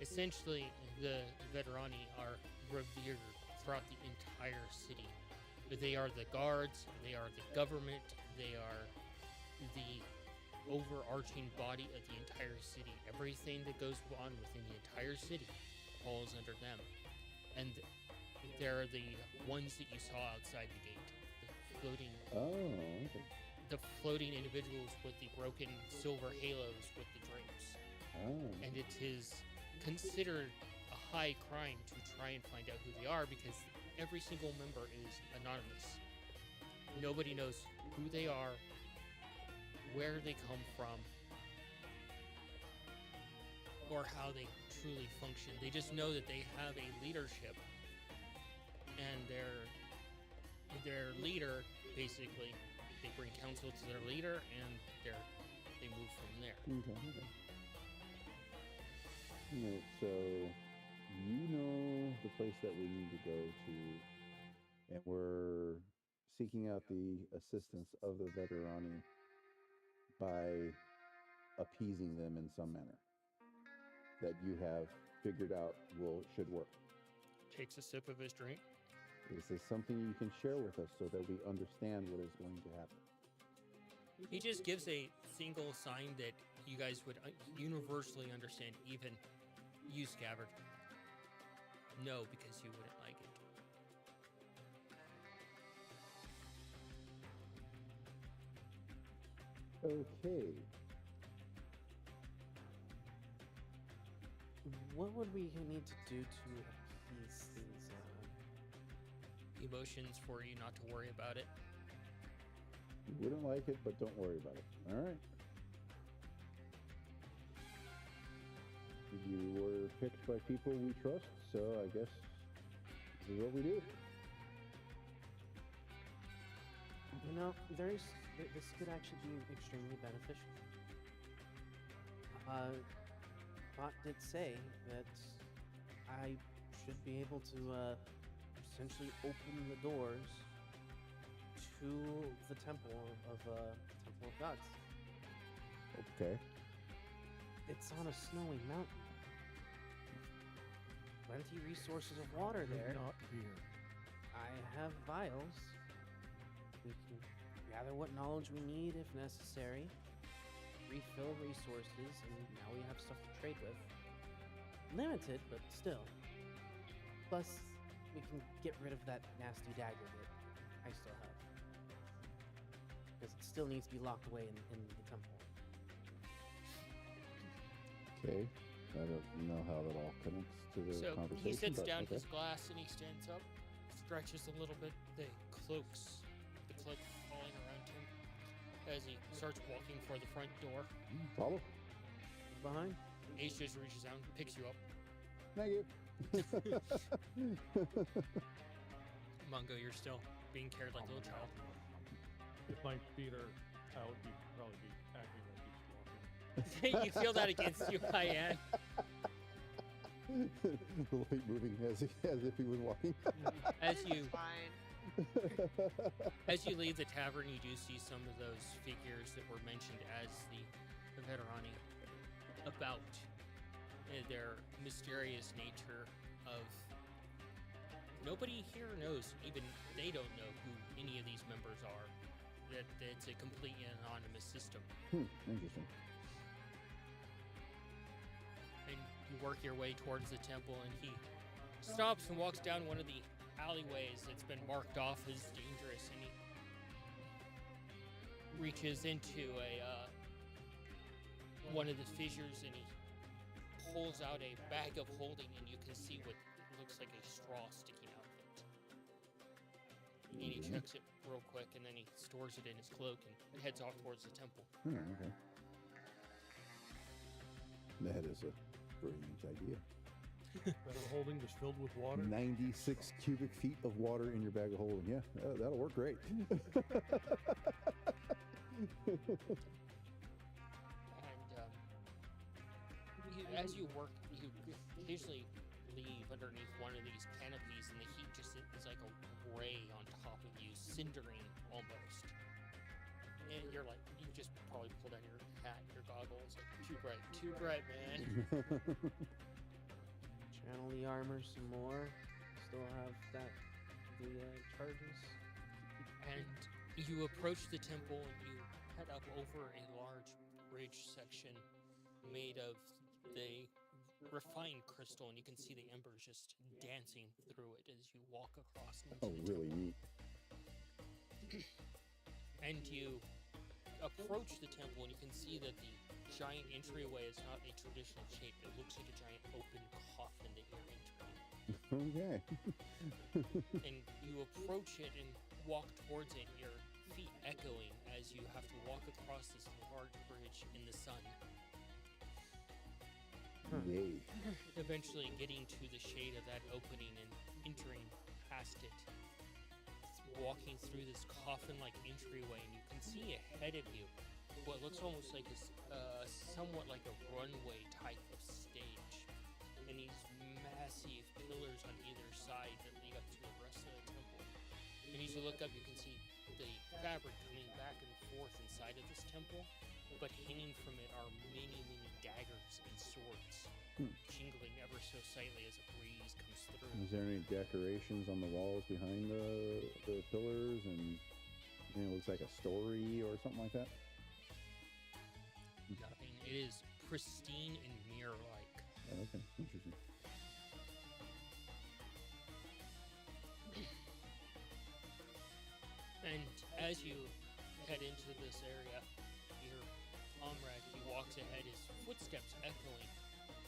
Essentially, the Veterani are revered throughout the entire city. They are the guards, they are the government, they are the overarching body of the entire city. Everything that goes on within the entire city falls under them. And they're the ones that you saw outside the gate. Okay. The floating individuals with the broken silver halos with the drapes. Oh. And it is considered a high crime to try and find out who they are because every single member is anonymous. Nobody knows who they are, where they come from, or how they truly function. They just know that they have a leadership, and their leader, basically, they bring counsel to their leader, and they move from there. Okay. Alright, so you know the place that we need to go to, and we're seeking out the assistance of the Veterani by appeasing them in some manner that you have figured out should work. Takes a sip of his drink. Is this something you can share with us so that we understand what is going to happen? He just gives a single sign that you guys would universally understand, even you, Scabbard. No, because you wouldn't like it. Okay. what would we need to do to appease these? Emotions for you not to worry about it. You wouldn't like it, but don't worry about it. All right. You were picked by people we trust, so I guess this is what we do. You know, this could actually be extremely beneficial. Bot did say that I should be able to essentially open the doors to the temple of gods. Okay. It's on a snowy mountain. Plenty resources of water there. Not here. I have vials. We can gather what knowledge we need if necessary. Refill resources, and now we have stuff to trade with. Limited, but still. Plus, we can get rid of that nasty dagger that I still have. Because it still needs to be locked away in the temple. Okay. I don't know how that all connects to the So conversation. he sits but down okay. his glass and he stands up, stretches a little bit, the cloak falling around him as he starts walking for the front door. Follow. Behind? Ace just reaches out and picks you up. Thank you. Mungo, you're still being carried like a little child. If my feet are out, you'd probably be acting like he's walking. You feel that against you, Hyan. The light moving as if he was walking. As you Fine. As you leave the tavern, you do see some of those figures that were mentioned as the veterani about their mysterious nature of nobody here knows, even they don't know who any of these members are. That it's a completely anonymous system. Interesting. And you work your way towards the temple, and he stops and walks down one of the alleyways that's been marked off as dangerous, and he reaches into one of the fissures, and he pulls out a bag of holding, and you can see what looks like a straw sticking out of it. And he checks it real quick, and then he stores it in his cloak and heads off towards the temple. Okay. That is a brilliant idea. Bag of holding just filled with water. 96 cubic feet of water in your bag of holding. Yeah, that'll work great. And as you work, you occasionally leave underneath one of these canopies, and the heat just is like a ray on top of you, cindering almost. And you're like, you just probably pull down your hat, your goggles, like, too bright, man. Channel the armor some more. Still have the charges. And you approach the temple, and you head up over a large bridge section made of the refined crystal, and you can see the embers just dancing through it as you walk across into Oh, the really neat. And you approach the temple, and you can see that the giant entryway is not a traditional shape. It looks like a giant open coffin that you're entering. Okay. And you approach it and walk towards it, your feet echoing as you have to walk across this large bridge in the sun. Yay. Eventually getting to the shade of that opening and entering past it. Walking through this coffin-like entryway, and you can see ahead of you what looks almost like somewhat like a runway type of stage, and these massive pillars on either side that lead up to the rest of the temple. And as you look up, you can see the fabric coming back and forth inside of this temple, but hanging from it are many, many daggers and swords, jingling ever so slightly as a breeze comes through. Is there any decorations on the walls behind the pillars, and it looks like a story or something like that? Nothing. It is pristine and mirror-like. Oh, okay, interesting. And as you head into this area, your comrade, he walks ahead, his footsteps echoing,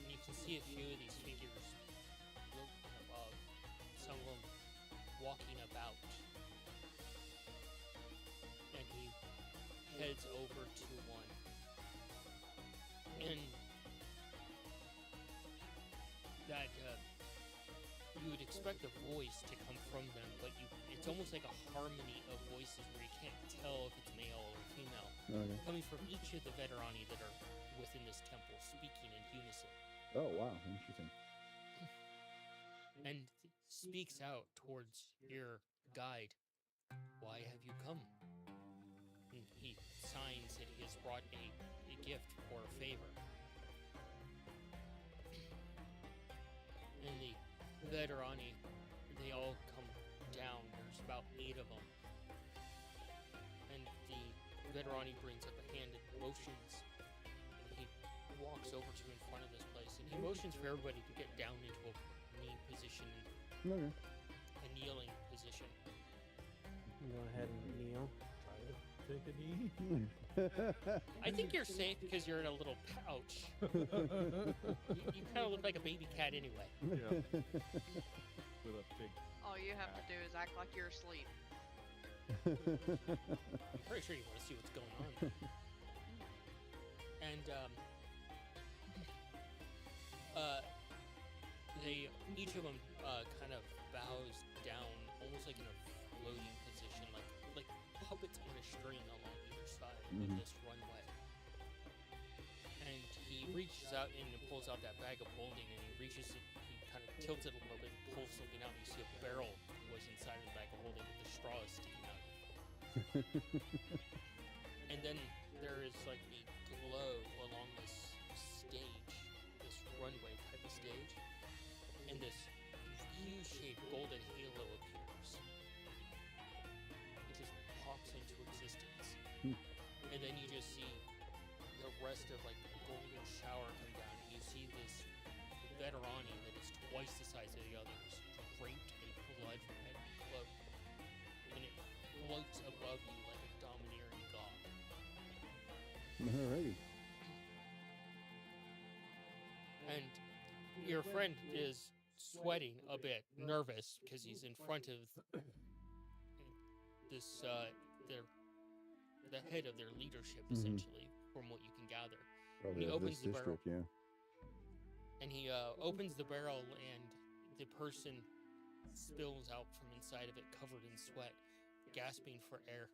and you can see a few of these figures floating above. Some of them walking about. And he heads over to one. And that you would expect a voice to come from them, but it's almost like a harmony of voices where you can't tell if it's male or female, Okay. coming from each of the veterani that are within this temple, speaking in unison. Oh wow, interesting. And speaks out towards your guide. Why have you come? And he signs that he has brought a gift or a favor. And the veterani, they all come down. There's about 8 of them. And the veterani brings up a hand and motions. And he walks over to in front of this place. And he motions for everybody to get down into a knee position, Okay. a kneeling position. Go ahead and kneel. Try to take a knee. I think you're safe because you're in a little pouch. You kind of look like a baby cat anyway. Yeah. With a big. All you have to do is act like you're asleep. I'm pretty sure you want to see what's going on. And each of them kind of bows down, almost like in a floating position, like puppets on a string along either side of this runway. And he reaches out and pulls out that bag of holding, and he kind of tilts it a little bit and pulls something out, and you see a barrel was inside of the bag of holding with the straw sticking out. And then there is like a glow along this stage, this runway type of stage, and this U-shaped golden halo appears. It just pops into existence. And then you just see the rest of like the golden shower come down, and you see this veterani that is twice the size of the others, draped in blood from head to cloak, and it floats above you like a domineering god. Alrighty. And your friend is sweating a bit, nervous, because he's in front of this, the head of their leadership, essentially, from what you can gather. Probably he of opens this the barrel. district, yeah. And he opens the barrel, and the person spills out from inside of it, covered in sweat, gasping for air.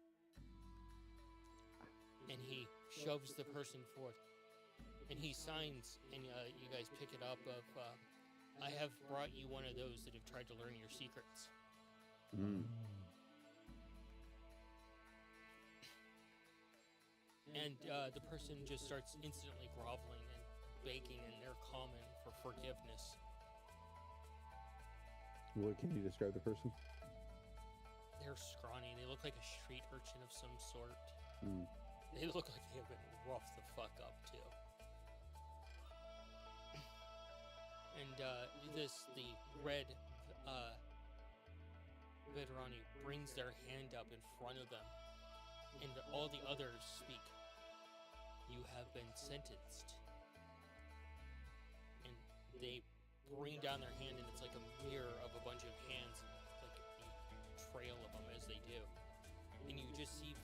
And he shoves the person forth. And he signs, and you guys pick it up of, I have brought you one of those that have tried to learn your secrets. And the person just starts instantly groveling and begging in their common for forgiveness. What can you describe the person? They're scrawny. They look like a street urchin of some sort. Mm. They look like they have been roughed the fuck up, too. And the red veterani brings their hand up in front of them, and all the others speak. You have been sentenced. And they bring down their hand, and it's like a mirror of a bunch of hands, like a trail of them as they do. And you just see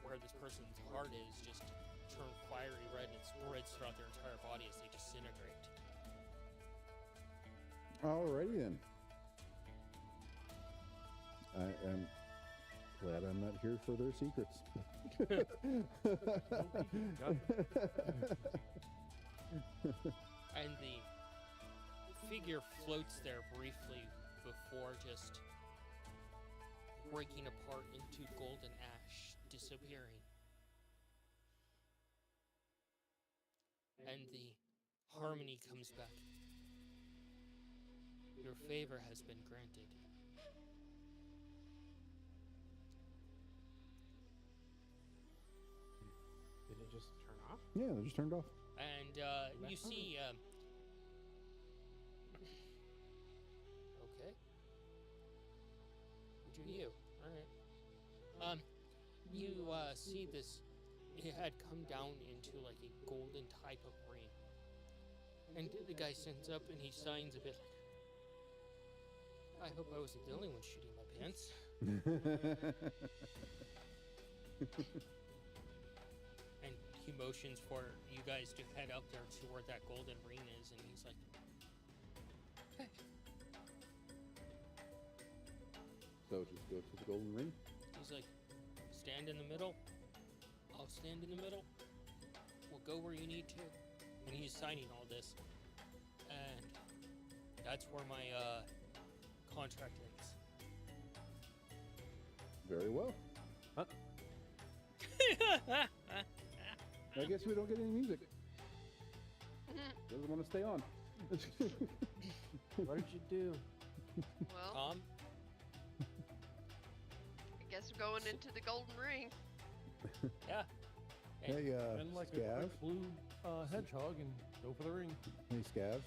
where this person's heart is just turn fiery red, and it spreads throughout their entire body as they disintegrate. Alrighty then. I am glad I'm not here for their secrets. And the figure floats there briefly before just breaking apart into golden ash, disappearing. And the harmony comes back. Your favor has been granted. Did it just turn off? Yeah, they just turned off. And you see, okay. You, all right. You see this. It had come down into like a golden type of rain, And the guy stands up and he signs a bit like, I hope I wasn't the only one shooting my pants. And he motions for you guys to head up there to where that golden ring is, and he's like, hey. So just go to the golden ring. He's like, stand in the middle. I'll stand in the middle. We'll go where you need to. And he's signing all this. And that's where my contract ends. Very well. Huh? I guess we don't get any music. Doesn't want to stay on. What did you do? Well, Tom? I guess we're going into the golden ring. Yeah. Hey, And like a Scav. quick blue hedgehog and go for the ring. Hey, Scav.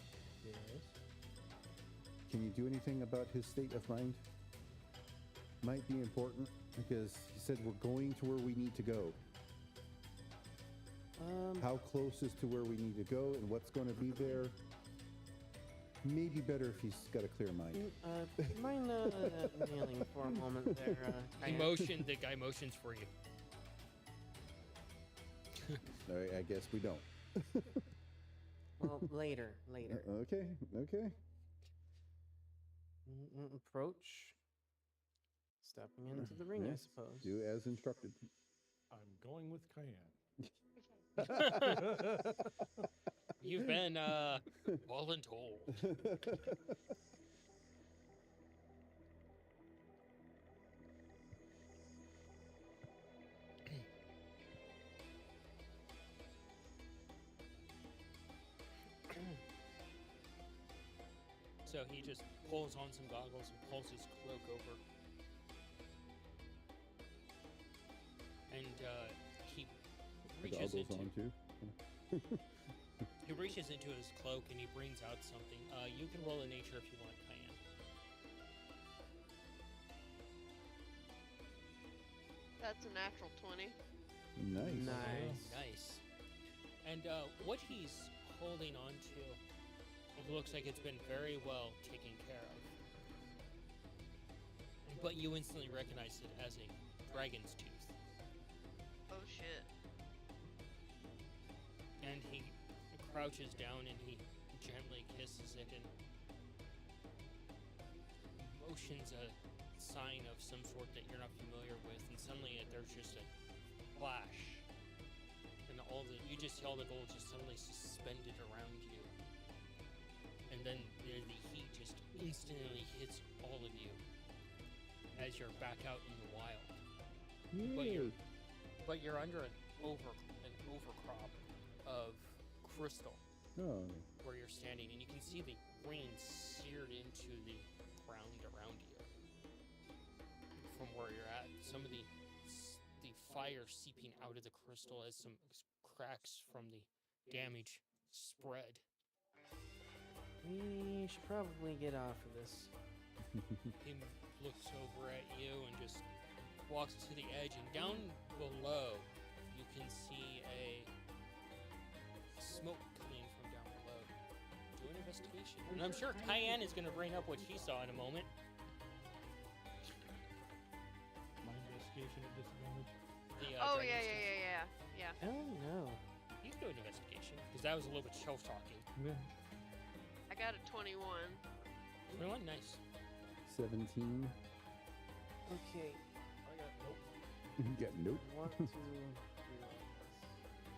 Yes. Can you do anything about his state of mind? Might be important because he said we're going to where we need to go. How close is to where we need to go and what's going to be there? Maybe better if he's got a clear mind. Mind kneeling for a moment there. The guy motions for you. I guess we don't. Well, later. Okay. Approach. Stepping into the ring, I Yes. suppose. Do as instructed. I'm going with Cayenne. You've been voluntold. So he just pulls on some goggles and pulls his cloak over. And he reaches Goggles into on too. he reaches into his cloak and he brings out something. You can roll a nature if you want, Cayenne. That's a natural 20. Nice. Nice. And what he's holding on to, it looks like it's been very well taken care of. But you instantly recognize it as a dragon's tooth. Oh shit. And he crouches down and he gently kisses it and motions a sign of some sort that you're not familiar with, and suddenly there's just a flash, and you just see all the gold just suddenly suspended around you, and then the heat just instantly hits all of you as you're back out in the wild. But you're under an overcrop of crystal Oh. where you're standing, and you can see the rain seared into the ground around you from where you're at. Some of the fire seeping out of the crystal as some cracks from the damage spread. We should probably get off of this. He looks over at you and just walks to the edge, and down below you can see a smoke coming from down below. Do an investigation. And I'm sure Cayenne is going to bring up what she saw in a moment. My investigation at disadvantage. Oh dragon's yeah. Oh no. You can do an investigation, because that was a little bit self-talking. Yeah. I got a 21. 21, nice. 17. Okay. I got nope. You got nope. 1, 2, 3.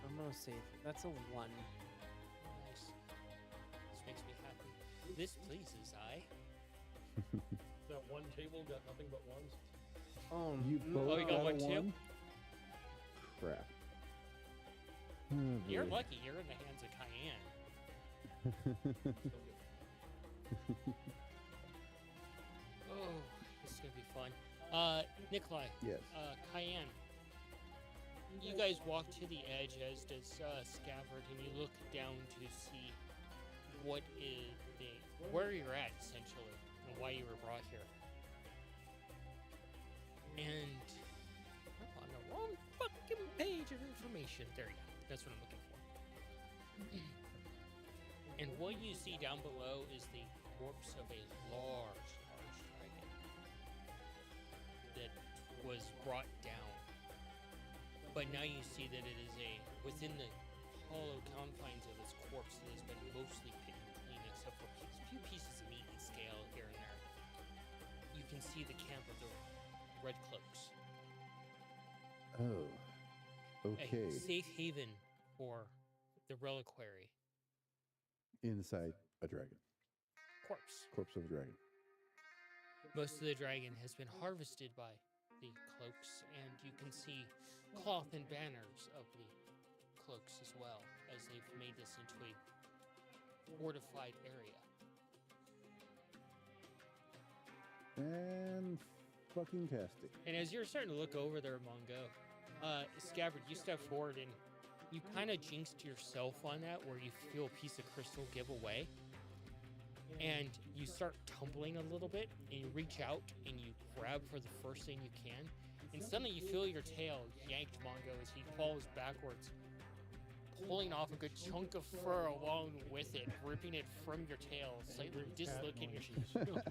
I'm gonna save. That's a 1. Nice. This makes me happy. This pleases I. That one table got nothing but ones. Oh, You no. both you got one a too? Crap. You're lucky you're in the hands of Cayenne. Oh, this is gonna be fun. Nikolai, Yes. Cayenne, you guys walk to the edge, as does Scabbard, and you look down to see what is where you're at, essentially, and why you were brought here. And I'm on the wrong fucking page of information. There you go. That's what I'm looking for. And what you see down below is the corpse of a large dragon that was brought down. But now you see that it is within the hollow confines of its corpse, it has been mostly picked clean except for a few pieces of meat and scale here and there. You can see the camp of the Red Cloaks. Oh. Okay. A safe haven for the reliquary. Inside a dragon. Corpse. Corpse of a dragon. Most of the dragon has been harvested by the cloaks, and you can see cloth and banners of the cloaks as well, as they've made this into a fortified area. And fucking tastic. And as you're starting to look over there, Mongo, Scabbard, you step forward and you kind of jinxed yourself on that, where you feel a piece of crystal give away. And you start tumbling a little bit, and you reach out and you grab for the first thing you can. And suddenly you feel your tail yanked, Mongo, as he falls backwards, pulling off a good chunk of fur along with it, ripping it from your tail, slightly dislocating your shield.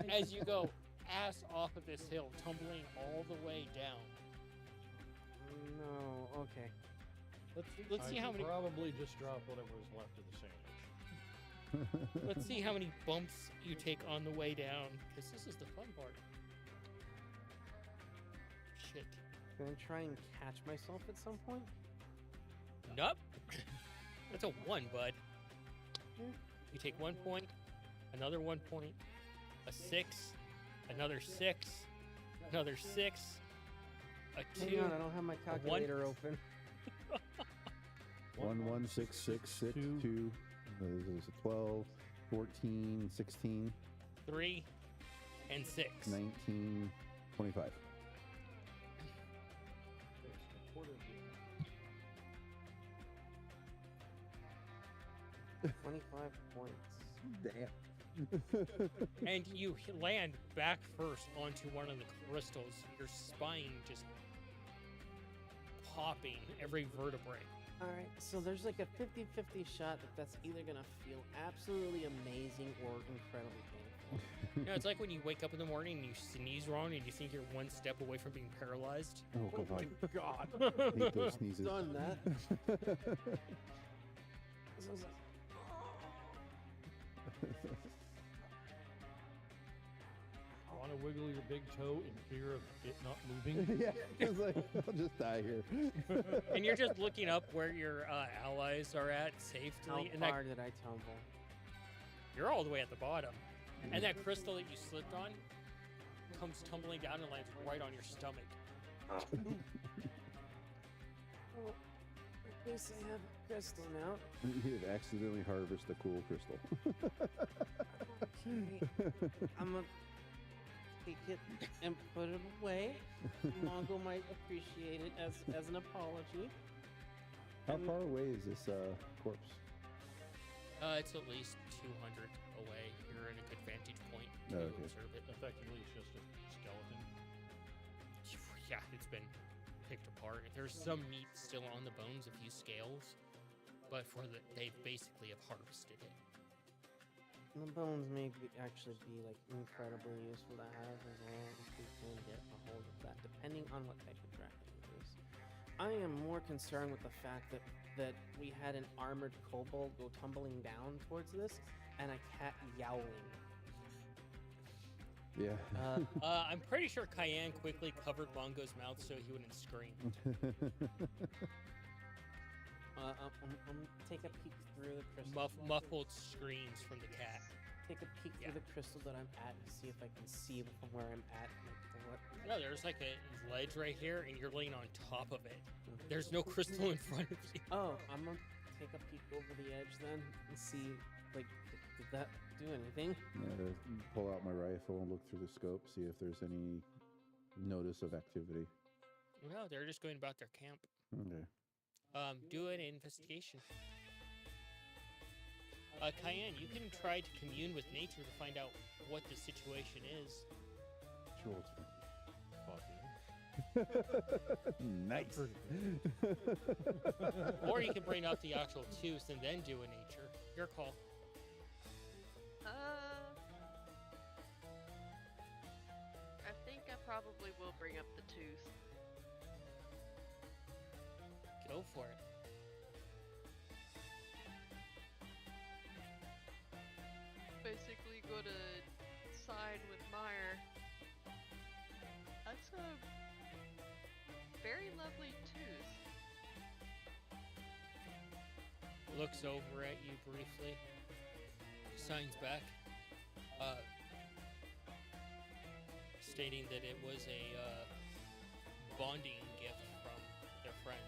As you go ass off of this hill, tumbling all the way down. No, okay. Let's see how many. Probably just drop whatever was left of the sandwich. Let's see how many bumps you take on the way down, because this is the fun part. Shit. Gonna try and catch myself at some point. Nope. That's a 1, bud. Yeah. You take 1 point, another 1 point, a 6, another 6, another 6, a 2. Hang on, I don't have my calculator open. 1166662. This is 12, 14, 16, 3, and 6. 19, 25. 25 points. Damn. And you land back first onto one of the crystals, your spine just popping every vertebrae. Alright, so there's like a 50-50 shot that that's either gonna feel absolutely amazing or incredibly painful. You know, it's like when you wake up in the morning and you sneeze wrong and you think you're one step away from being paralyzed. Oh, God. God. I hate those sneezes. Done that. So it's like, Want to wiggle your big toe in fear of it not moving? Yeah, it's like, I'll just die here. And you're just looking up where your allies are at safely. how And far did I tumble? you're all the way at the bottom. And that crystal that you slipped on comes tumbling down and lands right on your stomach. Well, at least I have a crystal now. You have accidentally harvested a cool crystal. Okay. I'm gonna take it and put it away. Mongo might appreciate it as an apology. How far away is this corpse? It's at least 200 away. You're in a good vantage point to Oh, okay. observe it. Effectively, it's just a skeleton. Yeah, it's been picked apart. There's some meat still on the bones, a few scales, but they basically have harvested it. The bones may actually be like incredibly useful to have as well if we can get a hold of that, depending on what type of dragon it is. I am more concerned with the fact that we had an armored kobold go tumbling down towards this and a cat yowling. Yeah. I'm pretty sure Cayenne quickly covered Mongo's mouth so he wouldn't scream. I'm take a peek through the crystal. Muffled screams from the cat. Take a peek Yeah. through the crystal that I'm at and see if I can see from where I'm at. Like, No, there's like a ledge right here, and you're laying on top of it. There's no crystal in front of you. Oh, I'm gonna take a peek over the edge then and see, like, did that do anything? Yeah, pull out my rifle and look through the scope, see if there's any notice of activity. No, they're just going about their camp. Okay. Do an investigation. Cayenne, you can try to commune with nature to find out what the situation is. Sure. Fuck yeah. Nice. Or you can bring up the actual tooth and then do a nature. Your call. probably will bring up the tooth. Go for it. Basically, go to sign with Meyer. That's a very lovely tooth. Looks over at you briefly. Signs back. Stating that it was a bonding gift from their friend.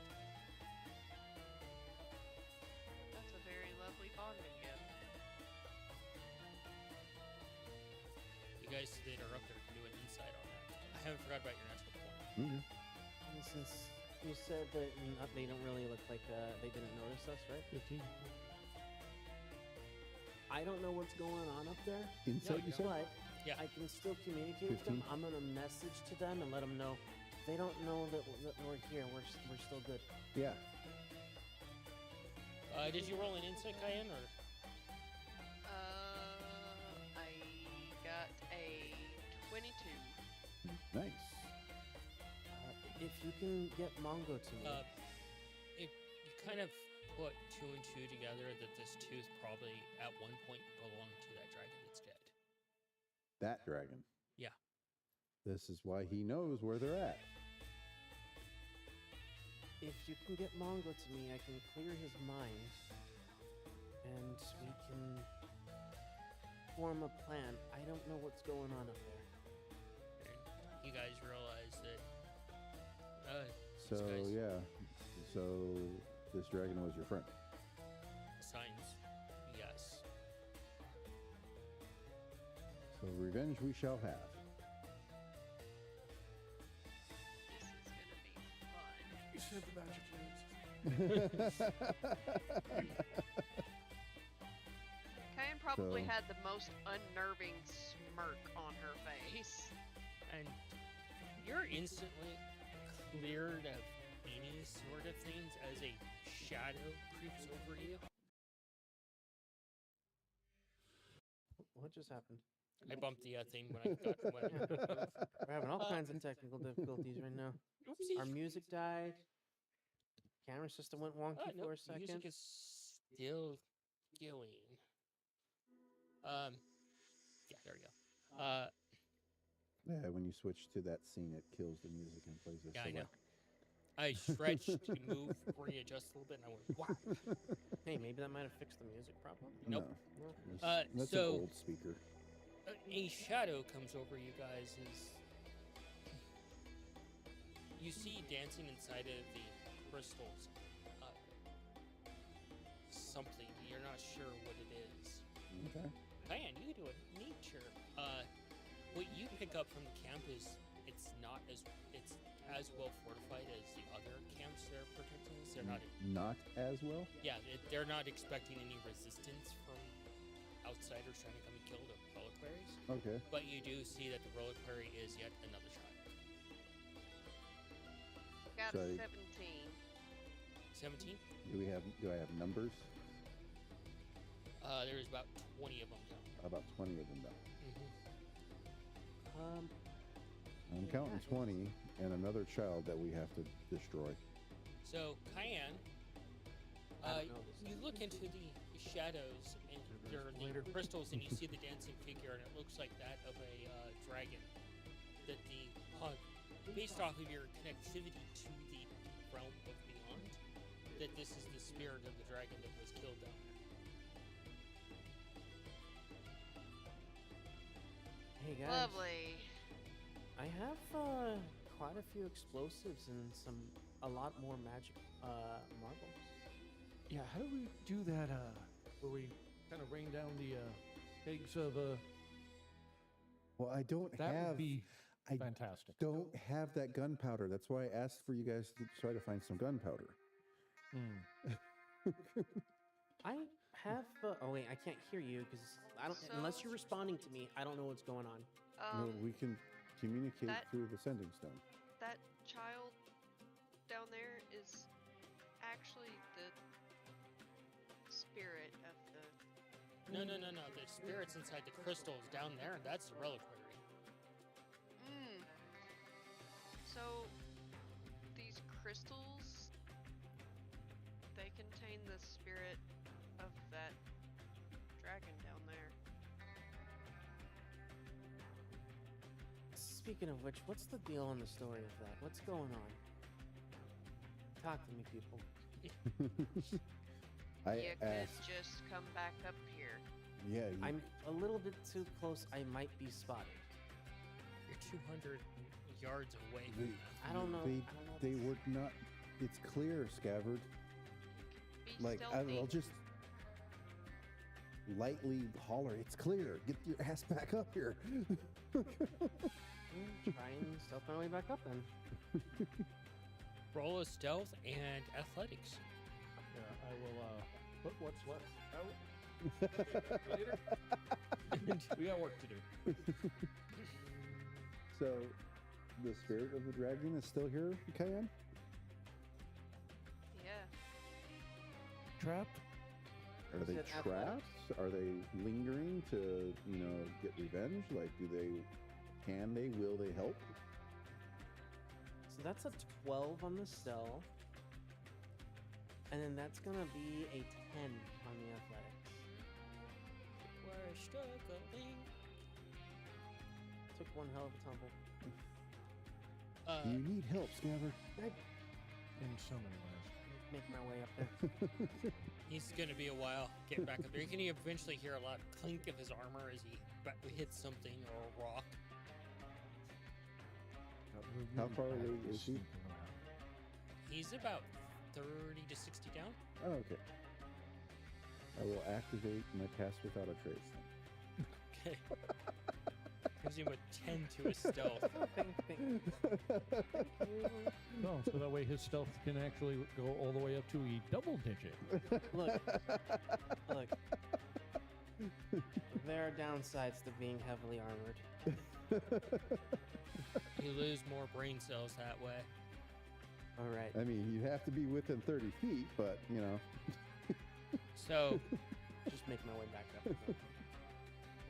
That's a very lovely bonding gift. You guys that are up there can do an insight on that. I haven't forgot about your natural point. Okay. And since you said that they don't really look like they didn't notice us, right? 15. I don't know what's going on up there, Insight, you said? but Yeah. I can still communicate with them. 15? I'm gonna message to them and let them know. If they don't know that we're here, we're still good. Yeah. Did you roll an insight, Cayenne, or? I got a 22. Nice. If you can get Mongo to me, If you kind of put two and two together that this tooth probably at one point belonged to that dragon that's dead. That dragon. Yeah. This is why he knows where they're at. if you can get Mongo to me, I can clear his mind, and we can form a plan. I don't know what's going on up there. And you guys realize that. So these guys yeah. So this dragon was your friend. signs, yes. So revenge we shall have. This is gonna be fun. You said the magic words. Cayenne probably So- had the most unnerving smirk on her face. And you're instantly cleared of any sort of things as a shadow creeps over you. What just happened? I bumped the thing when I got when I moved. We're having all kinds of technical difficulties right now. Oopsie. Our music died. Camera system went wonky Oh, no, for a second. music is still going. Yeah, there we go. Yeah, when you switch to that scene, it kills the music and plays it. Yeah, I know. I stretched to move, readjust a little bit, and I went, wow. Hey, maybe that might have fixed the music problem. Nope. No, No. that's So- an old speaker. A shadow comes over you guys as you see dancing inside of the crystals something. You're not sure what it is. Okay. Man, you can do a nature. What you pick up from the camp is it's as well fortified as the other camps they're protecting. So they're not. Not as well. Yeah, they're not expecting any resistance from outsiders trying to come and kill the reliquaries. Okay. But you do see that the reliquary is yet another child. Got So- a 17. 17. Do I have numbers? There's about 20 of them down. About 20 of them down. I'm Yeah, counting it's- 20 and another child that we have to destroy. So, Cayenne, I don't know this. you look into the shadows and there are the crystals, and you see the dancing figure, and it looks like that of a dragon. That based off of your connectivity to the realm of beyond, that this is the spirit of the dragon that was killed down there. Hey guys. Lovely. I have quite a few explosives and a lot more magic marbles. Yeah, how do we do that? Where we kind of rain down the eggs of Well, I don't that have. would be I fantastic. don't have that gunpowder. That's why I asked for you guys to try to find some gunpowder. Hmm. I have. Oh wait, I can't hear you because I don't. Unless you're responding to me, I don't know what's going on. No, we can communicate that- through the sending stone. That child down there is actually the spirit of the. No. The spirit's inside the crystals down there, and that's the reliquary. crystals, they contain the spirit of that dragon down there. Speaking of which, what's the deal in the story of that? What's going on? Talk to me, people. I You could asked. just come back up here. Yeah, I'm a little bit too close. I might be spotted. You're 200 yards away. they, I don't know. They, I don't know if they it's- were not. It's clear, Scabbard. Be Like stealthy. I'll just lightly holler. It's clear. Get your ass back up here. Try and stealth my way back up then. Roll a stealth and athletics. Yeah, I will put what's left out. Later. We got work to do. So, the spirit of the dragon is still here, Cayenne? Yeah. Trapped? Are they Is it athletics? trapped? Are they lingering to, get revenge? Like, can they, will they help? So that's a 12 on the stealth. And then that's gonna be a 10 on the athletics. We're struggling. Took one hell of a tumble. You need help, Scabbard. In so many ways. Make my way up there. He's gonna be a while getting back up there. You can eventually hear a loud clink of his armor as he hits something or a rock. How far away is he? He's about 30 to 60 down. Oh, okay. I will activate my pass without a trace. Okay. Gives him a 10 to his stealth. Thank you. No, so that way his stealth can actually go all the way up to a double digit. Look. There are downsides to being heavily armored. You lose more brain cells that way. All right. I mean, you have to be within 30 feet, but, So, Just make my way back up.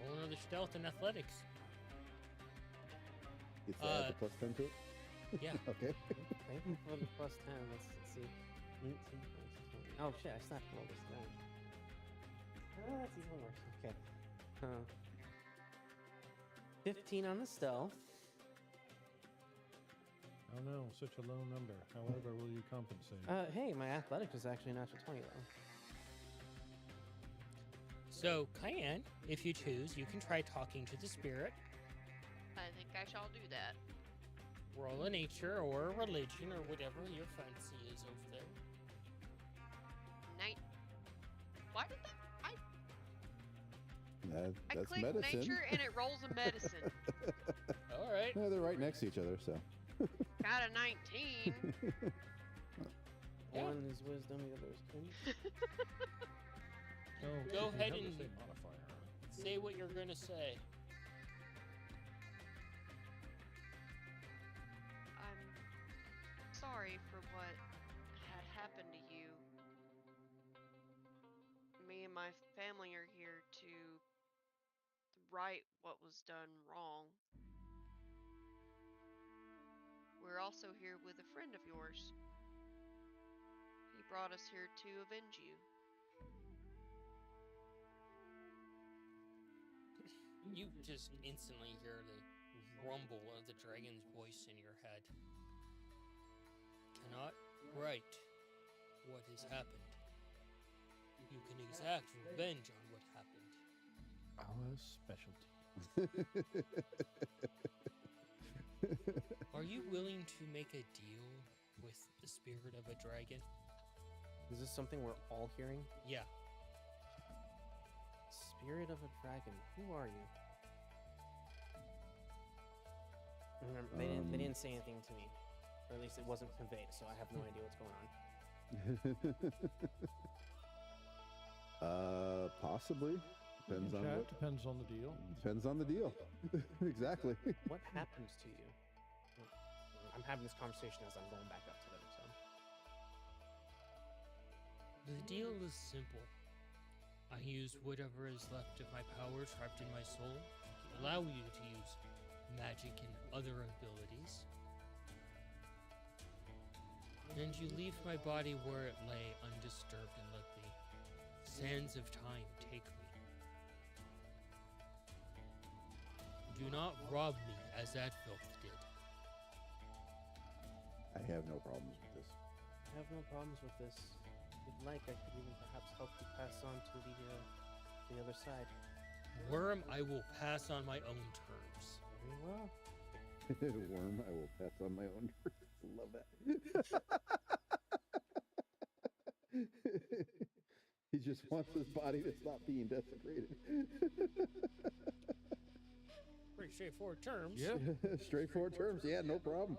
roll another stealth and athletics. it's add the plus 10 to it? Yeah. Okay. Thank you for the plus 10. Let's see. 18, 20. Oh shit, I still have to roll this down. That's even worse. Okay. 15 on the stealth. Oh no, such a low number. However, will you compensate? Hey, my athletics is actually a natural 20 though. So, Cayenne, if you choose, you can try talking to the spirit. I think I shall do that. Roll a nature or a religion or whatever your fancy is over there. Why did that? I That's click medicine. nature and it rolls a medicine. All right. Yeah, they're right next to each other, so. Got a 19. Yeah. One is wisdom, the other is cunning. Oh, Go you ahead have the and- same modifier on it. Say what you're going to say. I'm sorry for what had happened to you. Me and my family are here to right what was done wrong. We're also here with a friend of yours. He brought us here to avenge you. You just instantly hear the rumble of the dragon's voice in your head. Cannot write what has happened. You can exact revenge on what happened. Our specialty. Are you willing to make a deal with the spirit of a dragon? Is this something we're all hearing? Yeah. Spirit of a dragon. Who are you? Remember, they didn't say anything to me. Or at least it wasn't conveyed, so I have no idea what's going on. Possibly. Depends on Chat, what. depends on the deal. Depends on the deal. Exactly. What happens to you? I'm having this conversation as I'm going back up to them, so. The deal is simple. I use whatever is left of my power trapped in my soul to allow you to use magic and other abilities. And you leave my body where it lay, undisturbed, and let the sands of time take me. Do not rob me as that filth did. I have no problems with this. I have no problems with this. If you'd like, I could even perhaps help you pass on to the other side. Worm, I will pass on my own terms. Very well. Worm, I will pass on my own. Love that. He just wants his body to stop being desecrated. Pretty straightforward terms. Yeah. Straightforward terms. Yeah, no problem.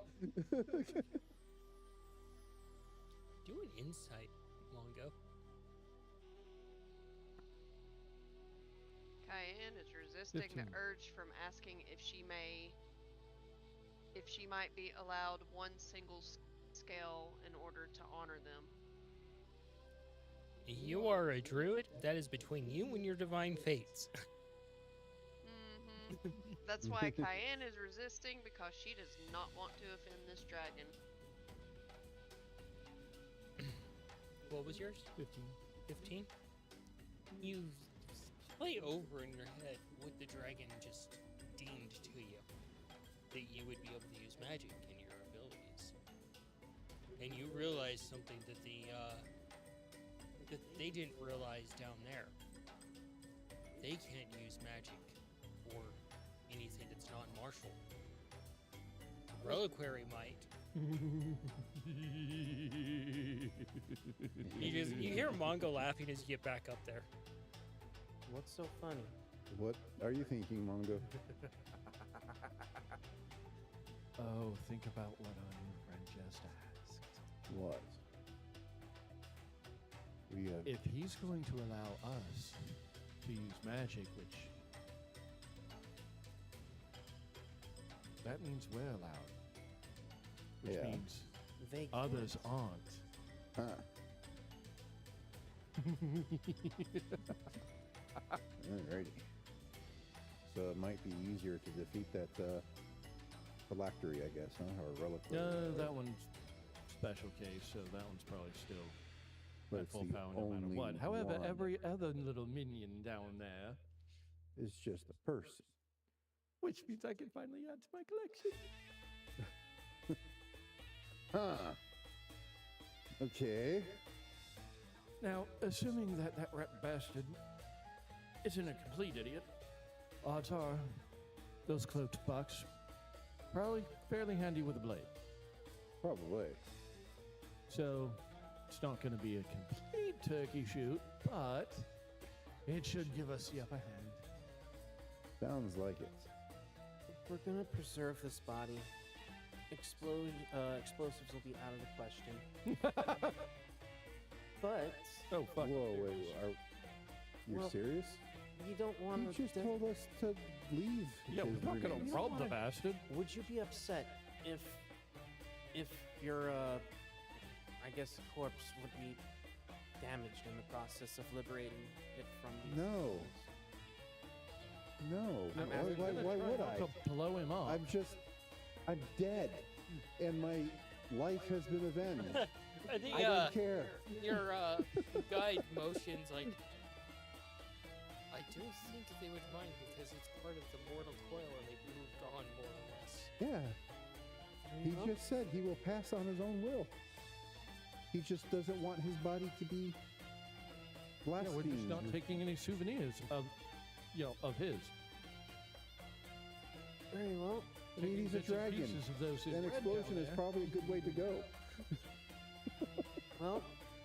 Do an insight, Mongo. Cayenne is resisting 15. the urge from asking if she might be allowed one single scale in order to honor them. You are a druid. That is between you and your divine fates. That's why Cayenne is resisting, because she does not want to offend this dragon. What was yours? 15. 15? You play over in your head what the dragon just deemed to you. That you would be able to use magic in your abilities. And you realize something that that they didn't realize down there. They can't use magic or anything that's non-martial. Reliquary might. You hear Mongo laughing as you get back up there. What's so funny? What are you thinking, Mongo? Oh, think about what our new friend just asked. What? We have. If he's going to allow us to use magic, which that means we're allowed, which Yeah. means They others can't. aren't. Huh. Alrighty. So it might be easier to defeat that phylactery, I guess, huh? Or reliquary. That one's special case, so that one's probably still But at it's full the power no matter only what. However, one. every other little minion down there, It's just a person. which means I can finally add to my collection. Huh. Okay. Now, assuming that that rat bastard isn't a complete idiot, odds are those cloaked bucks probably fairly handy with a blade. Probably. So it's not going to be a complete turkey shoot, but it should give us the upper hand. Sounds like it. If we're gonna preserve this body, explosives will be out of the question. But Oh, fuck. Whoa, wait. You're Well, serious? you don't want You just told us to leave. Yeah, we're his not going remains. to rob the bastard. Would you be upset if your I guess corpse would be damaged in the process of liberating it from these? No. No. I'm Why, asking- why, why would I? To blow him up. I'm dead. And my life has been avenged. I think I don't care. your guide motions like. I don't think they would mind because it's part of the mortal coil and they've moved on more or less. Yeah. He just said he will pass on his own will. He just doesn't want his body to be Yeah, we're just blasphemed. not taking any souvenirs of, of his. Very well. I mean, he's a Taking bits and dragon. pieces of those in An red explosion down is there. probably a good way to go. Well,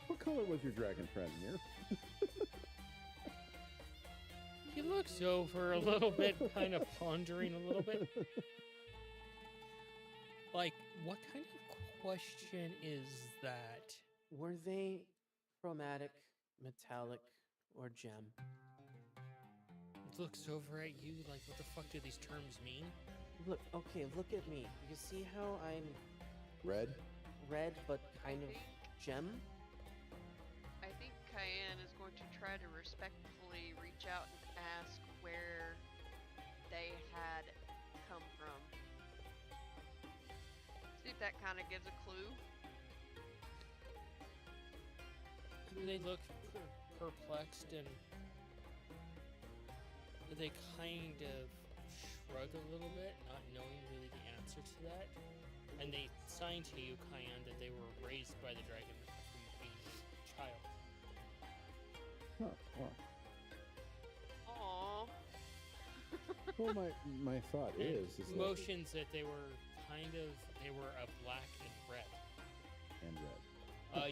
What color was your dragon friend here? He looks over a little bit, kind of pondering a little bit. Like, what kind of question is that? were they chromatic, metallic, or gem? Looks over at you like, what the fuck do these terms mean? Look, okay, look at me. You see how I'm Red? red but kind of gem? I think Cayenne is going to try to respectfully reach out and ask where they had come from. See if that kind of gives a clue. they look perplexed and they kind of shrug a little bit, not knowing really the answer to that. And they sign to you, Kyan, that they were raised by the dragon from being a child. Huh. Wow. Aww. Well, my thought is that Motions that they were a black and red. and red.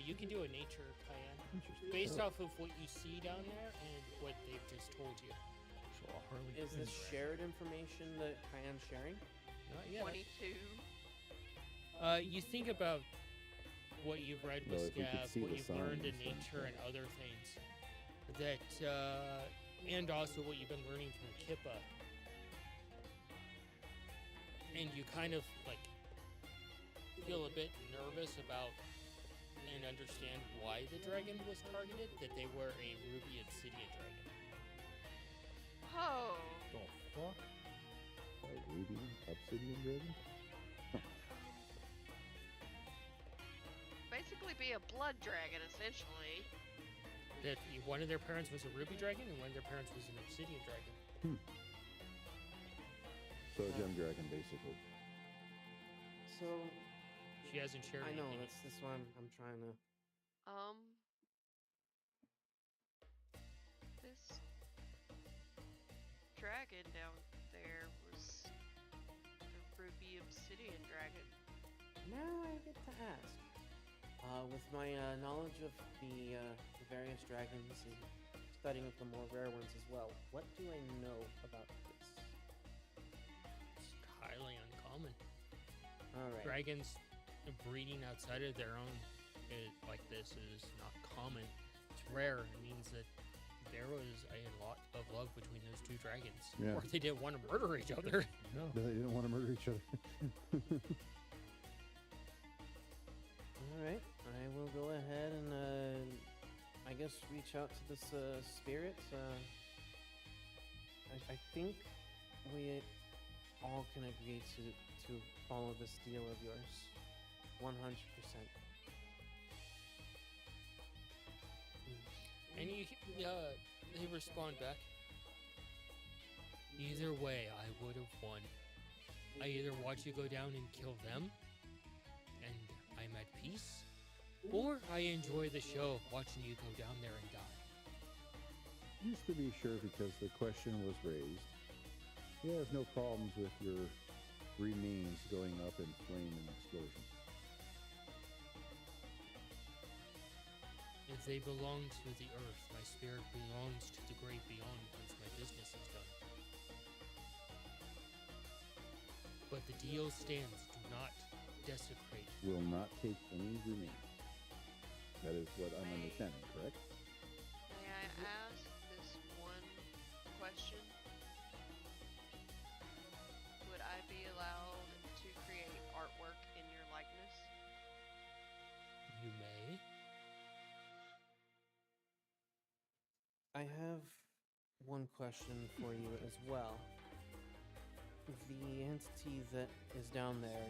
You can do a nature, Kyan, Interesting. based off of what you see down there and what they've just told you. So a Harley Is this Quinn. shared information that Kyan's sharing? Not yet. 22. You think about what you've read with Well, if we could Scav, see what the you've learned in signs, then nature and other things, that, and also what you've been learning from Kippa. And you kind of, like, feel a bit nervous about and understand why the dragon was targeted, that they were a ruby obsidian dragon. Oh. The fuck? A ruby obsidian dragon? Basically be a blood dragon, essentially. That one of their parents was a ruby dragon and one of their parents was an obsidian dragon. So a gem dragon, basically. So She hasn't shared I know anything. that's why I'm trying to. This dragon down there was the ruby obsidian dragon. Now I get to ask. With my knowledge of the various dragons and studying of the more rare ones as well, what do I know about this? It's highly uncommon. All right. Dragons breeding outside of their own like this is not common. It's rare. It means that there was a lot of love between those two dragons. Yeah. Or they didn't want to murder each other. No. But they didn't want to murder each other. All right. I will go ahead and I guess reach out to this spirit. I think we all can agree to follow this deal of yours, 100%. And they respond back. Either way, I would have won. I either watch you go down and kill them, and I'm at peace, or I enjoy the show of watching you go down there and die. Just to be sure, because the question was raised, he has no problems with your remains going up in flame and explosion. If they belong to the earth, my spirit belongs to the great beyond once my business is done. But the deal stands. Do not desecrate. Will not take any remains. That is what I'm understanding, correct? May I ask this one question? Would I be allowed to create artwork in your likeness? You may. I have one question for you as well. The entity that is down there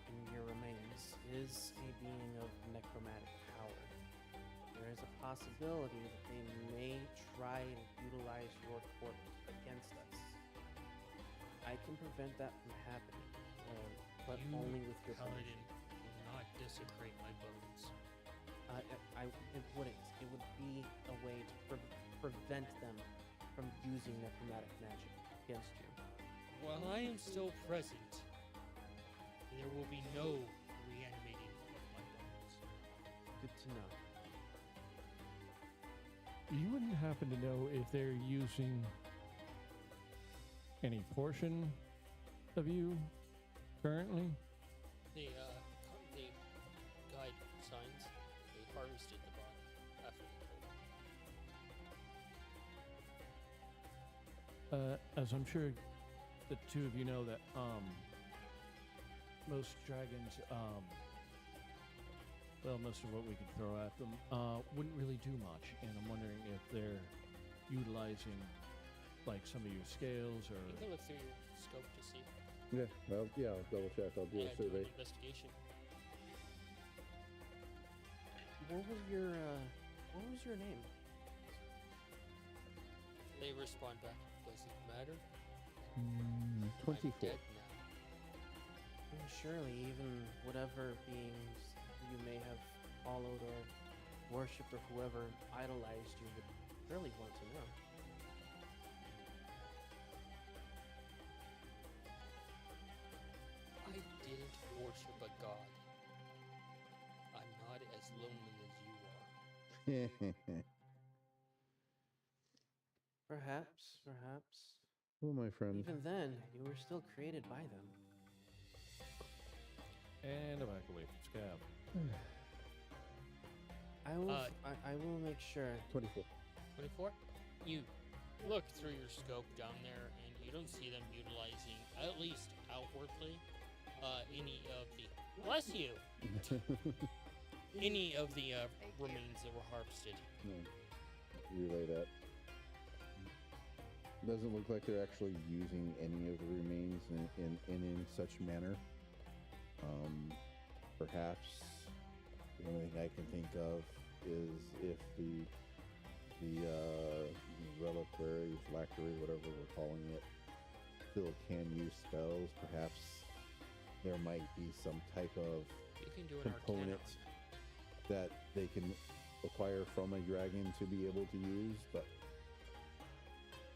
in your remains is a being of necromantic power. There is a possibility that they may try to utilize your corpse against us. I can prevent that from happening, but You, only with your Paladin, permission. will not desecrate my bones. It wouldn't. It would be a way to prevent them from using necromantic magic against you. While I am still present, there will be no reanimating of my bones. Good to know. You wouldn't happen to know if they're using any portion of you currently? The guide signs they harvested the body after they killed. As I'm sure the two of you know that most dragons, well, most of what we could throw at them wouldn't really do much, and I'm wondering if they're utilizing like some of your scales or. You can look through your scope to see. Yeah, well, yeah, I'll double check. I'll do a Do an survey. investigation. What was your What was your name? They respond back. Does it matter? 24. I'm dead now. Surely, even whatever beings you may have followed or worshipped or whoever idolized you would really want to know. I didn't worship a god. I'm not as lonely as you are. Perhaps. Oh, my friend. Even then, you were still created by them. And I'm back away from Scab. I will make sure. 24. 24? You look through your scope down there, and you don't see them utilizing, at least outwardly, any of the... Bless you! Any of the Thank you. remains that were harvested. No. Relay that. Doesn't look like they're actually using any of the remains in such manner. Perhaps the only thing I can think of is if the reliquary, phylactery, whatever we're calling it, still can use spells. Perhaps there might be some type of You can do an arcana component on that they can acquire from a dragon to be able to use, but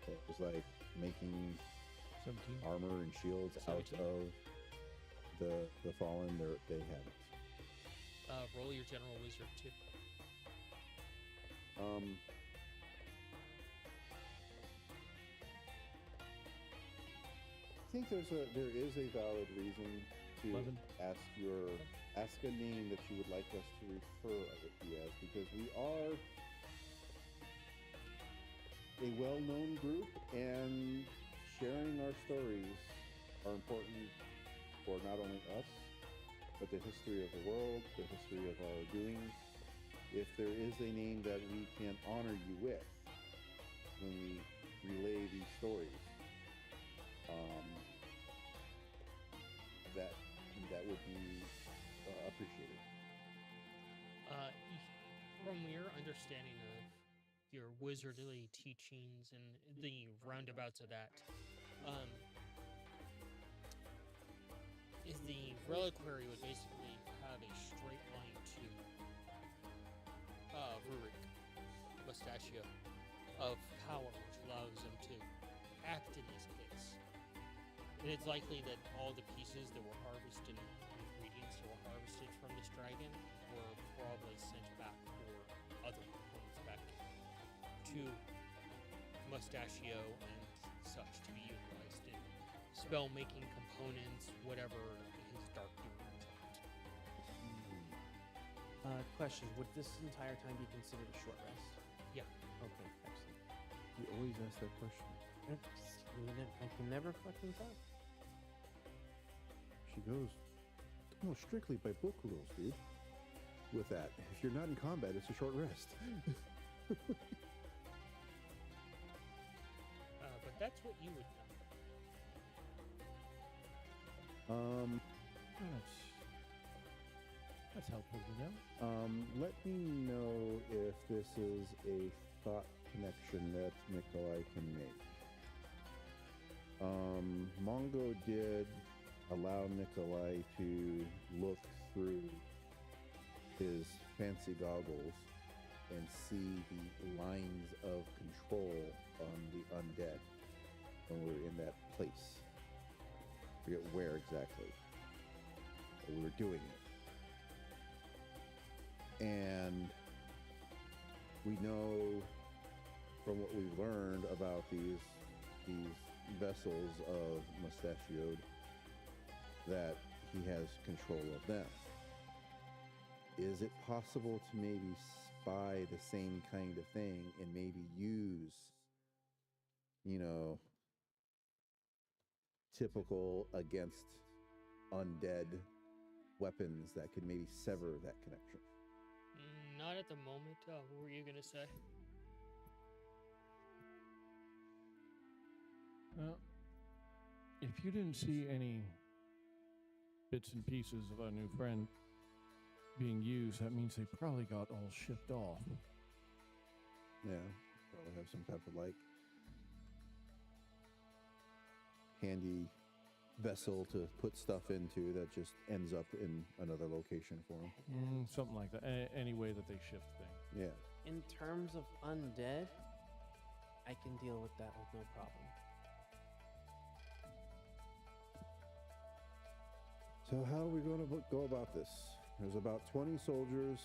it was like making 17. armor and shields out 17? of the fallen. They haven't. Roll your general wizard, too. I think there is a valid reason to 11. ask a name that you would like us to refer you as, because we are a well-known group, and sharing our stories are important for not only us, but the history of the world, the history of our doings. If there is a name that we can honor you with when we relay these stories, that would be appreciated. From your understanding of your wizardly teachings and the roundabouts of that, is the reliquary would basically have a straight line to Rurik, Mustachio, of power, which allows them to act in this case. And it's likely that all the pieces that were harvested, ingredients that were harvested from this dragon, were probably sent back for other components back to Mustachio and such to be utilized in spell-making components, whatever his dark doings are. Question: would this entire time be considered a short rest? Yeah. Okay, excellent. You always ask that question. I can never fucking tell. She goes, no, strictly by book rules, dude. With that, if you're not in combat, it's a short rest. But that's what you would know. That's helpful to know. Let me know if this is a thought connection that Nikolai can make. Mongo did allow Nikolai to look through his fancy goggles and see the lines of control on the undead when we were in that place. I forget where exactly, but we were doing it. And we know from what we've learned about these vessels of Mustachioed that he has control of them. Is it possible to maybe spy the same kind of thing and maybe use, typical against undead weapons that could maybe sever that connection? Not at the moment. What were you gonna say? Well, if you didn't see any bits and pieces of our new friend being used, that means they probably got all shipped off. Yeah, probably have some type of like handy vessel to put stuff into that just ends up in another location for them. Something like that. Any way that they shift things. Yeah. In terms of undead, I can deal with that with no problem. So how are we going to go about this? There's about 20 soldiers,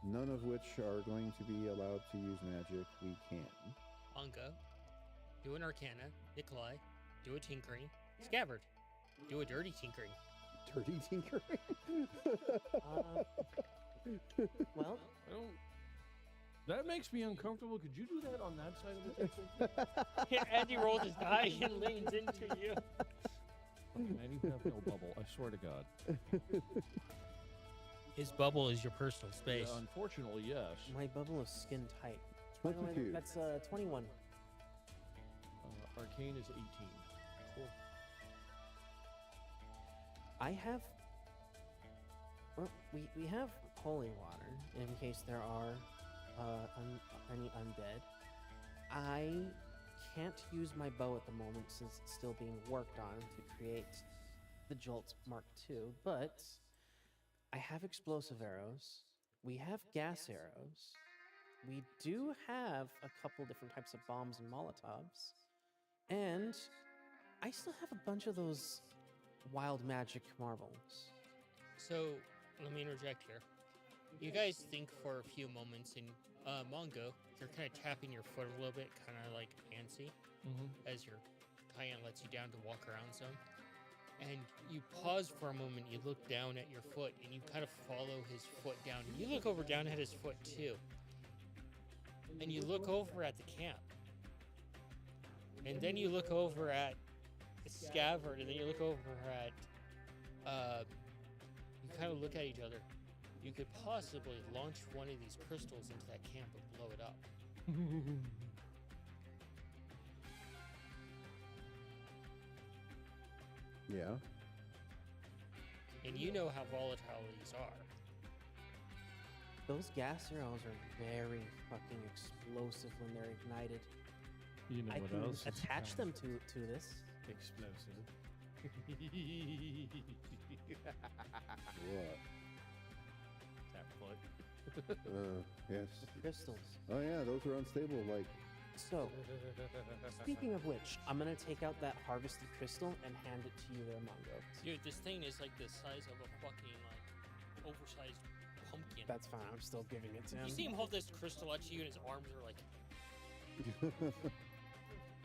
none of which are going to be allowed to use magic. We can. Anka, do an Arcana. Nikolai, do a Tinkering. Scabbard, do a Dirty Tinkering. Dirty tinkering? Well, I don't. That makes me uncomfortable. Could you do that on that side of the table? As he rolls his die and leans into you. Man, you have no bubble. I swear to God. His bubble is your personal space. Yeah, unfortunately, yes. my bubble is skin tight. By the way, 22. that's 21. Arcane is 18. Cool. I have. Well, we have holy water in case there are any undead. I can't use my bow at the moment since it's still being worked on to create the Jolt Mark II, but I have explosive arrows. We have gas arrows. We do have a couple different types of bombs and Molotovs. And I still have a bunch of those wild magic marbles. So, let me interject here. You guys think for a few moments, and Mongo, you're kind of tapping your foot a little bit, kind of like antsy, as your Cayenne lets you down to walk around some. And you pause for a moment, you look down at your foot, and you kind of follow his foot down. And you look over down at his foot too. And you look over at the camp. And then you look over at Scabbard, and then you look over at, you kind of look at each other. You could possibly launch one of these crystals into that camp and blow it up. Yeah. And you know how volatile these are. Those gas arrows are very fucking explosive when they're ignited. You know I what can else? is attach them kind to this. of explosive. What? Tap foot. Yes. Crystals. Oh yeah, those are unstable. Like, So, speaking of which, I'm gonna take out that harvested crystal and hand it to you there, Mongo. Dude, this thing is like the size of a fucking, like, oversized pumpkin. That's fine. I'm still giving it to him. You see him hold this crystal at you, and his arms are like,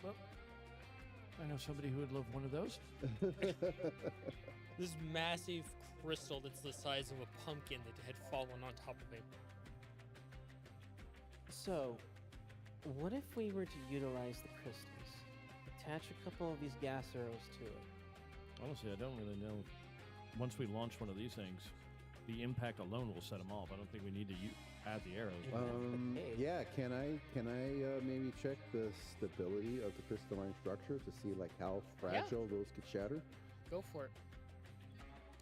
Well, I know somebody who would love one of those. this massive crystal that's the size of a pumpkin that had fallen on top of him. So, what if we were to utilize the crystals? Attach a couple of these gas arrows to it. Honestly, I don't really know. Once we launch one of these things, the impact alone will set them off. I don't think we need to add the arrows. yeah. Can I maybe check the stability of the crystalline structure to see like how fragile those could shatter? Go for it.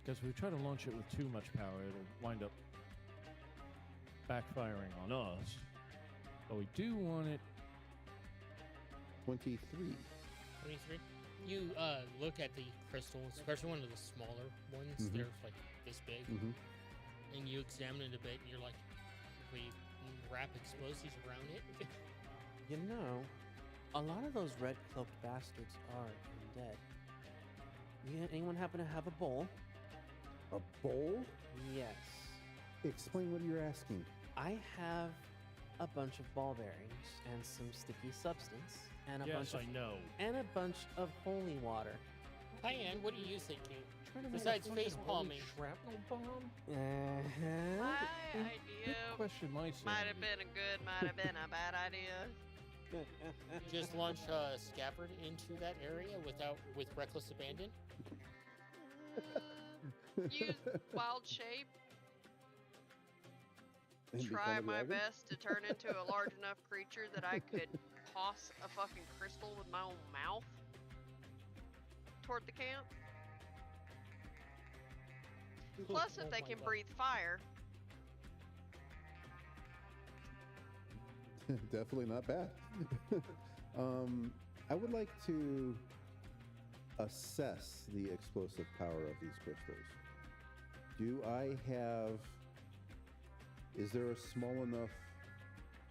Because if we try to launch it with too much power, it'll wind up backfiring on us. But we do want it. 23. 23. You look at the crystal, especially one of the smaller ones. They're like this big. And you examine it a bit, and you're like, we wrap explosives around it. You know, a lot of those red cloaked bastards are undead. Anyone happen to have a bowl? A bowl? Yes. Explain what you're asking. I have a bunch of ball bearings and some sticky substance and a bunch Yes, of I know. and a bunch of holy water. Cayenne, what are you thinking? Trying to make Besides a fucking face holy palming. shrapnel bomb? Uh-huh. My idea Question my might sanity. have been a good, might have been a bad idea. Just launch Scabbard into that area with reckless abandon. Use wild shape. And become Try a my dragon? best to turn into a large enough creature that I could toss a fucking crystal with my own mouth toward the camp. Plus, if Oh they my can God. breathe fire, Definitely not bad. I would like to assess the explosive power of these crystals. Do I have... Is there a small enough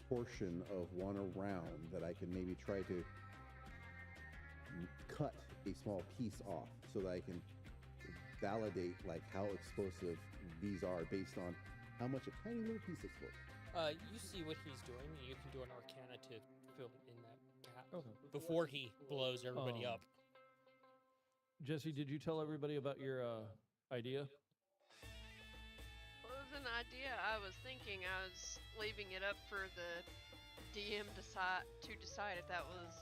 portion of one around that I can maybe try to cut a small piece off so that I can validate like how explosive these are based on how much a tiny little piece explodes? You see what he's doing, and you can do an Arcana to fill in that gap Okay. before he blows everybody up. Jesse, did you tell everybody about your idea? Well, it was an idea I was thinking. I was leaving it up for the DM to decide if that was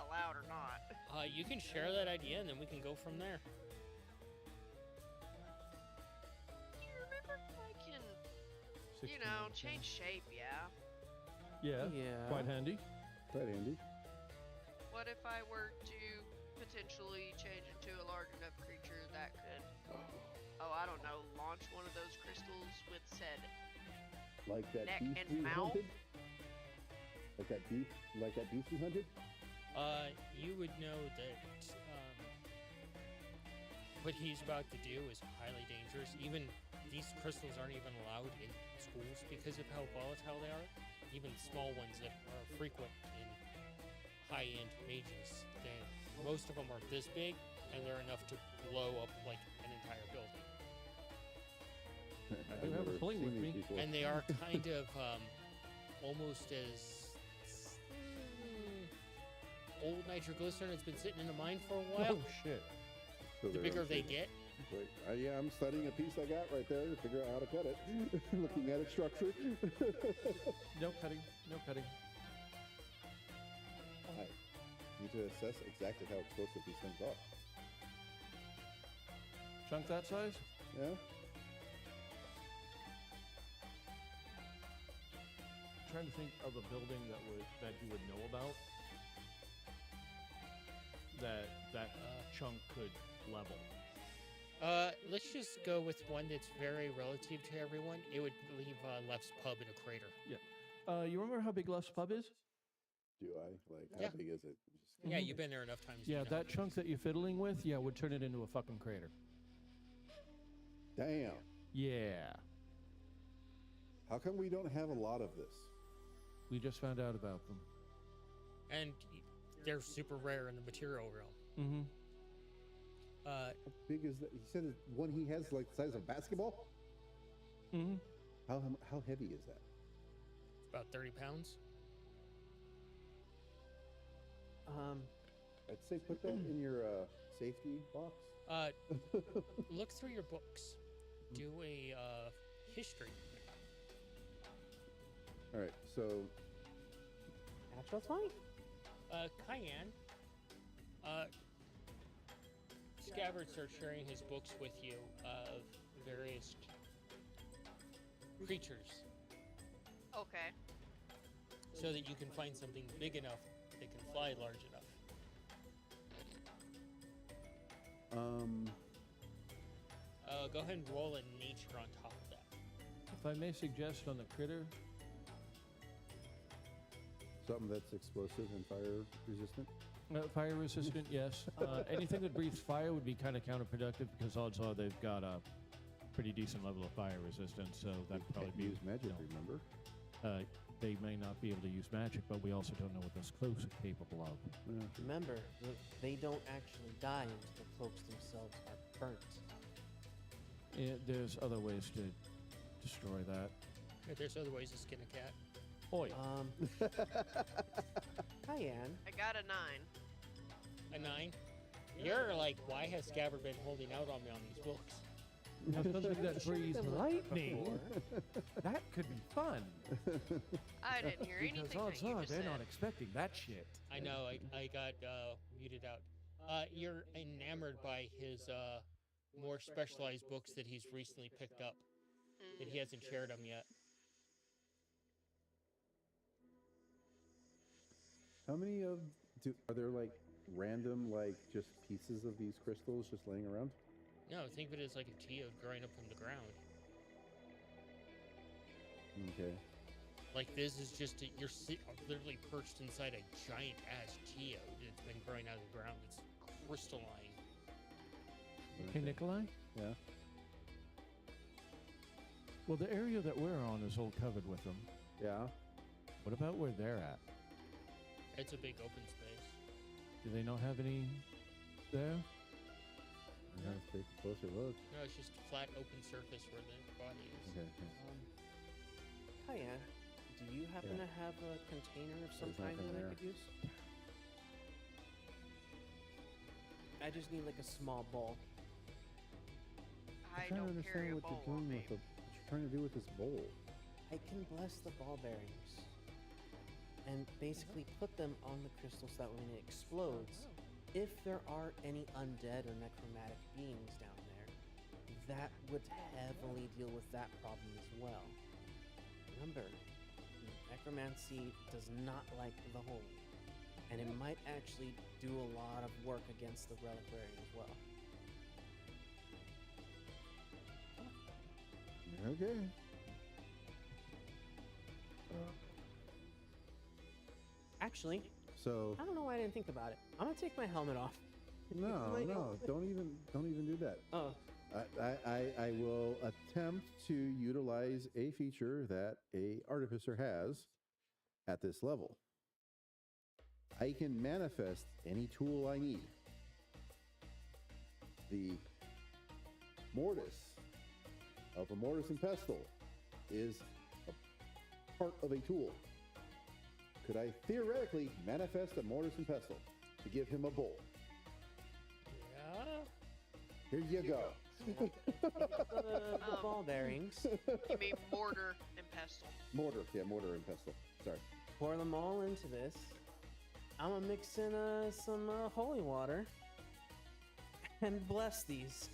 allowed or not. You can share that idea, and then we can go from there. Do you remember I can, 16, change shape, yeah? Yeah. Yeah. Quite handy. Right, Andy? What if I were to potentially change into a large enough creature that could, I don't know, launch one of those crystals with said Like that neck beast and we mouth? hunted? Like that beast we hunted? You would know that what he's about to do is highly dangerous. Even these crystals aren't even allowed in schools because of how volatile they are. Even small ones that are frequent in high-end mages. Most of them are this big, and they're enough to blow up like an entire building. I do have a sling with me. And they are kind of almost as old nitroglycerin that's been sitting in the mine for a while. Oh shit. So The they're bigger they unstable. get. Wait, yeah, I'm studying a piece I got right there to figure out how to cut it. Looking at its structure. No cutting. No cutting. I need to assess exactly how explosive these things are. Chunk that size? Yeah? I'm trying to think of a building that you would know about that chunk could level. Let's just go with one that's very relative to everyone. It would leave Left's pub in a crater. You remember how big Left's pub is? Do I? Like, how Yeah. big is it? Yeah, you've been there enough times. Yeah, you know. that chunk that you're fiddling with, would turn it into a fucking crater. Damn. Yeah. How come we don't have a lot of this? We just found out about them. And they're super rare in the material realm. Mm-hmm. How big is that? He said one he has like the size of a basketball? Mm-hmm. How heavy is that? About 30 pounds. I'd say put that in your safety box. Look through your books. Do a history. All right, so Natural 20. Cayenne. Scabbard starts sharing his books with you of various creatures Okay. so that you can find something big enough that can fly large enough. Go ahead and roll a nature on top of that. If I may suggest on the critter, something that's explosive and fire resistant. fire resistant, yes. Anything that breathes fire would be kind of counterproductive because odds are they've got a pretty decent level of fire resistance, so that'd probably Can't be use magic. Remember? They may not be able to use magic, but we also don't know what those cloaks are capable of. Yeah. Remember, they don't actually die until the cloaks themselves are burnt. There's other ways to destroy that. If there's other ways to skin a cat. Oi. Cayenne. I got a 9. A 9. You're like, why has Scabbard been holding out on me on these books? Now something that breathes been lightning, that could be fun. I didn't hear anything Because odds that you are just they're said. not expecting that shit. I know, I got muted out. You're enamored by his more specialized books that he's recently picked up, that he hasn't shared them yet. How many are there like random like just pieces of these crystals just laying around? No, think of it as like a geode growing up from the ground. Okay. Like this is just literally perched inside a giant ass geode that's been growing out of the ground. It's crystalline. Hey, Nikolai? Yeah. Well, the area that we're on is all covered with them. Yeah. What about where they're at? It's a big open space. Do they not have any there? I'm gonna take a closer look. No, it's just flat open surface where the body is. Okay. Kaya, do you happen Yeah. to have a container of some There's kind nothing that I there. could use? I just need like a small bowl. I I'm trying to don't carry understand a what bowl you're on doing me. with what you're trying to do with this bowl. I can bless the ball bearings and basically put them on the crystal so that when it explodes, if there are any undead or necromantic beings down there, that would heavily deal with that problem as well. Remember, necromancy does not like the holy, and it might actually do a lot of work against the reliquary as well. Okay. Actually, So I don't know why I didn't think about it. I'm gonna take my helmet off. no, Like- no, don't even do that. Oh, I will attempt to utilize a feature that a artificer has at this level. I can manifest any tool I need. The mortise of a mortise and pestle is a part of a tool. Could I theoretically manifest a mortise and pestle to give him a bowl? Yeah. Here you go. the ball bearings. You mean mortar and pestle? Mortar and pestle. Sorry. Pour them all into this. I'm gonna mix in some holy water and bless these.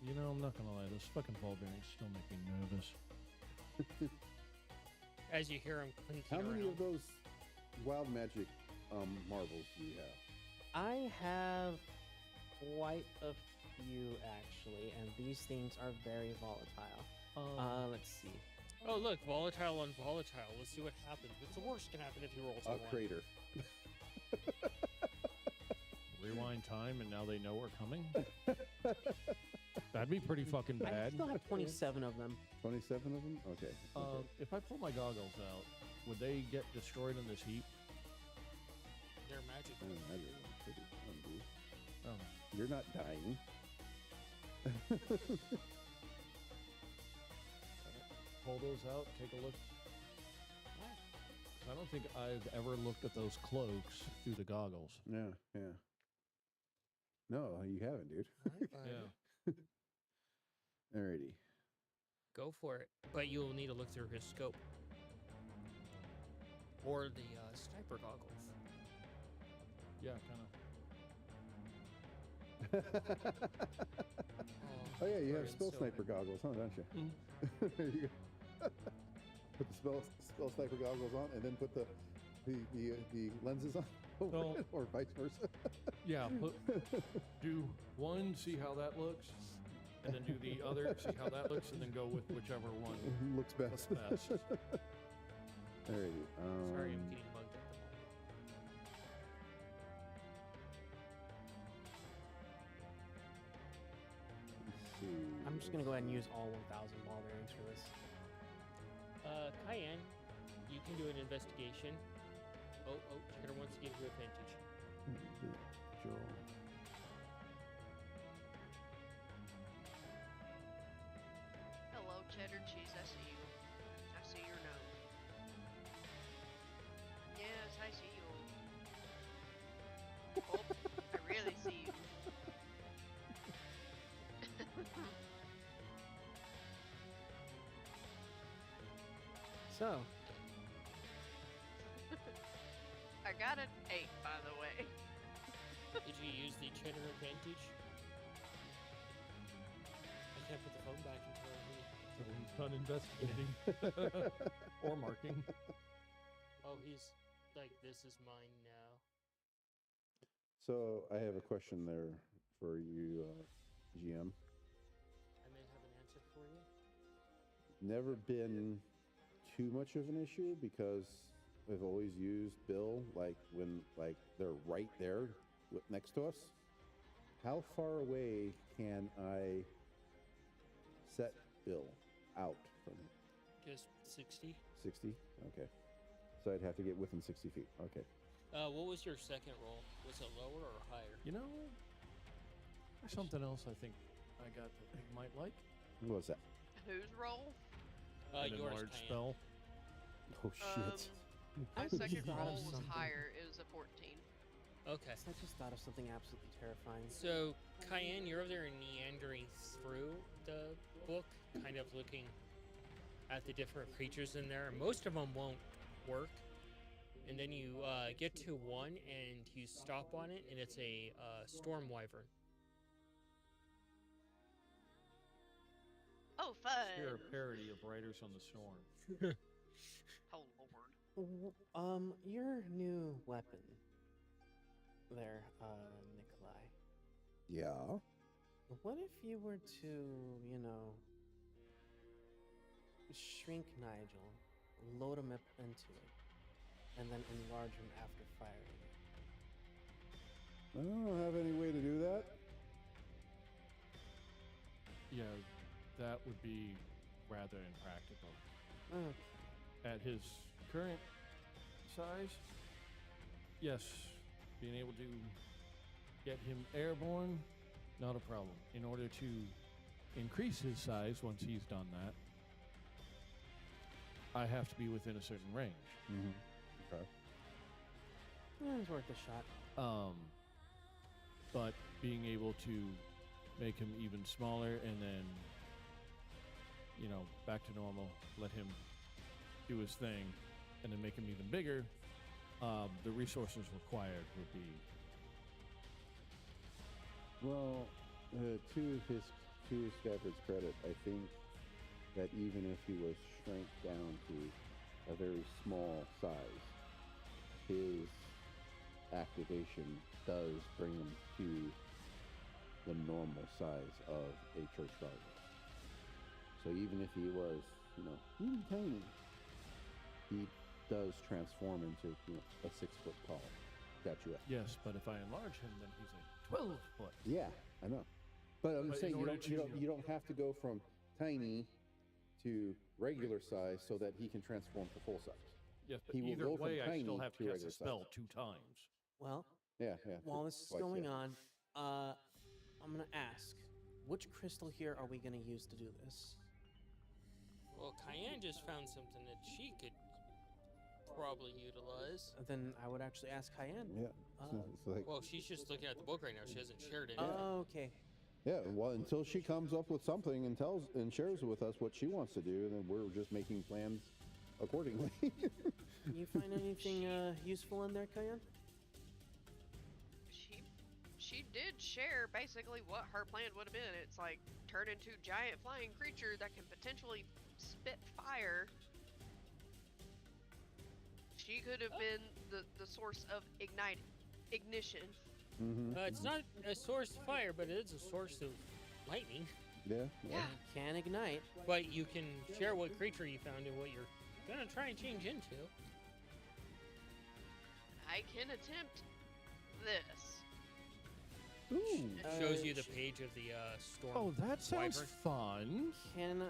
You know, I'm not gonna lie, those fucking ball bearings still make me nervous. As you hear him clinking How many around. of those wild magic marbles do you have? I have quite a few actually, and these things are very volatile. Let's see. Oh, look, volatile on volatile. Let's see what happens. What's the worst can happen if he rolls a A one? crater. Rewind time and now they know we're coming? That'd be pretty fucking I bad. still have 27 of them. 27 of them? Okay. okay. If I pull my goggles out, would they get destroyed in this heap? They're magic. I don't imagine them pretty fun, dude. Oh. You're not dying. Pull those out, take a look. I don't think I've ever looked at those cloaks through the goggles. Yeah, yeah. No, you haven't, dude. Yeah. Alrighty. Go for it. But you'll need to look through his scope. Or the sniper goggles. Yeah, kind Oh yeah, you we're have in spell silver. sniper goggles, huh? Don't you? There you go. Put the spell sniper goggles on, and then put the lenses on, Well- or vice versa. Yeah, do one, see how that looks, and then do the other, see how that looks, and then go with whichever one Looks best. looks best. Alrighty. Sorry, I'm getting bugged at the moment. Let's see. I'm just gonna go ahead and use all 1,000 ball bearings for this. Cayenne, you can do an investigation. Oh, Cheddar wants to give you advantage. Joel. Hello, cheddar cheese. I see you. I see your nose. Yes, I see you. Oh, I really see you. So, I got an 8, by the way. Did you use the cheddar advantage? I can't put the phone back until So he's done investigating or marking. Oh, he's like, this is mine now. So I have a question there for you, GM. I may have an answer for you. Never been too much of an issue because I've always used Bill like when like they're right there next to us. How far away can I set Bill out from him? Just 60. 60? Okay. So I'd have to get within 60 feet. Okay. What was your second roll? Was it lower or higher? You know, there's something else I think I got that you might like. What was that? Whose roll? An Yours, enlarged Cayenne. spell. Oh, shit. My I just second thought of roll was something. higher. It was a 14. Okay. I just thought of something absolutely terrifying. So, Cayenne, you're over there meandering through the book, kind of looking at the different creatures in there. Most of them won't work. And then you get to one and you stop on it, and it's a storm wyvern. Oh, fun! You're a parody of Riders on the Storm. Oh, Lord. Your new weapon there, Nikolai. Yeah. What if you were to, you know, shrink Nigel, load him up into it, and then enlarge him after firing it? I don't have any way to do that. Yeah, that would be rather impractical. Okay. At his current size, yes, being able to get him airborne, not a problem. In order to increase his size once he's done that, I have to be within a certain range. Mm-hmm. Okay. It's worth a shot. But being able to make him even smaller and then, you know, back to normal, let him do his thing, and then make him even bigger, the resources required would be... Well, to his Skyford's credit, I think that even if he was shrank down to a very small size, his activation does bring him to the normal size of a church garden. So even if he was, you know, really tiny, he does transform into, you know, a 6-foot tall statuette. Yes, but if I enlarge him, then he's a 12-foot. Yeah, I know. But I'm But saying in you order don't, you don't have to go from tiny to regular size so that he can transform to full size. Yes, but He will either go from way, I still tiny have to to cast regular a spell size. 2 times. Well, Yeah. while this is Twice, going yeah. on, I'm gonna ask, which crystal here are we gonna use to do this? Well, Cayenne just found something that she could probably utilize. Then I would actually ask Cayenne. Yeah. It's like, Well, she's just looking at the book right now. She hasn't shared it. Okay. yeah. Well, until she comes up with something and tells and shares with us what she wants to do, then we're just making plans accordingly. You find anything useful in there, Cayenne? She did share basically what her plan would have been. It's like turn into giant flying creature that can potentially spit fire. She could have been the source of ignition. Mm-hmm. It's not a source of fire, but it is a source of lightning. Yeah. Yeah. Can ignite. But you can share what creature you found and what you're gonna try and change into. I can attempt this. Ooh. It shows you the page of the storm. Oh, that sounds wyvern. fun. Can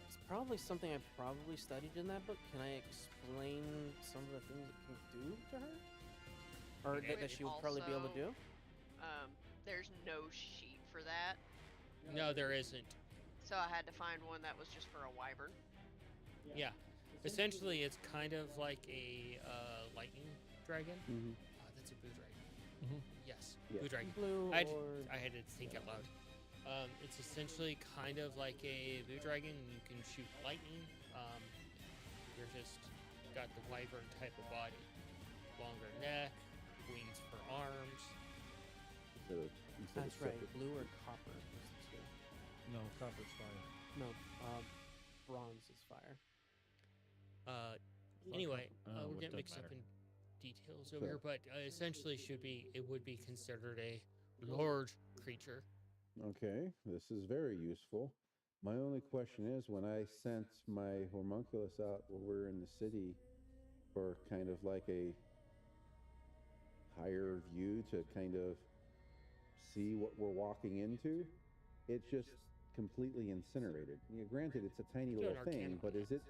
it's probably something I've probably studied in that book. Can I explain some of the things it can do to her, or Okay. that she would probably be able to do? There's no sheet for that, No, there isn't. so I had to find one that was just for a wyvern. Yeah. Essentially, it's kind of like a lightning dragon. Mm-hmm. That's a blue dragon. Mhm. Yes, Yeah. blue dragon. Blue I or had to think out loud. It's essentially kind of like a blue dragon. You can shoot lightning. You're just got the wyvern type of body, longer neck, wings for arms. Instead that's of right. separate. Blue or copper is the two. No, copper's fire. No, bronze is fire. Anyway, Oh, we're it getting does mixed up matter. in details over So- here, but essentially it would be considered a large creature. Okay, this is very useful. My only question is, when I sent my homunculus out while we're in the city for kind of like a higher view to kind of see what we're walking into, it's just completely incinerated. Yeah, granted, it's a tiny Do little an thing, arcana but on is it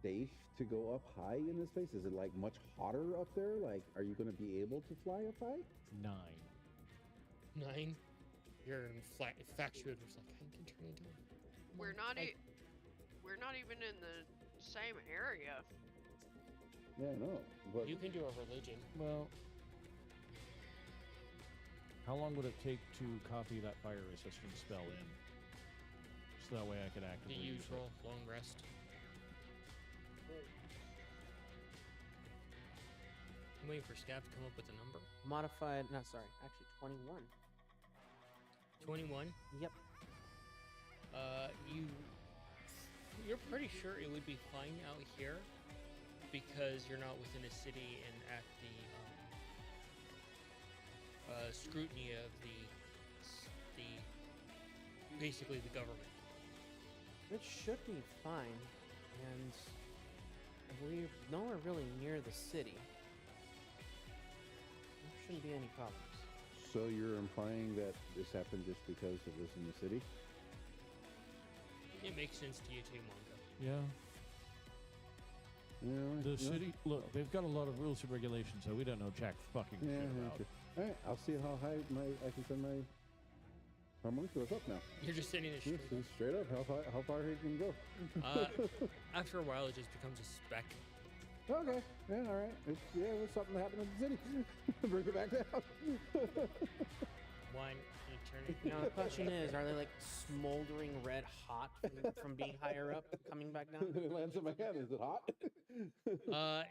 safe to go up high in this place? Is it like much hotter up there? Like, are you going to be able to fly up high? 9. 9. You're infatuated with like I can turn into. We're not I- we're not even in the same area. Yeah, no. But You can do a religion. Well, how long would it take to copy that fire resistance spell in? So that way I could The actively use it. usual long rest. I'm waiting for Scav to come up with a number. Modified, no, sorry, actually 21. 21. Yep. You're pretty sure it would be fine out here because you're not within a city and at the scrutiny of the basically the government. It should be fine, and we're nowhere really near the city. There shouldn't be any problems. so you're implying that this happened just because it was in the city? It makes sense to you too, Mongo. Yeah. Yeah, The yeah. city, look, they've got a lot of rules and regulations that we don't know jack fucking Yeah, shit about. okay. All right, I'll see how high I can send my homunculus up now. You're just sitting there Yes, straight. straight up. How far he can go? After a while, it just becomes a speck. Okay. Yeah. All right. It was something that happened in the city. Bring it back down. One eternity. Now the question is, are they like smoldering red hot from being higher up, coming back down? it lands in my hand. Is it hot?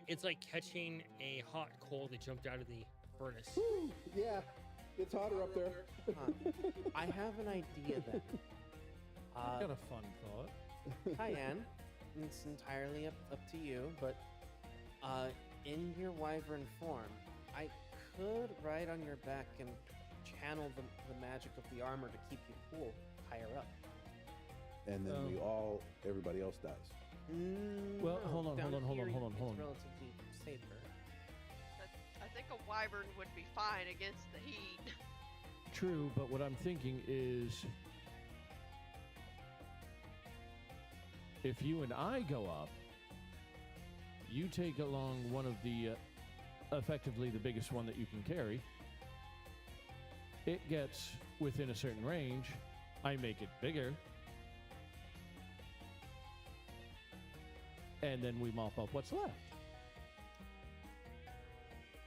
It's like catching a hot coal that jumped out of the furnace. Woo, yeah. It's hotter up there. Huh. I have an idea then. I got a fun thought. Cayenne, it's entirely up to you, but in your wyvern form, I could ride on your back and channel the magic of the armor to keep you cool higher up. And then everybody else dies. Well, No, hold on, down hold on, hold here on, hold on, it's hold on. relatively safer. I think a wyvern would be fine against the heat. True, but what I'm thinking is if you and I go up, you take along one of the effectively the biggest one that you can carry. It gets within a certain range. I make it bigger. And then we mop up what's left.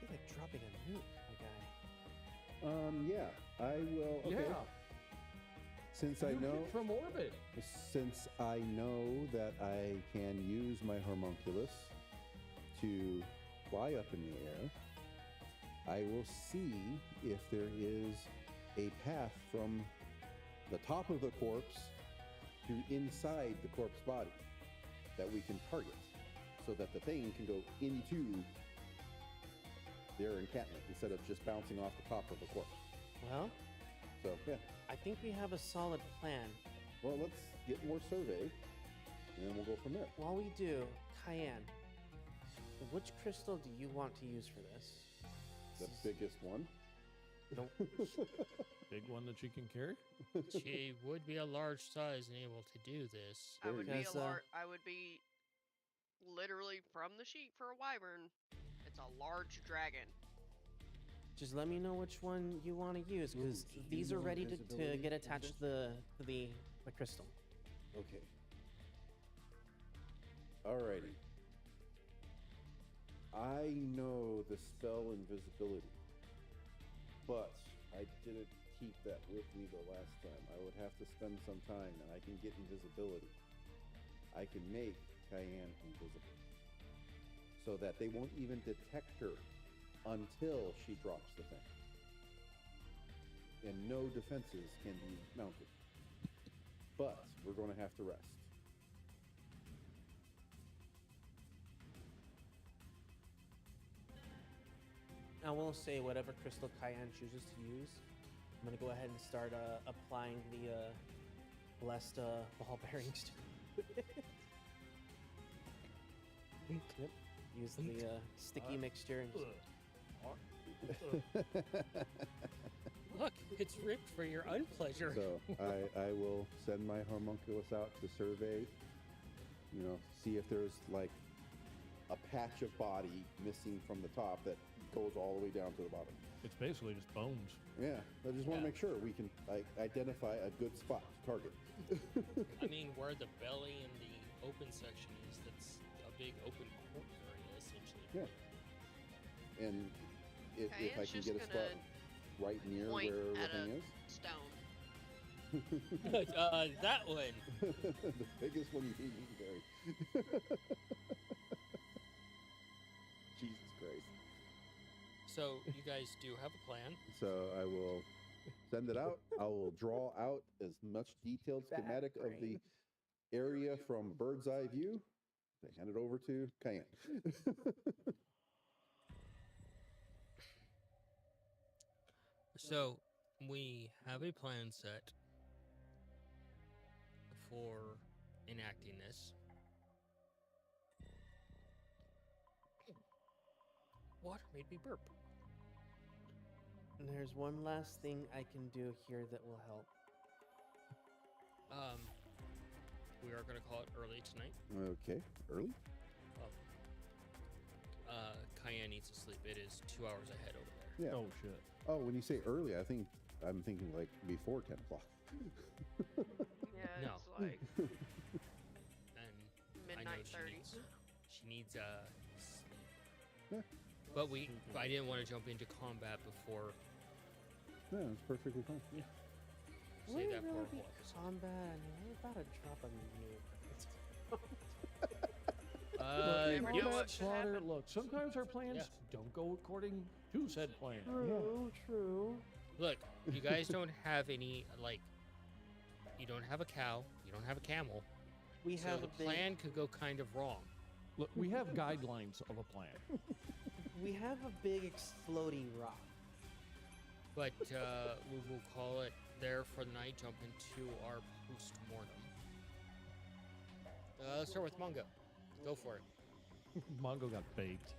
You're like dropping a nuke, my guy. Yeah. I will. Okay. Yeah. Since I know. From orbit. Since I know that I can use my homunculus to fly up in the air, I will see if there is a path from the top of the corpse to inside the corpse body that we can target so that the thing can go into their encampment instead of just bouncing off the top of the corpse. Well, So, yeah. I think we have a solid plan. Well, let's get more survey and then we'll go from there. While we do, Cayenne, which crystal do you want to use for this? The biggest one. Big one that you can carry. She would be a large size and able to do this. I would be Because, I would be literally from the sheet for a wyvern. It's a large dragon. Just let me know which one you want to use, because these are ready to get attached to the crystal. Okay. Alrighty. I know the spell invisibility, but I didn't keep that with me the last time. I would have to spend some time, and I can get invisibility. I can make Cayenne invisible, so that they won't even detect her until she drops the thing. And no defenses can be mounted. But we're going to have to rest. I will say whatever crystal Cayenne chooses to use, I'm gonna go ahead and start applying blessed ball bearings too. Yep. Use the sticky mixture and Look, it's ripped for your unpleasure. So I will send my homunculus out to survey, see if there's like a patch of body missing from the top that goes all the way down to the bottom. It's basically just bones. Yeah, I just want to Yeah. make sure we can like identify a good spot to target. I mean, where the belly and the open section is, that's a big open court area, essentially. Yeah. And if I Kayan's can just get a spot gonna right near point where the at thing a is. stone. That one. The biggest one you can carry. Jesus Christ. So you guys do have a plan. So I will send it out. I will draw out as much detailed schematic of the area from bird's eye view. I hand it over to Cayenne. So we have a plan set for enacting this. Water made me burp. And there's one last thing I can do here that will help. We are gonna call it early tonight. Okay, early? Cayenne needs to sleep. It is 2 hours ahead over there. Yeah. Oh shit. Oh, when you say early, I'm thinking like before 10 o'clock. Yeah, No. it's like And I know midnight 30. she needs sleep. Yeah. But I didn't want to jump into combat before. Yeah, it's perfectly fine. Say Would it that really horrible be episode. combat? I mean, we're about to drop a nuke. It's Never know Combat what should slaughter. happen. Look, sometimes our plans Yeah. don't go according to said plan. true. Look, you guys don't have any you don't have a cow, you don't have a camel, We so have the a big, plan could go kind of wrong. Look, we have guidelines of a plan. we have a big exploding rock. But we will call it there for the night. Jump into our post-mortem. Let's start with Mongo. Go for it. Mongo got baked.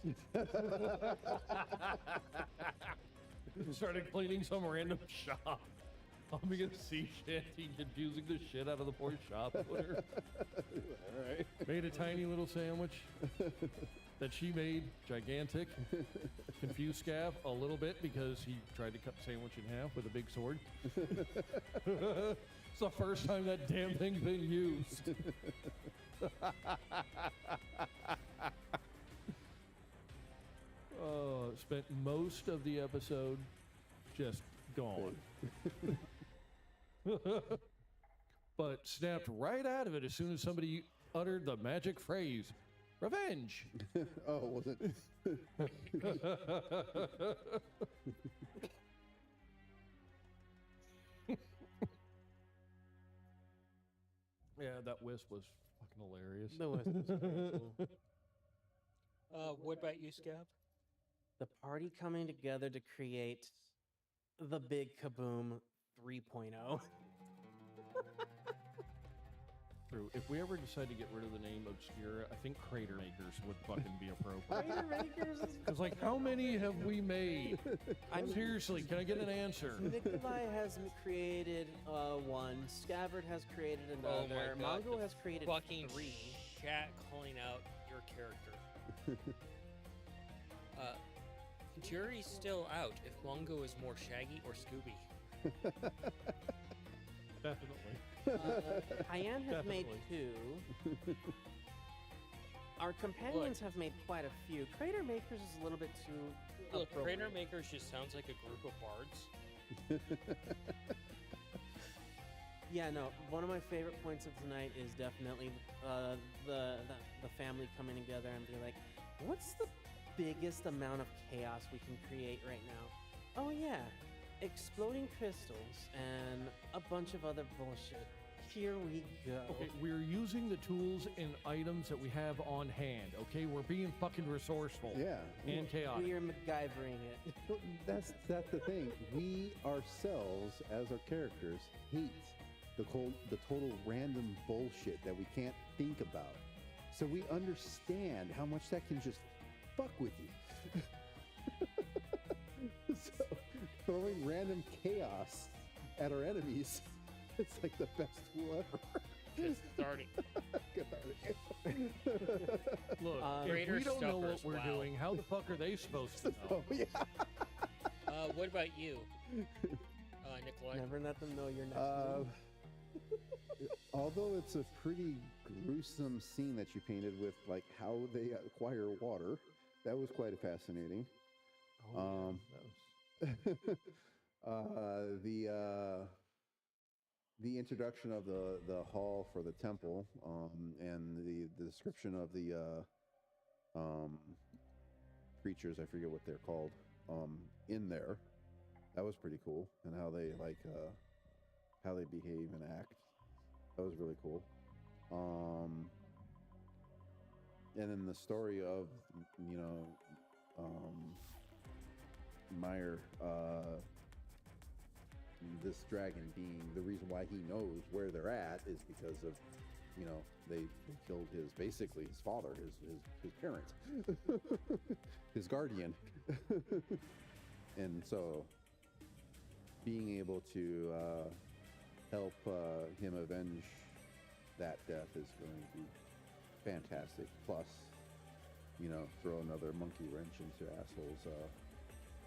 Started cleaning some random shop. I'm gonna see shanty confusing the shit out of the poor shop owner. All right. Made a tiny little sandwich that she made, gigantic. Confused Scav a little bit because he tried to cut the sandwich in half with a big sword. It's the first time that damn thing's been used. Spent most of the episode just gone. But snapped right out of it as soon as somebody uttered the magic phrase, revenge. Oh, was it? Yeah, that wisp was fucking hilarious. The wisp was very cool. What about you, Scab? The party coming together to create the big kaboom 3.0. True. If we ever decide to get rid of the name Obscura, I think Crater Makers would fucking be appropriate. Crater Makers is Because, like, how many have we made? Seriously, can I get an answer? Nikolai has created one. Scabbard has created Oh another. my God, Mongo the has created Fucking 3. chat calling out your character. Jury's still out if Mongo is more Shaggy or Scooby. Definitely. Cayenne has made Definitely. 2. Our companions have made quite a few. Crater Makers is a little bit too Look, appropriate. Crater Makers just sounds like a group of bards. Yeah, no. One of my favorite points of tonight is definitely the family coming together and be like, "What's the biggest amount of chaos we can create right now?" Oh yeah, exploding crystals and a bunch of other bullshit. Here we go. Okay, we're using the tools and items that we have on hand, okay? We're being fucking resourceful. Yeah. And chaotic. We are MacGyvering it. Well, that's the thing. We ourselves, as our characters, hate the total random bullshit that we can't think about. So we understand how much that can just fuck with you. So throwing random chaos at our enemies, it's like the best tool ever. Cathartic. Look, if Greater we don't know what stuffers, we're wow. doing, how the fuck are they supposed to know? Oh, yeah. What about you, Nikolai? Never let them know you're next to them. Although it's a pretty gruesome scene that you painted with, like how they acquire water, that was quite fascinating. Oh, yeah, that was... The introduction of the hall for the temple, and the description of the creatures, I forget what they're called, in there, that was pretty cool, and how they how they behave and act. That was really cool. And then the story of, you know, Meyer, this dragon being, the reason why he knows where they're at is because of, you know, they killed basically his father, his parent, his guardian. And so being able to help him avenge that death is going to be fantastic. Plus, you know, throw another monkey wrench into assholes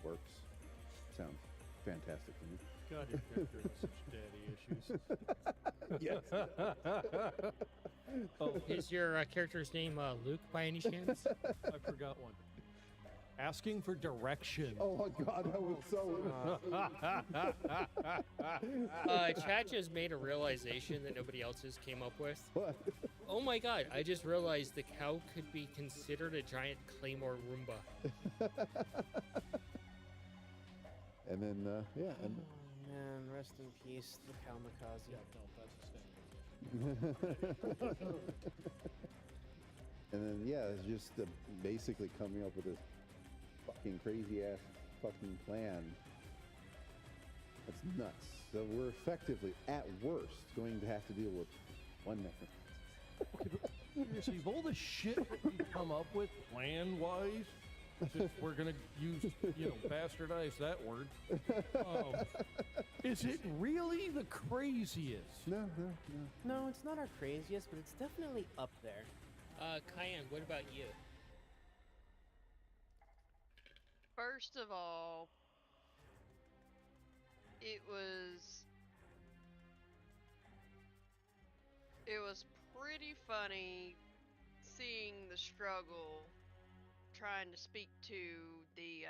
works. Sounds fantastic to me. God, your character has such daddy issues. Yes. Oh, Is your character's name Luke by any chance? I forgot one. Asking for direction. Oh my God, that was so. Chad just made a realization that nobody else has came up with. What? Oh my God, I just realized the cow could be considered a giant Claymore Roomba. And then, yeah, and Oh, man, rest in peace, the Kamikaze. Yeah, no, that's a standard. and then, yeah, it's just basically coming up with this fucking crazy ass fucking plan. That's nuts. So we're effectively, at worst, going to have to deal with one necromancer. Seriously, of all the shit that we come up with plan-wise, since we're gonna use, you know, bastardize that word, is it really the craziest? No. No, it's not our craziest, but it's definitely up there. Cayenne, what about you? First of all, it was pretty funny seeing the struggle trying to speak to the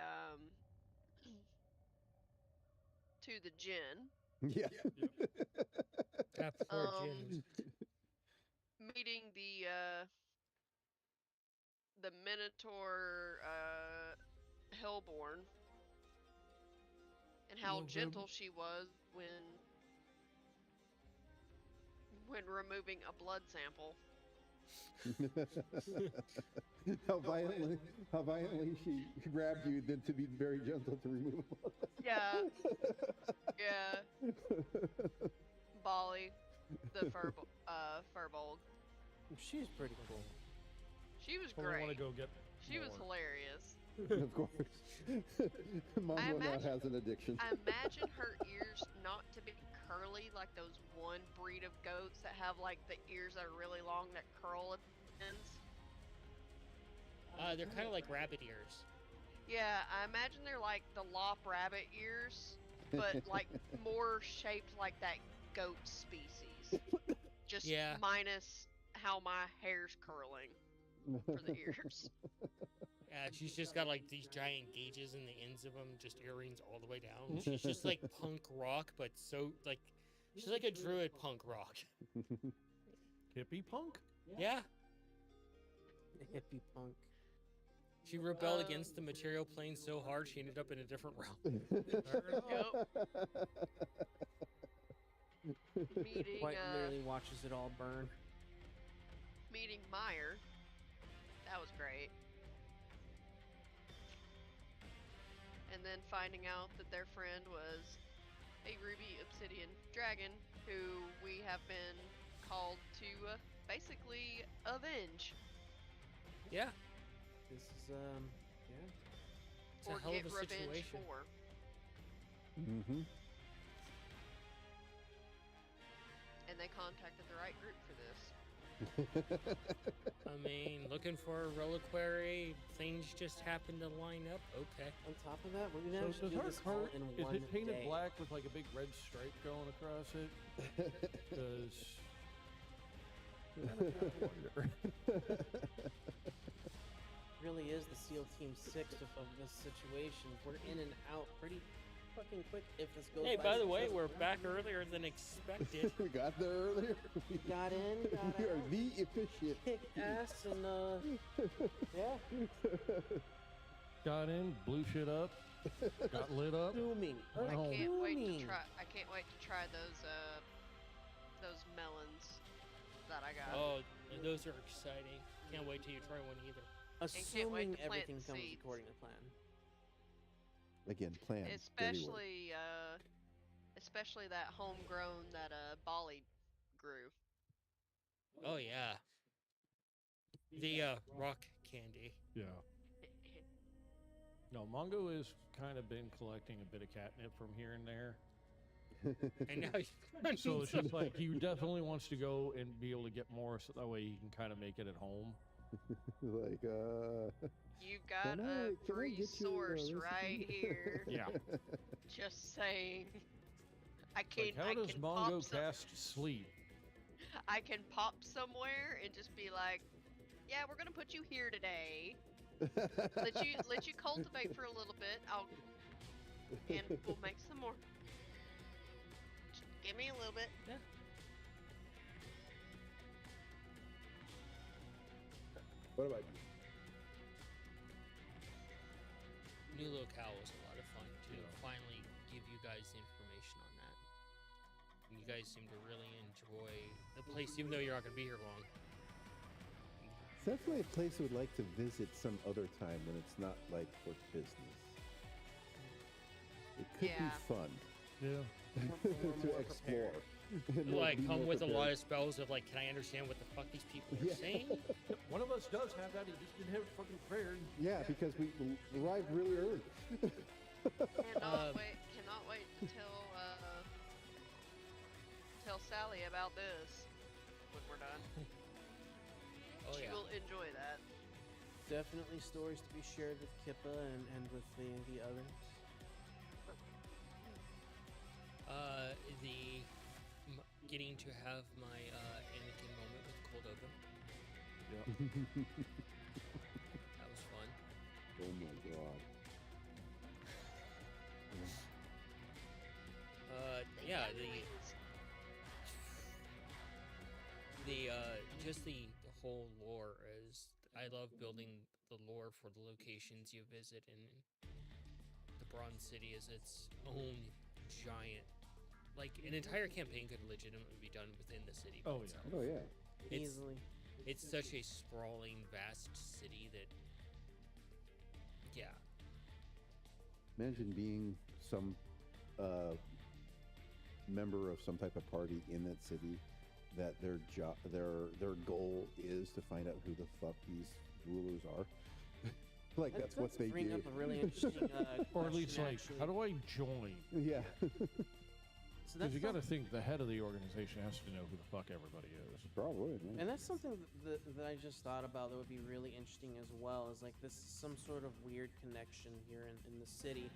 djinn, Yeah. That poor Um, Jin. meeting the Minotaur Hellborn, and how Love him. gentle she was when removing a blood sample. how violently she grabbed you, then to be very gentle to remove. Yeah, yeah. Bali, the Furbolg. She's pretty cool. She was Well, I want great. to go get She was more. hilarious. Of course. Mongo now imagine- has an addiction. I imagine her ears not to be curly like those one breed of goats that have like the ears that are really long that curl at the ends. They're kind of like rabbit ears. Yeah, I imagine they're like the lop rabbit ears, but like more shaped like that goat species. Just Yeah. minus how my hair's curling for the ears. Yeah, she's just got like these giant gauges in the ends of them, just earrings all the way down. She's just like punk rock, but so like she's like a druid punk rock. Hippie punk? Yeah, Hippie punk. she rebelled against the material plane so hard she ended up in a different realm. Meeting Quite literally watches it all burn. meeting Meyer. That was great. And then finding out that their friend was a ruby obsidian dragon who we have been called to basically avenge Yeah, This is yeah. it's a or hell get of a revenge situation. for. Mm-hmm. And they contacted the right group for this. I mean, looking for a reliquary, things just happen to line up. Okay. On top of that, we So managed to does do our this all cart, in is one it painted day. black with like a big red stripe going across it? Because Really is the SEAL Team 6 of this situation. We're in and out pretty fucking quick if this goes. Hey, by the way, successfully. we're back earlier than expected. We got there earlier. Got in, got We are out, the efficient. kicked ass, and yeah, got in, blew shit up, got lit up. booming. I I Oh. can't wait to Booming. try. I can't wait to try those melons that I got. Oh, those are exciting. Can't wait till you try one either. can't wait Assuming to plant everything the comes seeds. according to plan. Again, plan. Especially that homegrown that Bali grew. Oh yeah. The rock candy. Yeah. No, Mongo has kind of been collecting a bit of catnip from here and there. And now you So it's just like he definitely wants to go and be able to get more, so that way he can kind of make it at home. Like, You've got can a I free get you, source recipe? right here. Yeah. Just saying. I can. Like, how I does can Mongo pop some, cast sleep? I can pop somewhere and just be like, "Yeah, we're gonna put you here today. Let you cultivate for a little bit. And we'll make some more. Just give me a little bit." Yeah. What about you? New locale was a lot of fun to Yeah. finally give you guys information on that. And you guys seem to really enjoy the place, even though you're not going to be here long. It's definitely a place I would like to visit some other time when it's not like for business. It could Yeah. be fun Yeah. to explore. And Like, be come more with a lot prepared. of spells of like, can I understand what the fuck these people are Yeah. saying? One of us does have that. He just didn't have it fucking prepared. Yeah, because we arrived really early. Cannot wait to tell Sally about this when we're done. Oh She yeah. will enjoy that. Definitely stories to be shared with Kippa and with the others. Getting to have my Anakin moment with Cold Open. Yeah. That was fun. Oh my god. Yeah, Wings. the just the whole lore is I love building the lore for the locations you visit, and the Bronze City is its own giant, like an entire campaign could legitimately be done within the city. by Oh, yeah. itself. Oh yeah. It's- Easily. It's such a sprawling, vast city that, yeah. Imagine being some member of some type of party in that city that their goal is to find out who the fuck these rulers are. Like That that's what does they bring do. up a really interesting Or at least, question, like, actually. how do I join? Yeah. So Because that's you got to something- think the head of the organization has to know who the fuck everybody is. Probably. Yeah. And that's something that I just thought about that would be really interesting as well. Is like this is some sort of weird connection here in the city.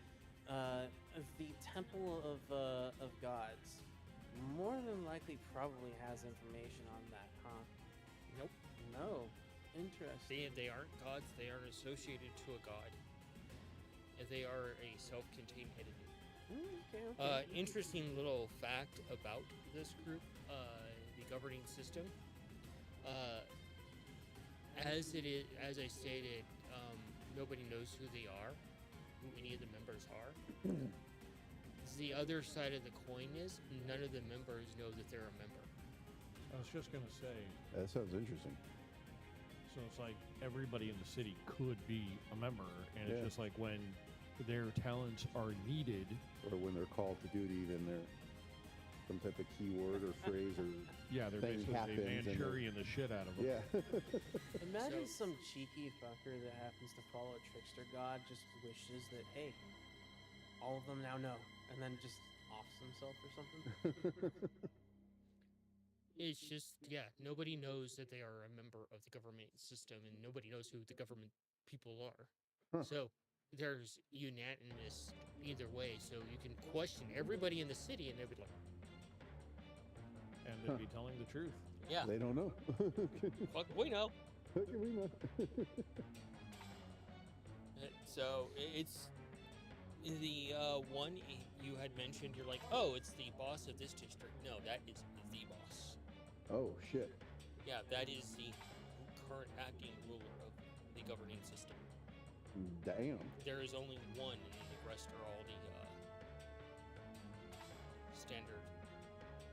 The Temple of Gods more than likely probably has information on that, huh? Nope. No. Interesting. They aren't gods. They are associated to a god. They are a self-contained entity. Okay. Interesting little fact about this group, the governing system. As I stated, nobody knows who they are, who any of the members are. The other side of the coin is none of the members know that they're a member. I was just going to say, That sounds interesting. so it's like everybody in the city could be a member, and Yeah. it's just like when their talents are needed. Or when they're called to duty, then they're some type of keyword or phrase or Yeah, they're thing basically happens they and they're- Manchurian the shit out of them. yeah. Imagine So- some cheeky fucker that happens to follow a trickster god just wishes that, hey, all of them now know, and then just offs himself or something. It's just, yeah, nobody knows that they are a member of the government system, and nobody knows who the government people are. Huh. So there's unanimous either way. So you can question everybody in the city, and they'd be like, And they'd be telling the truth. "Yeah, They don't know. fuck, we know." How can we know? So it's the one you had mentioned. You're like, "Oh, it's the boss of this district." No, that is the boss. Oh shit. Yeah, that is the current acting ruler of the governing system. Damn. There is only one, and then the rest are all the standard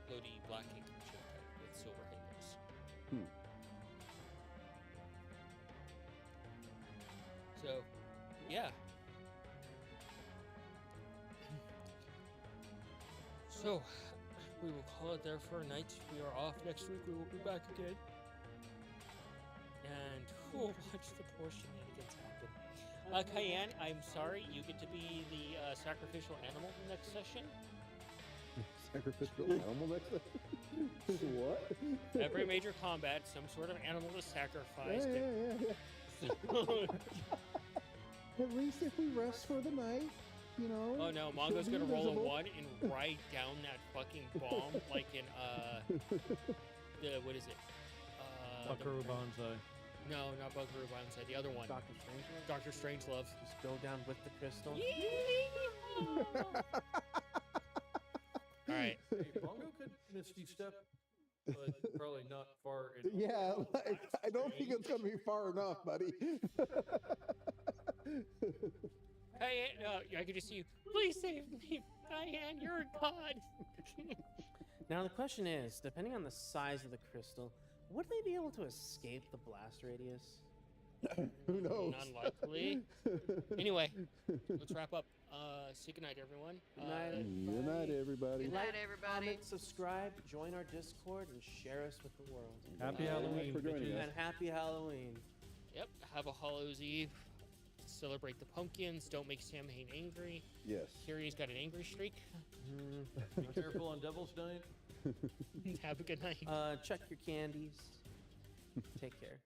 floaty black ink ship type with silver halos. Hmm. So, yeah. So, we will call it there for a night. We are off next week. We will be back again. And we'll watch the poor shenanigans happen. Cayenne, I'm sorry. You get to be the sacrificial animal next session. Sacrificial animal next time? What? Every major combat, some sort of animal is Yeah, sacrificed. yeah. At least if we rest for the night, you know. Oh no, she'll Mongo's be gonna roll a invisible. 1 and ride down that fucking bomb like in the what is it? Buckaroo Banzai. No, not Buckaroo Banzai, the other one. Doctor Strangelove? Doctor Strangelove. Just go down with the crystal. Alright. Hey, Bongo could Misty Step, but probably not far enough. Yeah, like, I don't think it's gonna be far enough, buddy. Hey, I could just see you. Please save me, Diane. You're a god. Now the question is, depending on the size of the crystal, would they be able to escape the blast radius? Who knows? Unlikely. Anyway, let's wrap up. Say goodnight, everyone. Good night. Good night, everybody. Good night, everybody. Comment, subscribe, join our Discord, and share us with the world. Happy Thank you very much Halloween, for joining bitches. us. And happy Halloween. Yep. Have a Hallows Eve. Celebrate the pumpkins. Don't make Sam Hain angry. Yes. Kyrie's got an angry streak. Be careful on Devil's Night. Have a good night. Check your candies. Take care.